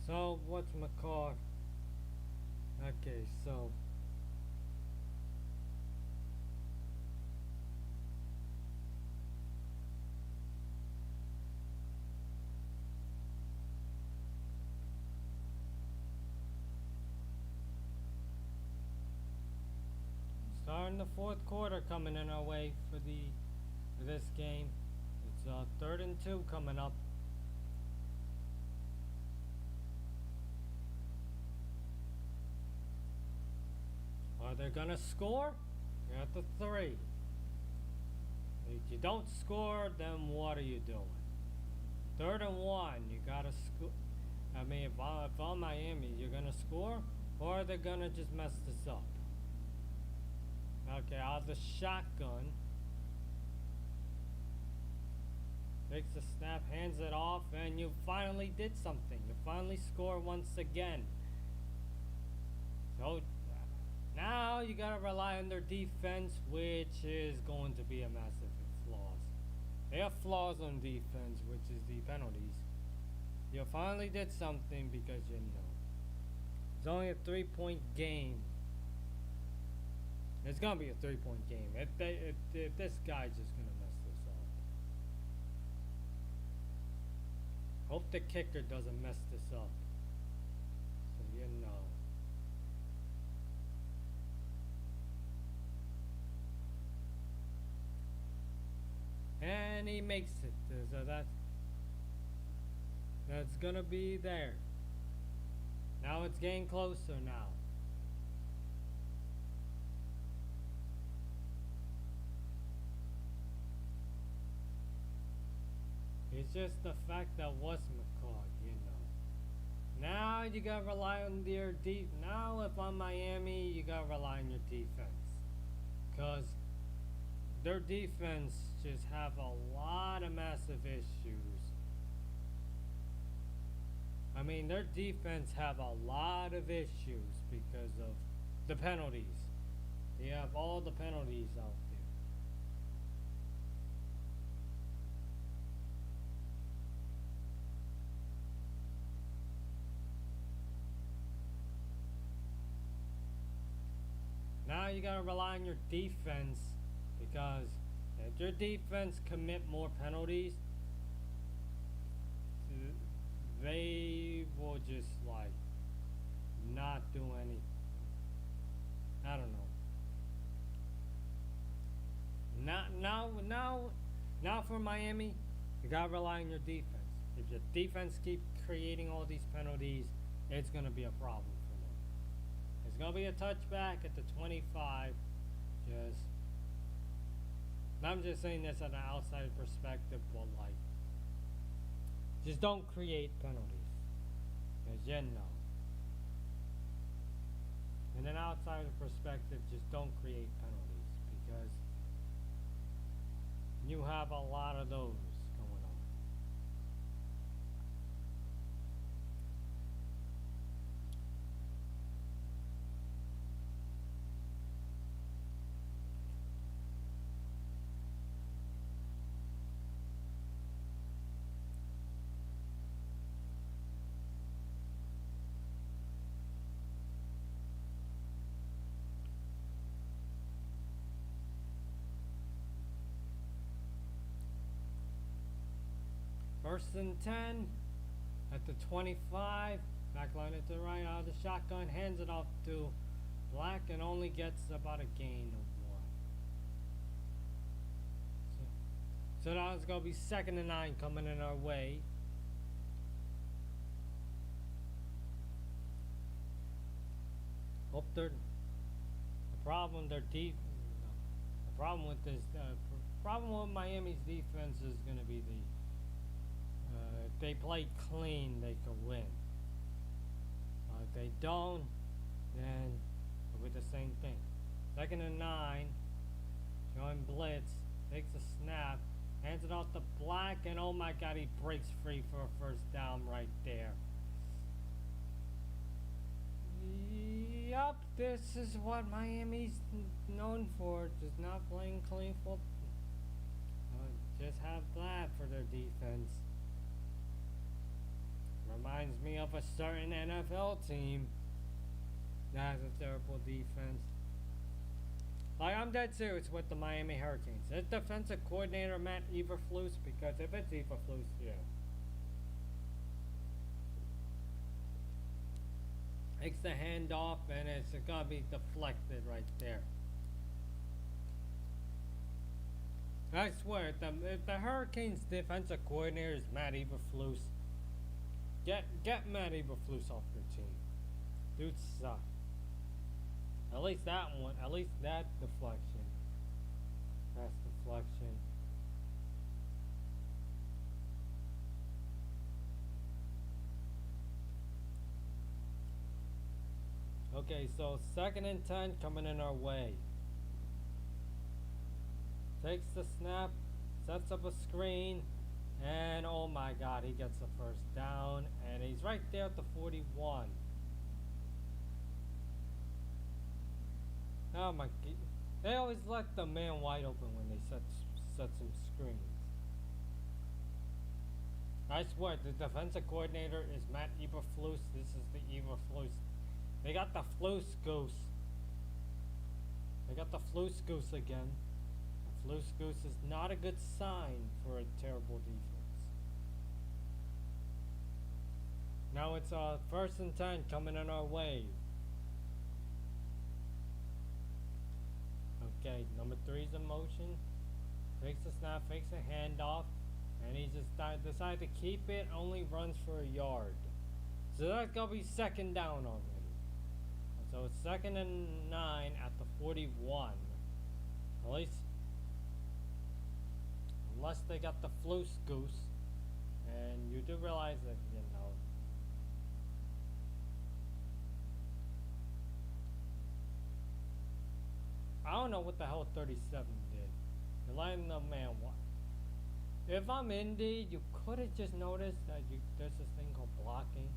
So, what's my car? Okay, so starting the 4th quarter coming in our way for this game. It's 3rd and 2 coming up. Are they gonna score? You're at the 3. If you don't score, then what are you doing? 3rd and 1, you gotta score. I mean, if I'm Miami, you're gonna score, or are they gonna just mess this up? Okay, out of the shotgun. Takes the snap, hands it off, and you finally did something. You finally score once again. So now you gotta rely on their defense, which is going to be a massive flaws. They have flaws on defense, which is the penalties. You finally did something because it's only a 3-point game. It's gonna be a 3-point game. If this guy's just gonna mess this up. Hope the kicker doesn't mess this up. So and he makes it. So that's gonna be there. Now it's getting closer now. It's just the fact that was McCall, you know. Now you gotta rely on your now if I'm Miami, you gotta rely on your defense. Cause their defense just have a lot of massive issues. I mean, their defense have a lot of issues because of the penalties. They have all the penalties out there. Now you gotta rely on your defense because if your defense commit more penalties, they will just like not do anything. I don't know. Now for Miami, you gotta rely on your defense. If your defense keep creating all these penalties, it's gonna be a problem for them. It's gonna be a touchback at the 25. I'm just saying this at an outside perspective, but like, just don't create penalties, cause you know. In an outsider perspective, just don't create penalties because you have a lot of those going on. First and 10 at the 25. Backline it to the right out of the shotgun. Hands it off to Black and only gets about a gain of 1. So now it's going to be 2nd and 9 coming in our way. Hope they're the problem with this problem with Miami's defense is going to be the if they play clean, they could win. If they don't, then it'll be the same thing. 2nd and 9, showing blitz, takes a snap, hands it off to Black, and oh my God, he breaks free for a first down right there. Yup, this is what Miami's known for, just not playing clean football. Just have that for their defense. Reminds me of a certain NFL team that has a terrible defense. Like, I'm dead serious with the Miami Hurricanes. This defensive coordinator, Matt Eberflus, because if it's Eberflus, yeah. Takes the handoff and it's gonna be deflected right there. I swear, if the Hurricanes defensive coordinator is Matt Eberflus, get Matt Eberflus off your team. Dude sucks. At least that one. At least that deflection. That's deflection. Okay, so 2nd and 10 coming in our way. Takes the snap, sets up a screen, and oh my God, he gets the first down, and he's right there at the 41. Oh my God. They always let the man wide open when they set some screens. I swear, the defensive coordinator is Matt Eberflus. This is the Eberflus. They got the Flus Goose. They got the Flus Goose again. The Flus Goose is not a good sign for a terrible defense. Now it's 1st and 10 coming in our way. Okay, number 3's in motion. Takes the snap, fakes a handoff, and he just decided to keep it, only runs for a yard. So that's going to be second down already. So it's 2nd and 9 at the 41. At least, unless they got the Floose Goose. And you do realize that, I don't know what the hell 37 did. You're letting the man what? If I'm Indy, you could have just noticed that there's this thing called blocking.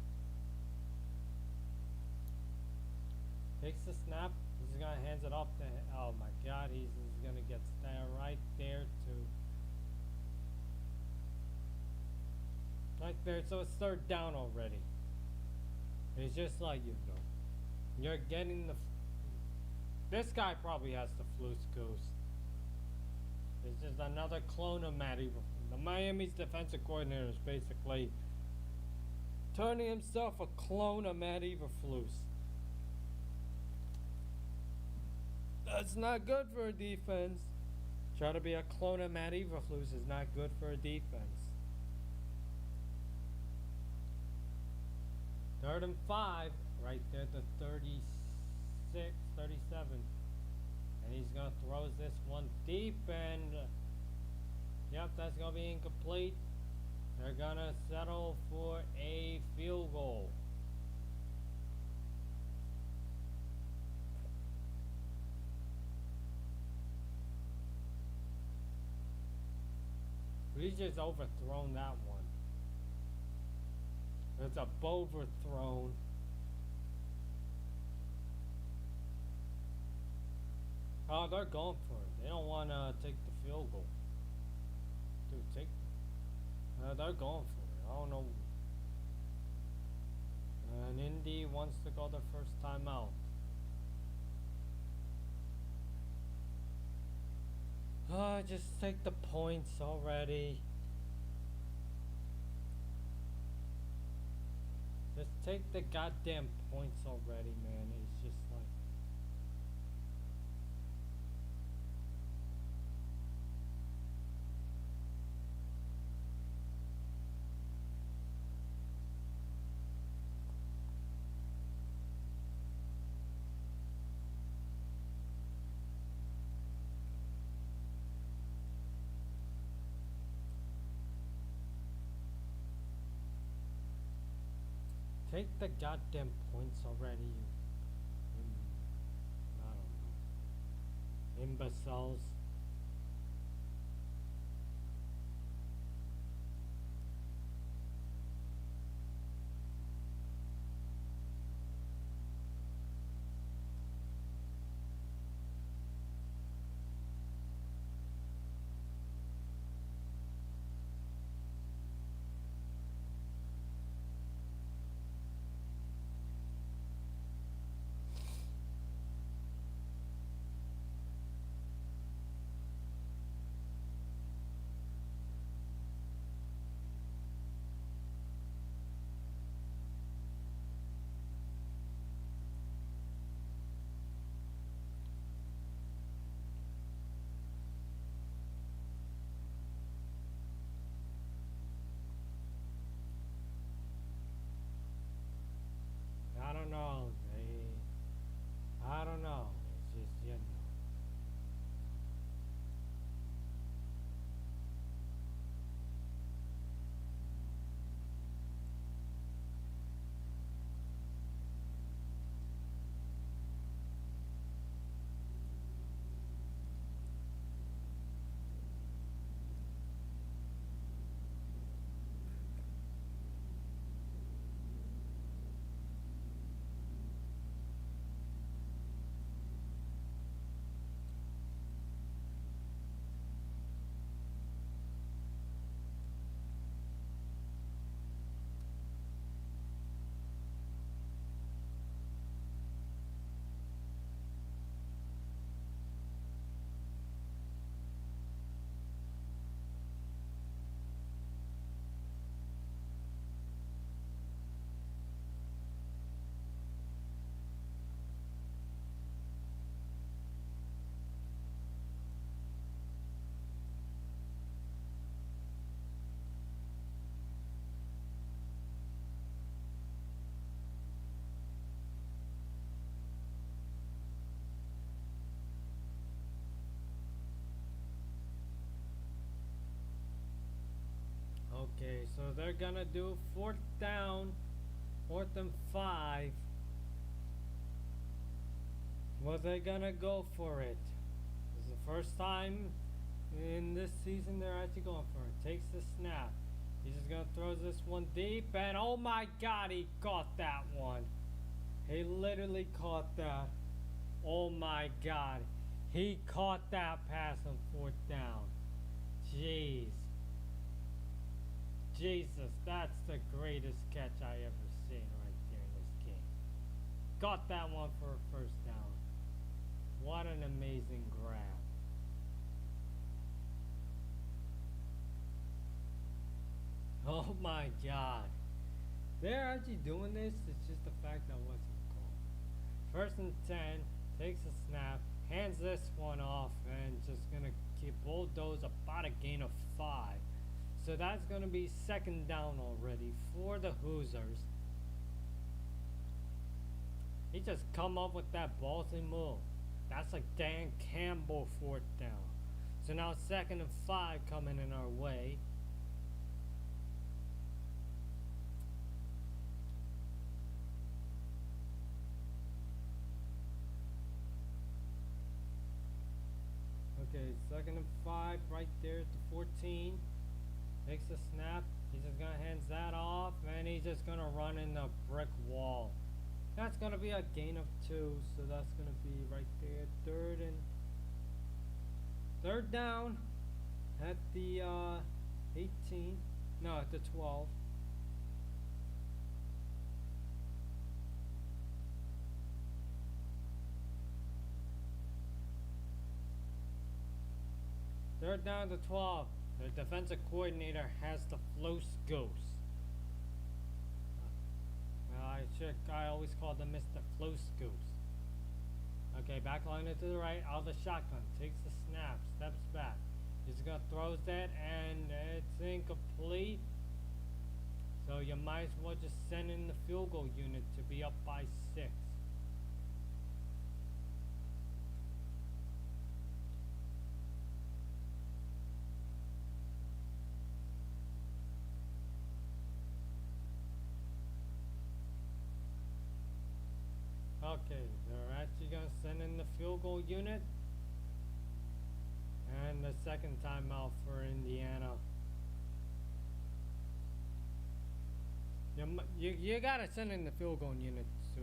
Takes the snap. He's gonna hands it off to. Oh my God, he's gonna get right there too. Right there, so it's 3rd down already. It's just like you're getting the. This guy probably has the Floose Goose. It's just another clone of Matt Eberflus. The Miami's defensive coordinator is basically turning himself a clone of Matt Eberflus. That's not good for a defense. Try to be a clone of Matt Eberflus is not good for a defense. 3rd and 5, right there, the 36, 37. And he's going to throw this one deep, and yep, that's going to be incomplete. They're going to settle for a field goal. He's just overthrown that one. It's a overthrown. Oh, they're going for it. They don't want to take the field goal. Dude, they're going for it. I don't know. And Indy wants to go their first time out. Just take the points already. Just take the goddamn points already, man. It's just like. Take the goddamn points already, I don't know. Imbeciles. I don't know. I don't know. It's just, Okay, so they're gonna do fourth down, 4th and 5. Well, they're gonna go for it. This is the first time in this season they're actually going for it. Takes the snap. He's just gonna throw this one deep, and oh my god, he caught that one. He literally caught that. Oh my god. He caught that pass on fourth down. Jeez. Jesus, that's the greatest catch I ever seen right there in this game. Got that one for a first down. What an amazing grab. Oh my god. They're actually doing this, it's just the fact that wasn't called. 1st and 10, takes a snap, hands this one off, and just gonna keep bulldoze about a gain of 5. So that's gonna be 2nd down already for the Hoosiers. He just come up with that ballsy move. That's like Dan Campbell 4th down. So now 2nd and 5 coming in our way. Okay, 2nd and 5 right there at the 14. Takes a snap. He's just gonna hands that off, and he's just gonna run in the brick wall. That's gonna be a gain of 2, so that's gonna be right there, 3rd down at the 18. No, at the 12. Third down to 12. The defensive coordinator has the flow scopes. I always call them Mr. Flow Scoops. Okay, back line it to the right, out of the shotgun, takes the snap, steps back. He's gonna throws that, and it's incomplete. So you might as well just send in the field goal unit to be up by 6. Okay, they're actually gonna send in the field goal unit. And the 2nd timeout for Indiana. You gotta send in the field goal unit to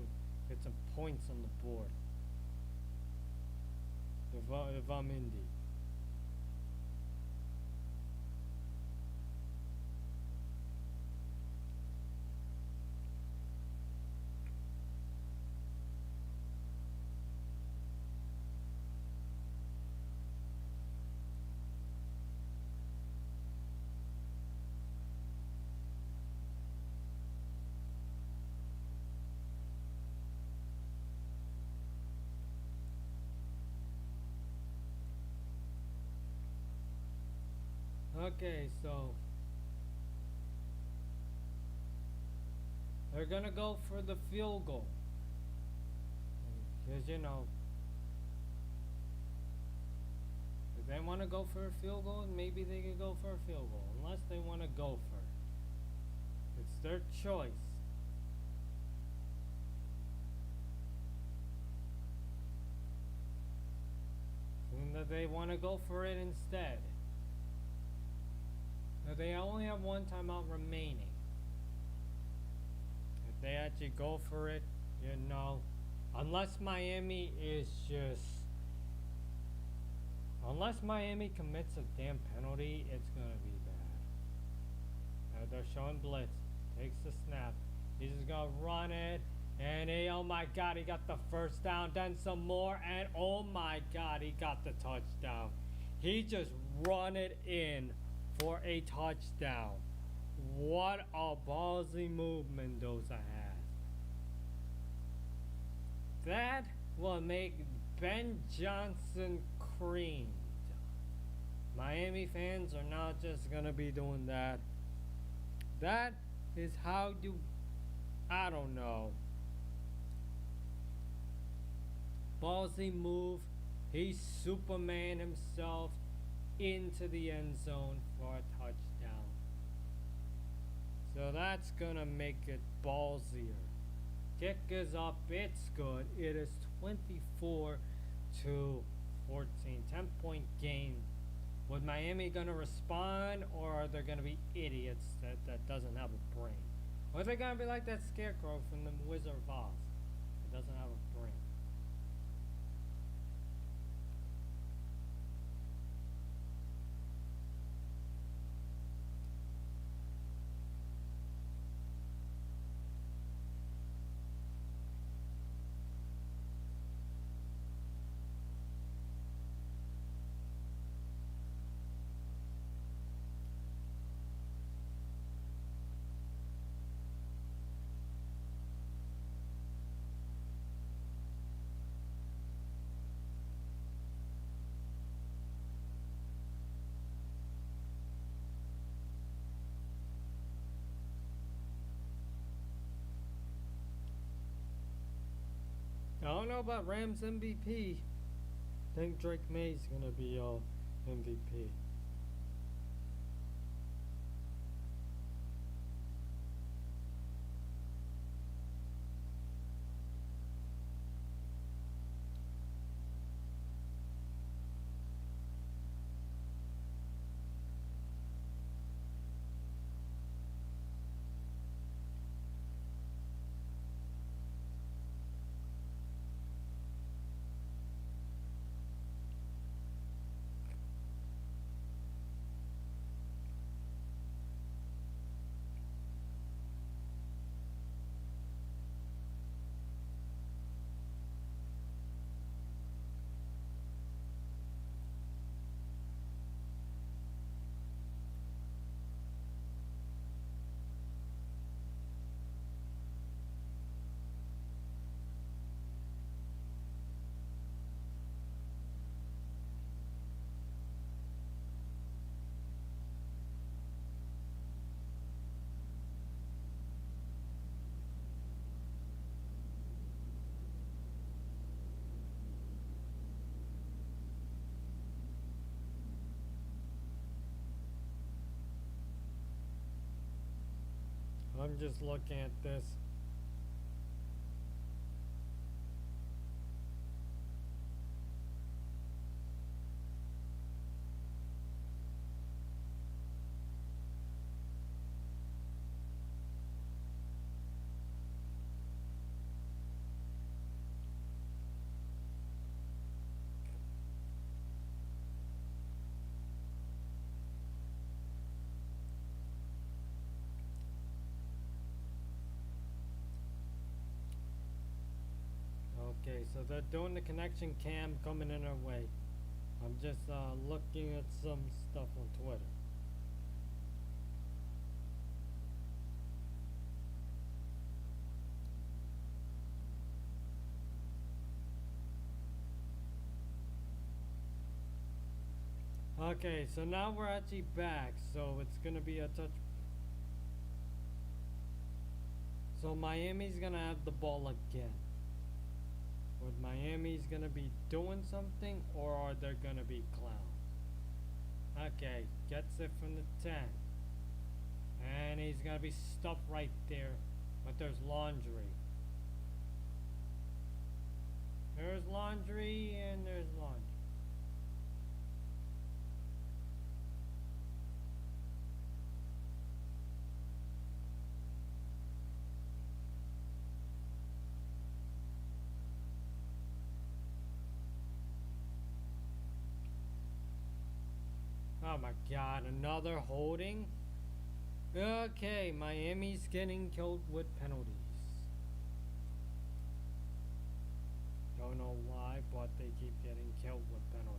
get some points on the board. If I'm Indy. Okay, so they're gonna go for the field goal. Because, you know, if they want to go for a field goal, maybe they could go for a field goal. Unless they want to go for it. It's their choice. And that they want to go for it instead. Now they only have 1 timeout remaining. If they actually go for it, you know, unless Miami commits a damn penalty, it's gonna be bad. They're showing blitz. Takes the snap. He's just gonna run it. And oh my god, he got the 1st down. Then some more. And oh my god, he got the touchdown. He just run it in for a touchdown. What a ballsy move Mendoza has. That will make Ben Johnson creamed. Miami fans are not just gonna be doing that. That is how you, I don't know. Ballsy move. He Superman himself into the end zone for a touchdown. So that's gonna make it ballsier. Kick is up, it's good. It is 24 to 14. 10-point game. Was Miami gonna respond, or are there gonna be idiots that doesn't have a brain? Or are they gonna be like that scarecrow from the Wizard of Oz? It doesn't have a brain. I don't know about Rams MVP. I think Drake May's gonna be MVP. I'm just looking at this. Okay, so they're doing the connection cam coming in our way. I'm just looking at some stuff on Twitter. Okay, so now we're actually back, so it's gonna be a touch. So Miami's gonna have the ball again. But Miami's gonna be doing something, or are they gonna be clown? Okay, gets it from the 10. And he's gonna be stuffed right there. But there's laundry. There's laundry and there's laundry. Oh my god, another holding? Okay, Miami's getting killed with penalties. Don't know why, but they keep getting killed with penalties.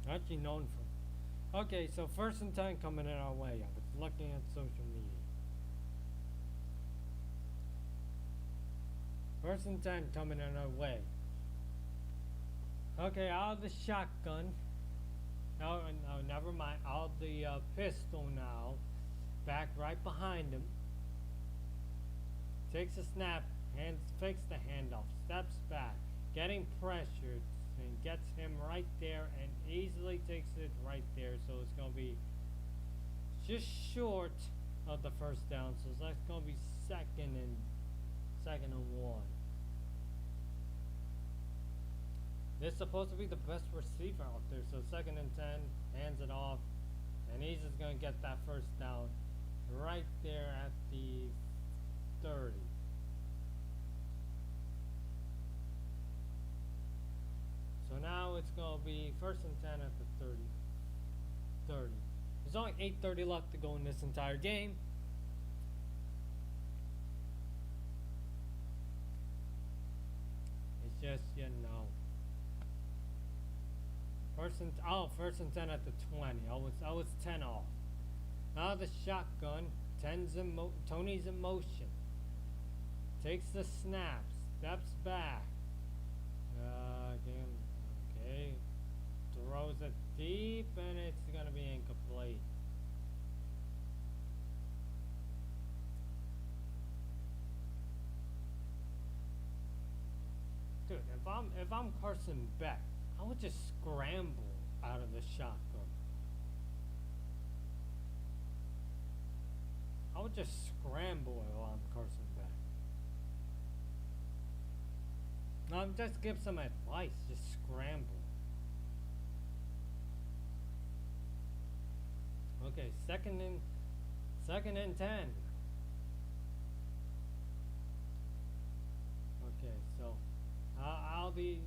Actually known for. Okay, so first and 10 coming in our way. I was looking at social media. First and 10 coming in our way. Okay, out of the shotgun. No, no, never mind. Out of the pistol now. Back right behind him. Takes a snap. Hands, fakes the handoff. Steps back. Getting pressured. And gets him right there. And easily takes it right there. So it's going to be just short of the first down. So that's going to be second and 1. This is supposed to be the best receiver out there. So second and 10, hands it off, and he's just gonna get that first down right there at the 30. So now it's gonna be first and 10 at the 30. There's only 8:30 left to go in this entire game. It's just, you know. First and 10 at the 20. I was 10 off. Now the shotgun. Tony's in motion. Takes the snap. Steps back. Again, okay. Throws it deep, and it's gonna be incomplete. Dude, if I'm Carson Beck, I would just scramble out of the shotgun. I would just scramble if I'm Carson Beck. Just give some advice. Just scramble. Okay, second and 10. Okay, so I'll be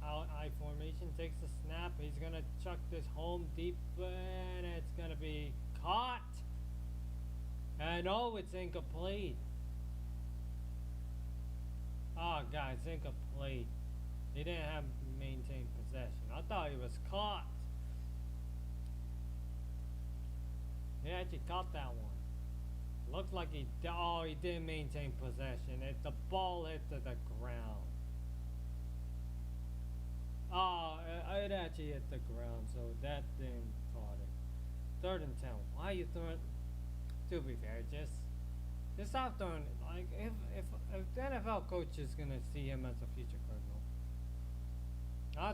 I formation, takes the snap. He's gonna chuck this home deep, and it's gonna be caught. And oh, it's incomplete. Oh god, it's incomplete. He didn't have maintained possession. I thought he was caught. He actually caught that one. Looked like he didn't maintain possession. The ball hit to the ground. Oh, it actually hit the ground, so that thing caught it. 3rd and 10. Why are you throwing? To be fair, just stop throwing. Like if the NFL coach is gonna see him as a future Cardinal.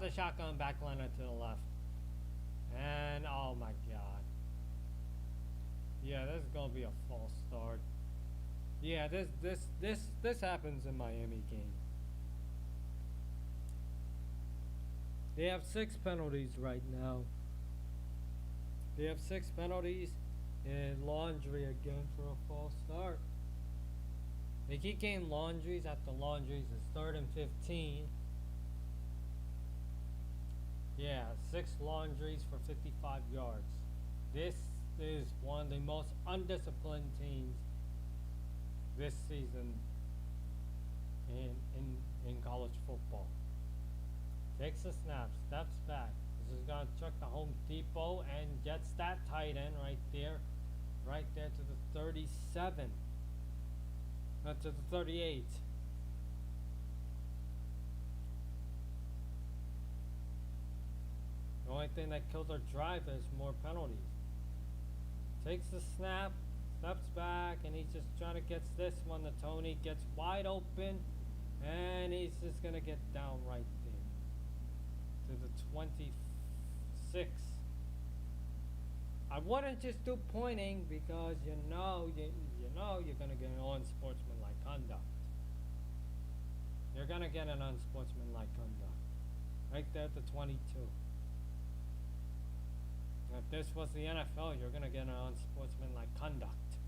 The shotgun backliner to the left, and oh my god. Yeah, this is gonna be a false start. Yeah, this happens in Miami game. They have 6 penalties right now. They have 6 penalties and laundry again for a false start. They keep getting laundries after laundries. It's 3rd and 15. Yeah, 6 laundries for 55 yards. This is one of the most undisciplined teams this season in college football. Takes a snap, steps back. This is gonna chuck the Home Depot and gets that tight end right there to the 37. To the 38. The only thing that killed our drive is more penalties. Takes the snap, steps back, and he's just trying to get this one to Tony. Gets wide open, and he's just gonna get down right there to the 26. I wouldn't just do pointing because you know you're gonna get an unsportsmanlike conduct. You're gonna get an unsportsmanlike conduct right there at the 22. If this was the NFL, you're gonna get an unsportsmanlike conduct.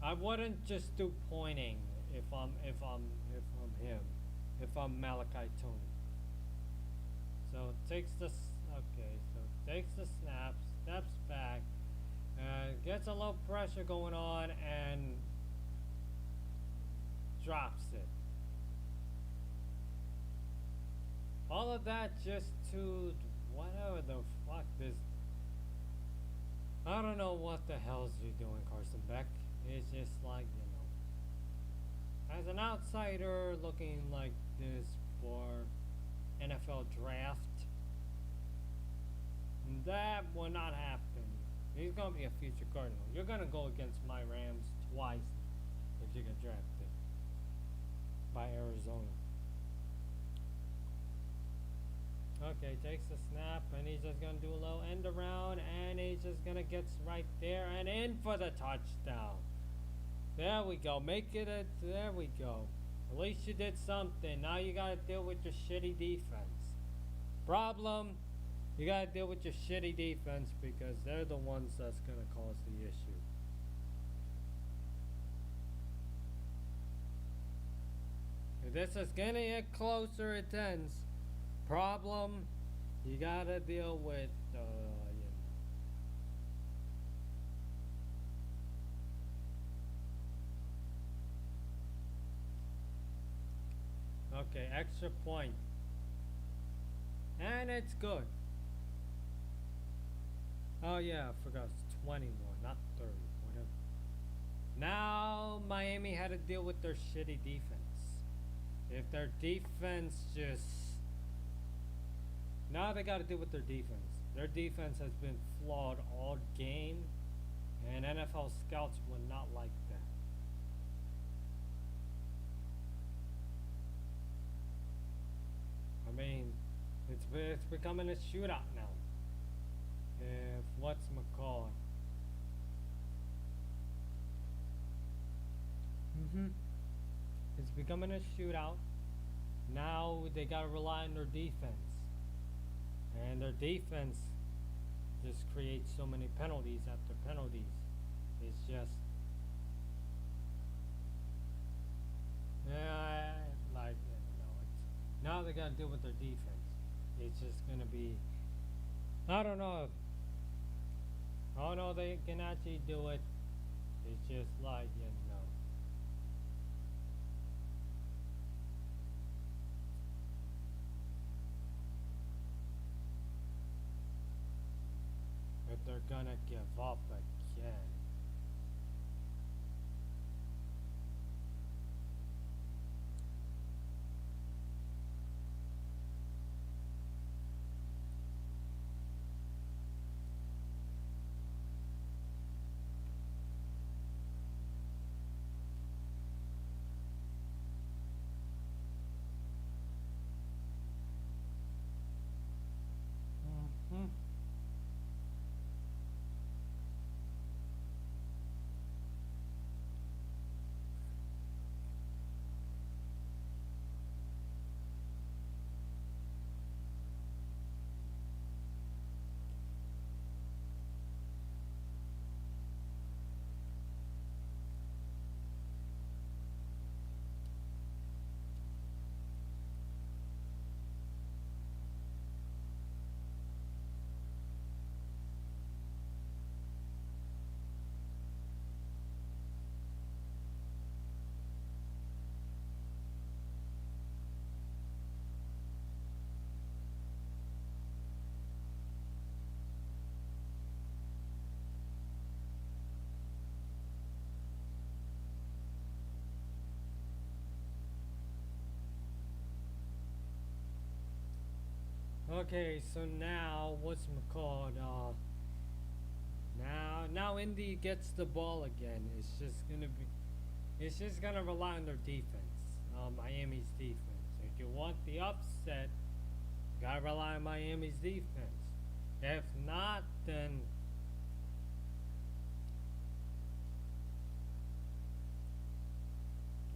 I wouldn't just do pointing if I'm him, if I'm Malachi Toon. So takes the snap, steps back, gets a little pressure going on, and drops it. All of that just to whatever the fuck this. I don't know what the hell's you doing, Carson Beck. It's just like, As an outsider looking like this for NFL draft, that will not happen. He's gonna be a future Cardinal. You're gonna go against my Rams twice if you get drafted by Arizona. Okay, takes the snap and he's just gonna do a little end around and he's just gonna get right there and in for the touchdown. There we go. Make it a. There we go. At least you did something. Now you gotta deal with your shitty defense. Problem, you gotta deal with your shitty defense because they're the ones that's gonna cause the issue. If this is gonna get closer, it ends. Problem, you gotta deal with. Okay, extra point. And it's good. Oh yeah, I forgot it's 21, not 30, whatever. Now Miami had to deal with their shitty defense. If their defense just... Now they got to deal with their defense. Their defense has been flawed all game, and NFL scouts would not like that. I mean, it's becoming a shootout now. If what's McCall? It's becoming a shootout. Now they gotta rely on their defense, and their defense just creates so many penalties after penalties. It's just like it's now they gotta deal with their defense. It's just gonna be, I don't know. Oh no, they can actually do it. It's just like if they're gonna give up again. Okay, so now what's McCall? Now Indy gets the ball again. It's just gonna rely on their defense, Miami's defense. If you want the upset, you gotta rely on Miami's defense. If not, then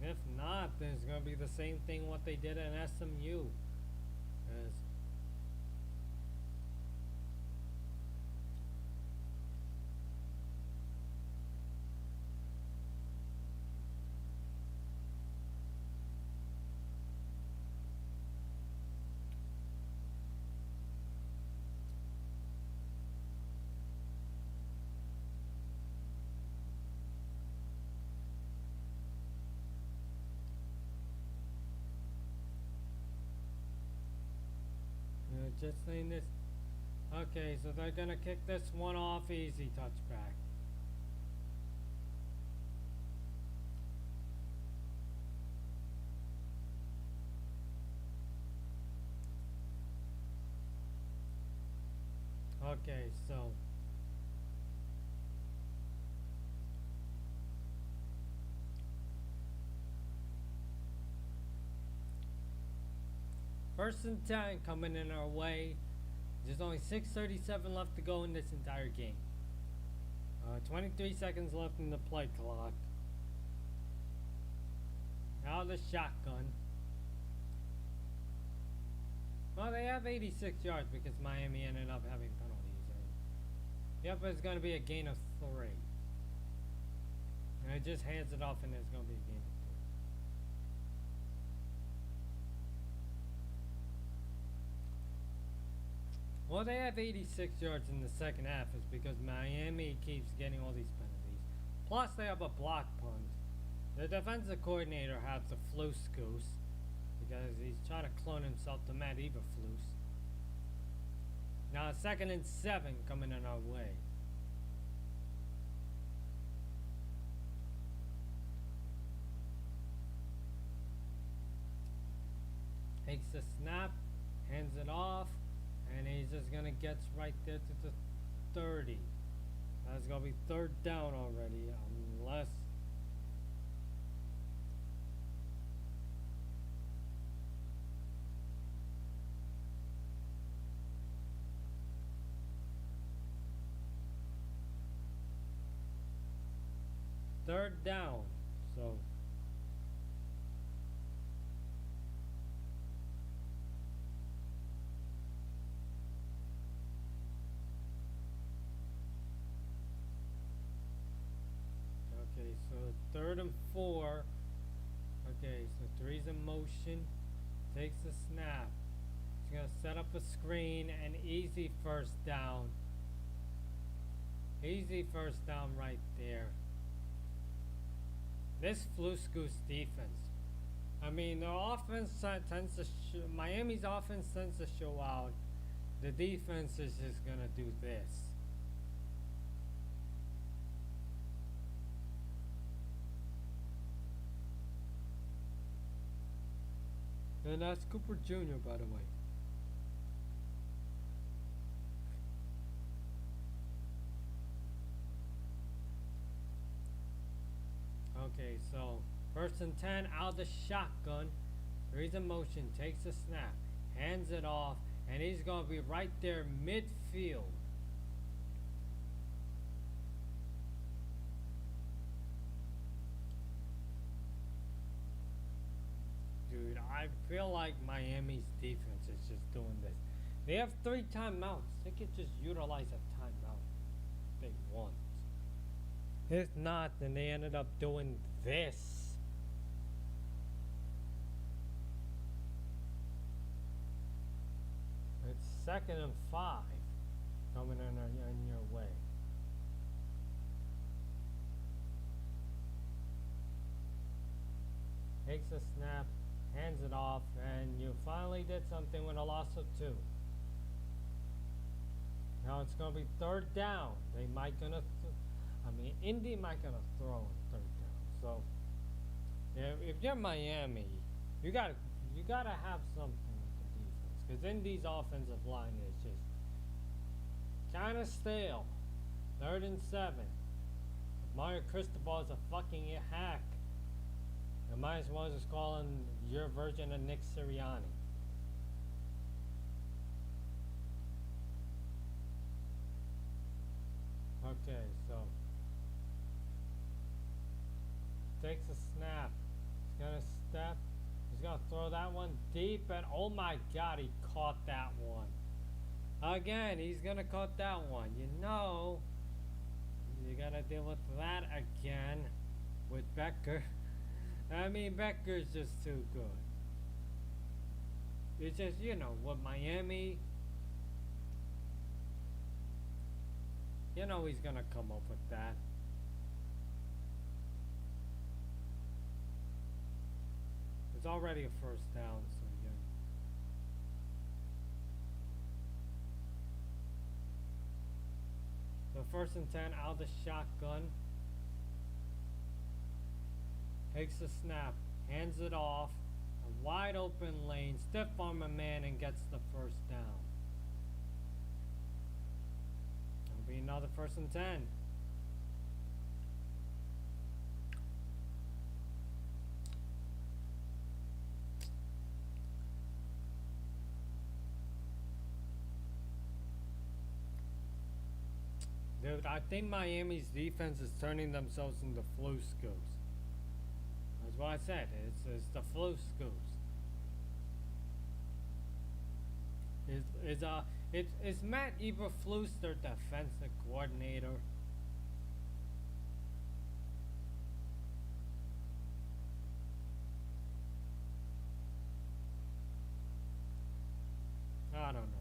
it's gonna be the same thing what they did in SMU. Just saying this. Okay, so they're gonna kick this one off easy, touchback. Okay, so first and 10 coming in our way. There's only 6:37 left to go in this entire game. 23 seconds left in the play clock. Now the shotgun. Well, they have 86 yards because Miami ended up having penalties. Yep, it's going to be a gain of 3. And it just hands it off and it's going to be a gain of 3. Well, they have 86 yards in the second half is because Miami keeps getting all these penalties. Plus, they have a block punt. The defensive coordinator has the Flus goose because he's trying to clone himself to Matt Eberflus. Now, 2nd and 7 coming in our way. Takes the snap, hands it off, and he's just gonna get right there to the 30. That's gonna be 3rd down already, unless third down. So okay, so 3rd and 4. Okay, so 3's in motion. Takes the snap. He's gonna set up a screen and easy 1st down. Easy 1st down right there. This Flus goose defense. I mean, the offense tends to Miami's offense tends to show out. The defense is just gonna do this. And that's Cooper Jr., by the way. Okay, so 1st and 10 out of the shotgun. He's in motion, takes the snap, hands it off, and he's going to be right there midfield. Dude, I feel like Miami's defense is just doing this. They have 3 timeouts. They could just utilize a timeout if they want. If not, then they ended up doing this. It's 2nd and 5 coming in your way. Takes a snap, hands it off, and you finally did something with a loss of 2. Now it's going to be 3rd down. They might gonna Indy might gonna throw on 3rd down. So if you're Miami, you gotta have something with the defense because Indy's offensive line is just kind of stale. 3rd and 7. Mario Cristobal is a fucking hack. You might as well just call him your version of Nick Sirianni. Okay, so takes a snap. He's gonna step. He's gonna throw that one deep, and oh my God, he caught that one. Again, he's gonna caught that one. You know, you gotta deal with that again with Becker. I mean, Becker's just too good. It's just, you know, with Miami, you know he's gonna come up with that. It's already a 1st down, so yeah. So 1st and 10 out of the shotgun. Takes the snap, hands it off, a wide open lane, stiff arm a man and gets the 1st down. be another 1st and 10. Dude, I think Miami's defense is turning themselves into flu scoops. That's what I said. It's the flu scoops. Is Matt Eberflus their defensive coordinator? I don't know.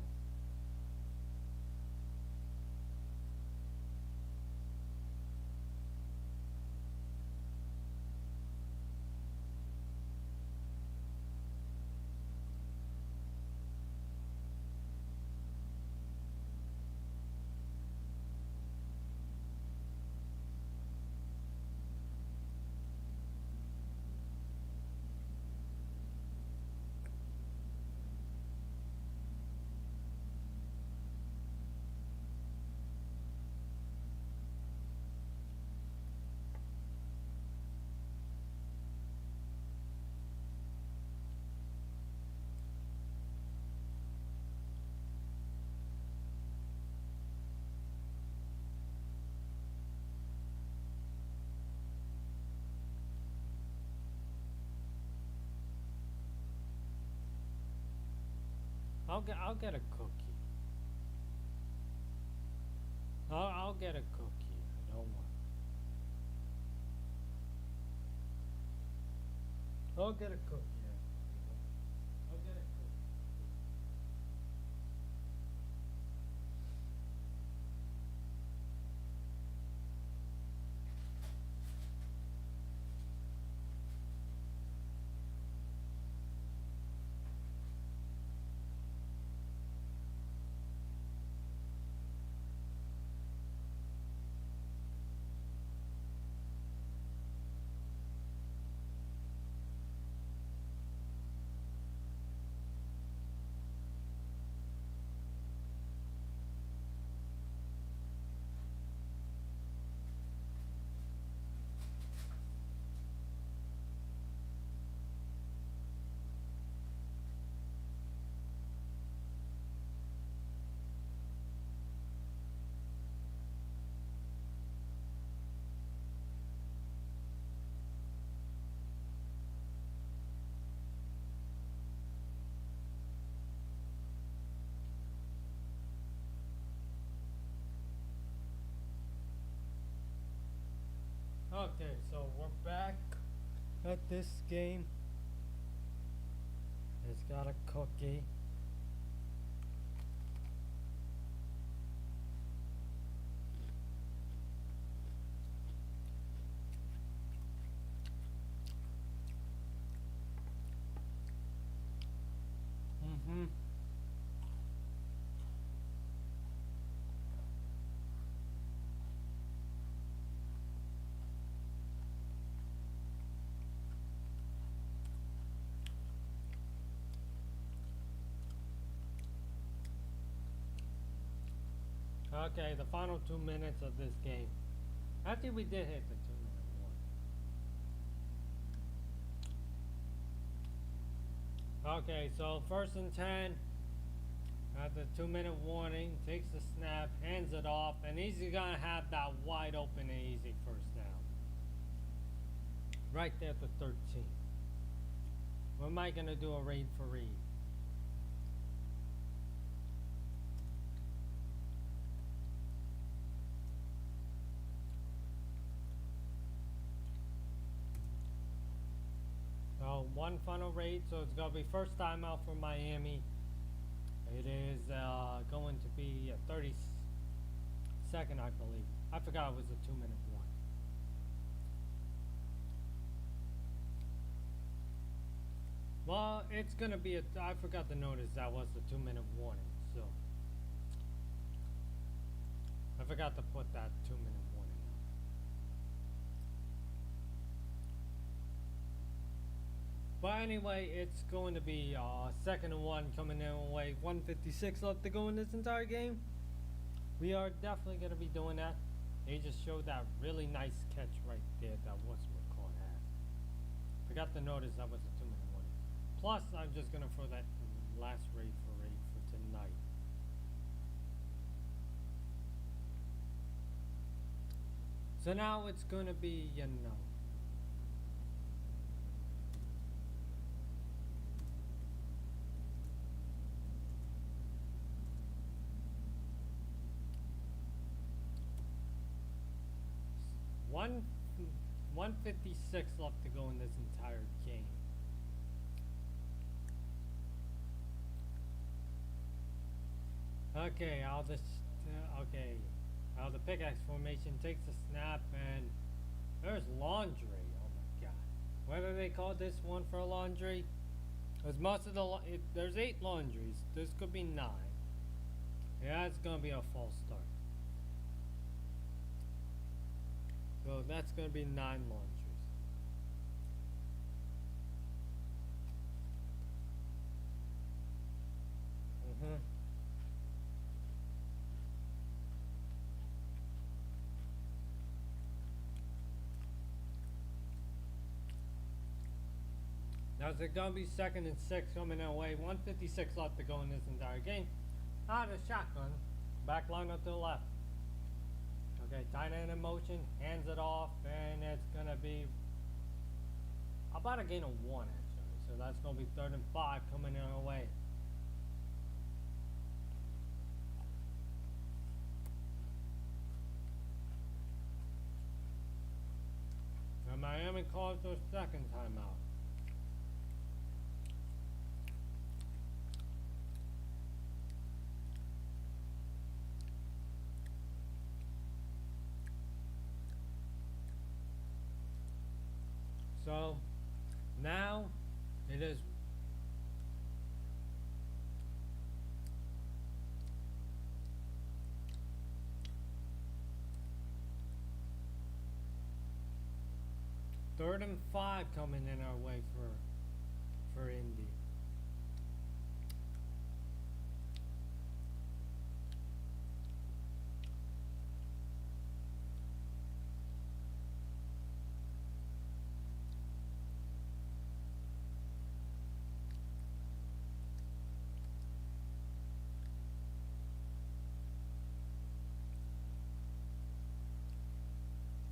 I'll get a cookie. I'll get a cookie. I don't want. I'll get a cookie. I'll get a cookie. Okay, so we're back at this game. It's got a cookie. Mm-hmm. Okay, the final 2 minutes of this game. Actually, we did hit the 2-minute warning. Okay, so 1st and 10. At the 2-minute warning, takes the snap, hands it off, and he's gonna have that wide open and easy 1st down. Right there at the 13. What am I gonna do a read for read? So one final read, so it's gonna be 1st time out for Miami. It is going to be a 32nd, I believe. I forgot it was a 2-minute warning. Well, it's gonna be I forgot to notice that was the 2-minute warning, so I forgot to put that 2-minute warning out. But anyway, it's going to be 2nd and 1 coming in away. 1:56 left to go in this entire game. We are definitely going to be doing that. They just showed that really nice catch right there that wasn't caught at. Forgot to notice that was a 2-minute warning. Plus, I'm just going to throw that last raid for tonight. So now it's going to be, you know. One 156 left to go in this entire game. Okay, how the pickaxe formation takes a snap and there's laundry. Oh my god. Whether they call this one for a laundry, because most of there's 8 laundries. This could be 9. Yeah, it's gonna be a false start. So that's gonna be 9 laundries. Now it's gonna be 2nd and 6 coming our way. 156 left to go in this entire game. The shotgun. Back line up to the left. Okay, tight end in motion, hands it off, and it's gonna be about a gain of 1 actually. So that's gonna be 3rd and 5 coming in our way. And Miami calls their 2nd timeout. So now it is third and 5 coming in our way for Indy.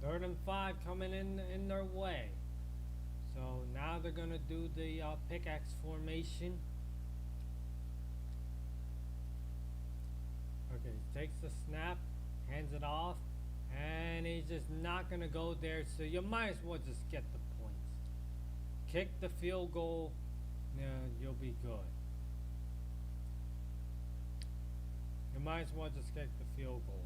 Third and 5 coming in their way. So now they're gonna do the pickaxe formation. Okay, takes the snap, hands it off, and he's just not gonna go there. So you might as well just get the points. Kick the field goal, you'll be good. You might as well just kick the field goal.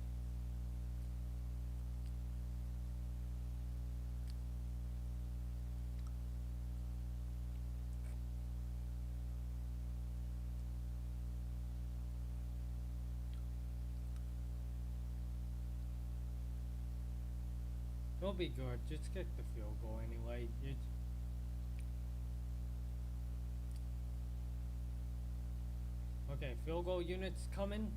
It'll be good. Just kick the field goal anyway. Okay, field goal units coming.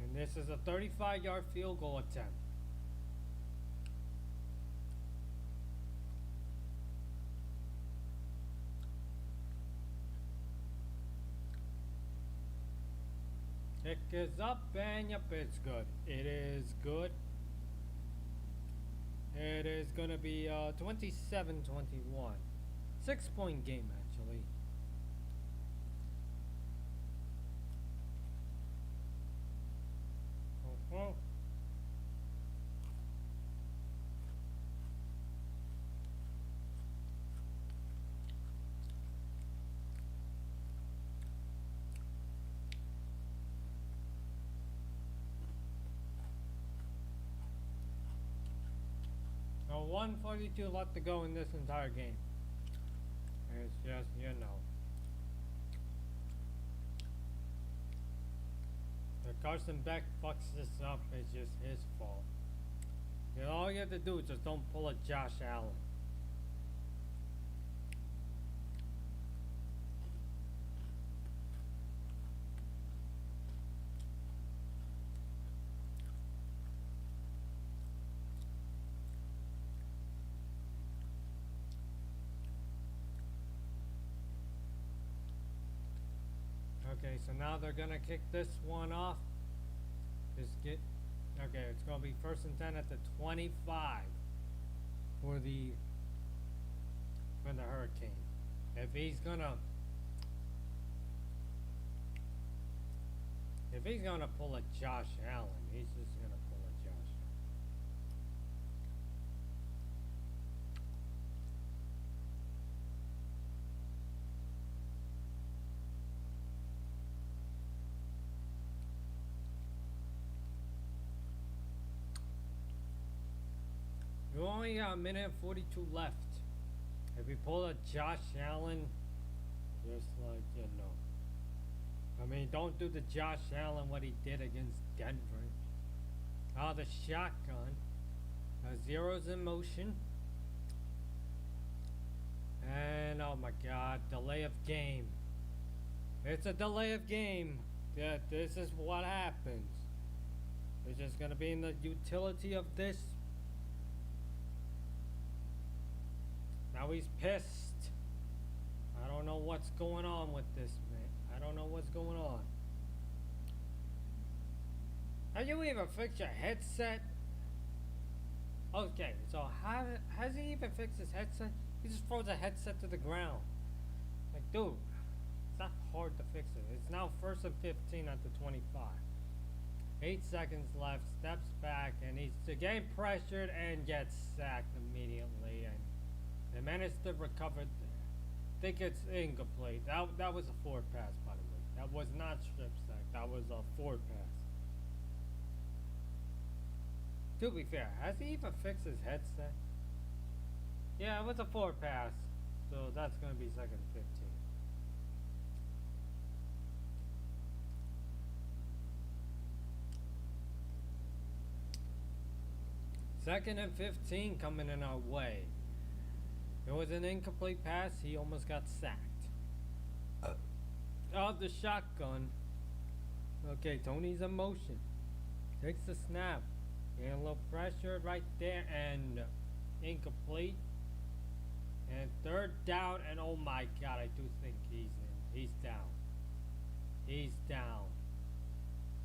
And this is a 35-yard field goal attempt. Kick is up and yep, it's good. It is good. It is gonna be 27-21. 6-point game actually. Now 142 left to go in this entire game. It's just, you know. The Carson Beck fucks this up, it's just his fault. You know, all you have to do is just don't pull a Josh Allen. Okay, so now they're gonna kick this one off. Just get, okay, it's gonna be 1st and 10 at the 25 for the Hurricane. If he's gonna pull a Josh Allen, he's just gonna pull a Josh Allen. You only got a minute and 42 left. If we pull a Josh Allen, just like, you know. I mean, don't do the Josh Allen what he did against Denver. Oh, the shotgun. Zeros in motion. And, oh my god, delay of game. It's a delay of game. Yeah, this is what happens. It's just gonna be in the utility of this. Now he's pissed. I don't know what's going on with this, man. I don't know what's going on. Have you even fixed your headset? Okay, so how has he even fixed his headset? He just throws the headset to the ground. Like, dude, it's not hard to fix it. It's now 1st and 15 at the 25. 8 seconds left, steps back, and he's getting pressured and gets sacked immediately. And they managed to recover. I think it's incomplete. That was a forward pass, by the way. That was not strip sack. That was a forward pass. To be fair, has he even fixed his headset? Yeah, it was a forward pass. So that's going to be 2nd and 15. Second and 15 coming in our way. It was an incomplete pass. He almost got sacked. The shotgun. Okay, Tony's in motion. Takes the snap. Getting a little pressure right there and incomplete. And 3rd down, and oh my god, I do think he's in. He's down. He's down.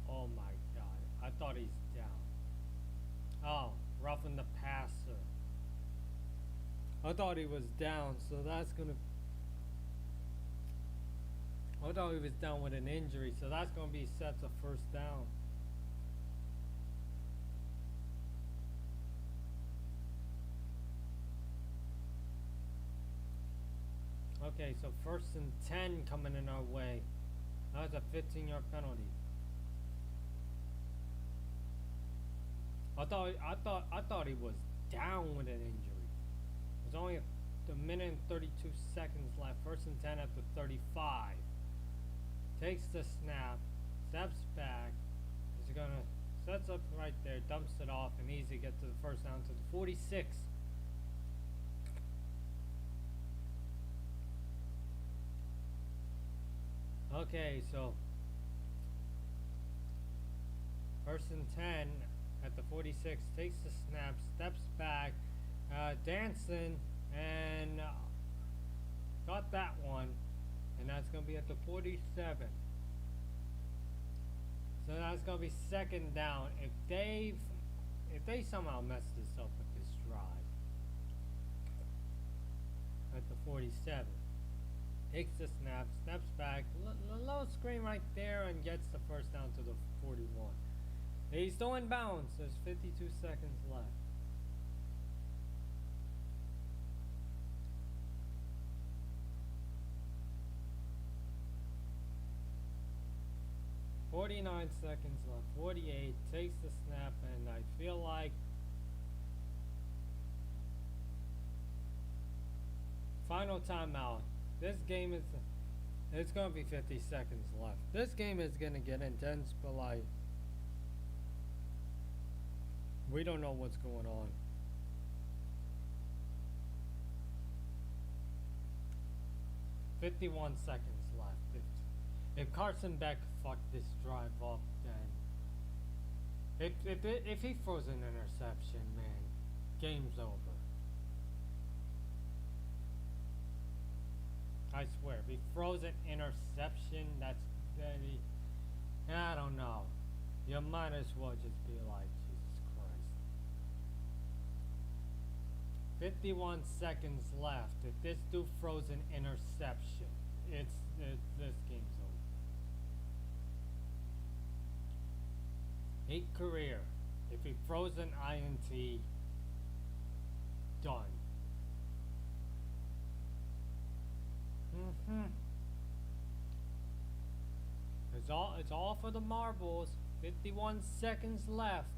Oh my god. I thought he's down. Oh, roughing the passer. I thought he was down, so that's gonna. I thought he was down with an injury, so that's gonna be set to 1st down. Okay, so 1st and 10 coming in our way. That's a 15-yard penalty. I thought he was down with an injury. There's only a minute and 32 seconds left. 1st and 10 at the 35. Takes the snap, steps back. He's gonna sets up right there, dumps it off, and easy get to the 1st down to the 46. Okay, so 1st and 10 at the 46, takes the snap, steps back, dancing, and got that one, and that's going to be at the 47. So that's going to be 2nd down. If they somehow mess this up with this drive, at the 47. Takes the snap, steps back, low screen right there, and gets the 1st down to the 41. He's still in bounds. There's 52 seconds left. .49 seconds left. 48. Takes the snap, and I feel like final timeout. This game is, it's going to be 50 seconds left. This game is going to get intense, but like, We don't know what's going on. "51 seconds left. If Carson Beck fucked this drive up, then if he throws an interception, man, game's over. I swear, if he throws an interception, I don't know. You might as well just be like, Jesus Christ. 51 seconds left. If this dude throws an interception, this game's over. 8 career. If he throws an INT, done. It's all for the marbles. 51 seconds left.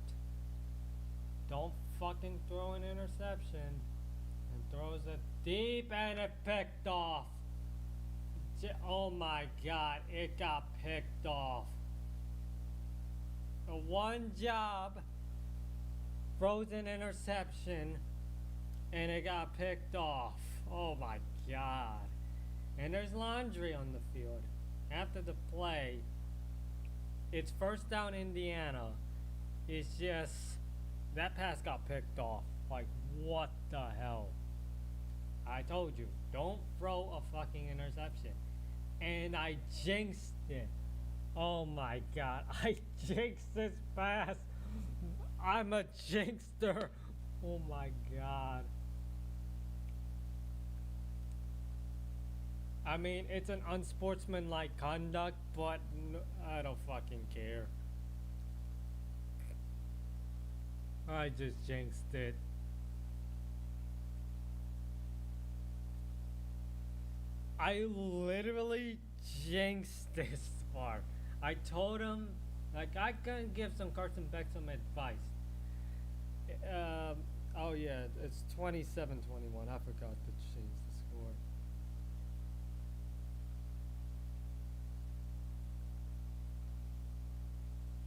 Don't fucking throw an interception. And throws it deep and it picked off. Oh my god, it got picked off. One job, throws an interception, and it got picked off. Oh my god. And there's laundry on the field. After the play, it's first down Indiana. It's just, that pass got picked off. Like, what the hell? I told you, don't throw a fucking interception. And I jinxed it. Oh my god, I jinxed this pass. I'm a jinxter. Oh my god. I mean, it's an unsportsmanlike conduct, but I don't fucking care. I just jinxed it. I literally jinxed this part. I told him, like, I can give Carson Beck some advice. Oh yeah, it's 27-21. I forgot to change the score.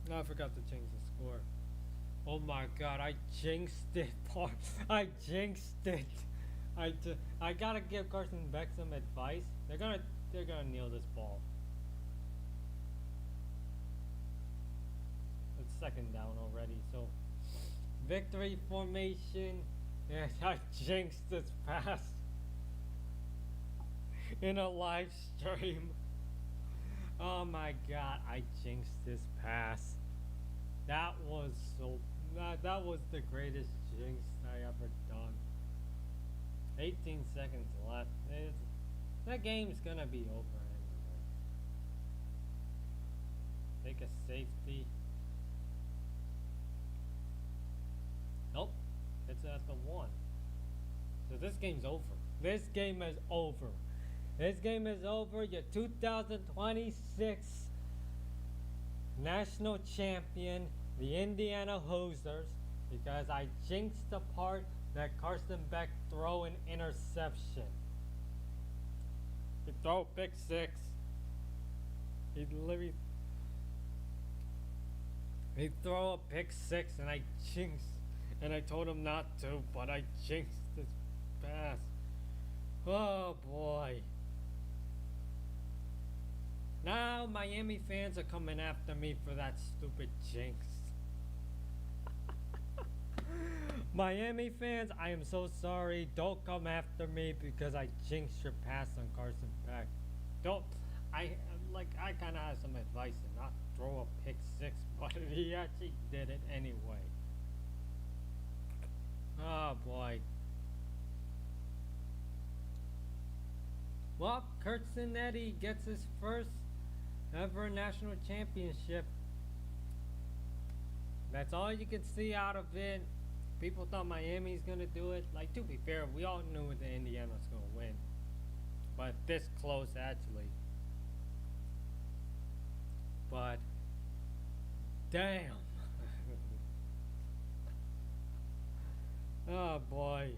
No, I forgot to change the score. Oh my god, I jinxed it, part. I jinxed it. I gotta give Carson Beck some advice. They're gonna kneel this ball. It's second down already, so victory formation. Yeah, I jinxed this pass in a live stream. Oh my god, I jinxed this pass. That was the greatest jinx I ever done. 18 seconds left. That game's gonna be over anyway. Take a safety. Nope. It's at the 1. So this game's over. This game is over. This game is over. Your 2026 national champion, the Indiana Hoosiers, because I jinxed the part that Carson Beck throw an interception. He throw a pick 6. He throw a pick 6 and I jinxed. And I told him not to, but I jinxed this pass. Oh boy. Now Miami fans are coming after me for that stupid jinx. Miami fans, I am so sorry. Don't come after me because I jinxed your pass on Carson Beck. I kind of have some advice to not throw a pick 6, but he actually did it anyway. Oh boy. Well, Kurt Cinetti gets his first ever national championship. That's all you can see out of it. People thought Miami's gonna do it. Like, to be fair, we all knew that Indiana was gonna win, but this close actually. But damn. Oh boy,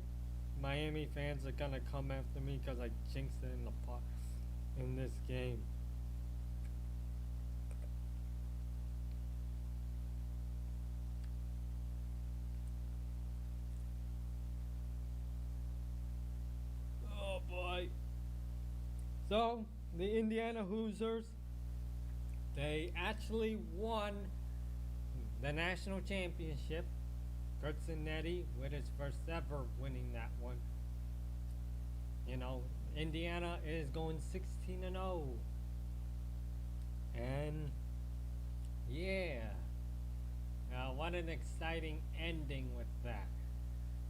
Miami fans are gonna come after me because I jinxed it in this game. So the Indiana Hoosiers, they actually won the national championship. Gertzinetti with his first ever winning that one. You know, Indiana is going 16-0. And yeah, what an exciting ending with that.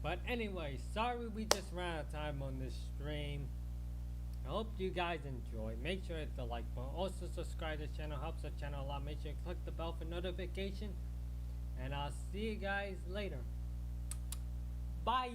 But anyway, sorry we just ran out of time on this stream. I hope you guys enjoy. Make sure to hit the like button. Also subscribe to the channel. Helps the channel a lot. Make sure to click the bell for notification. And I'll see you guys later. Bye.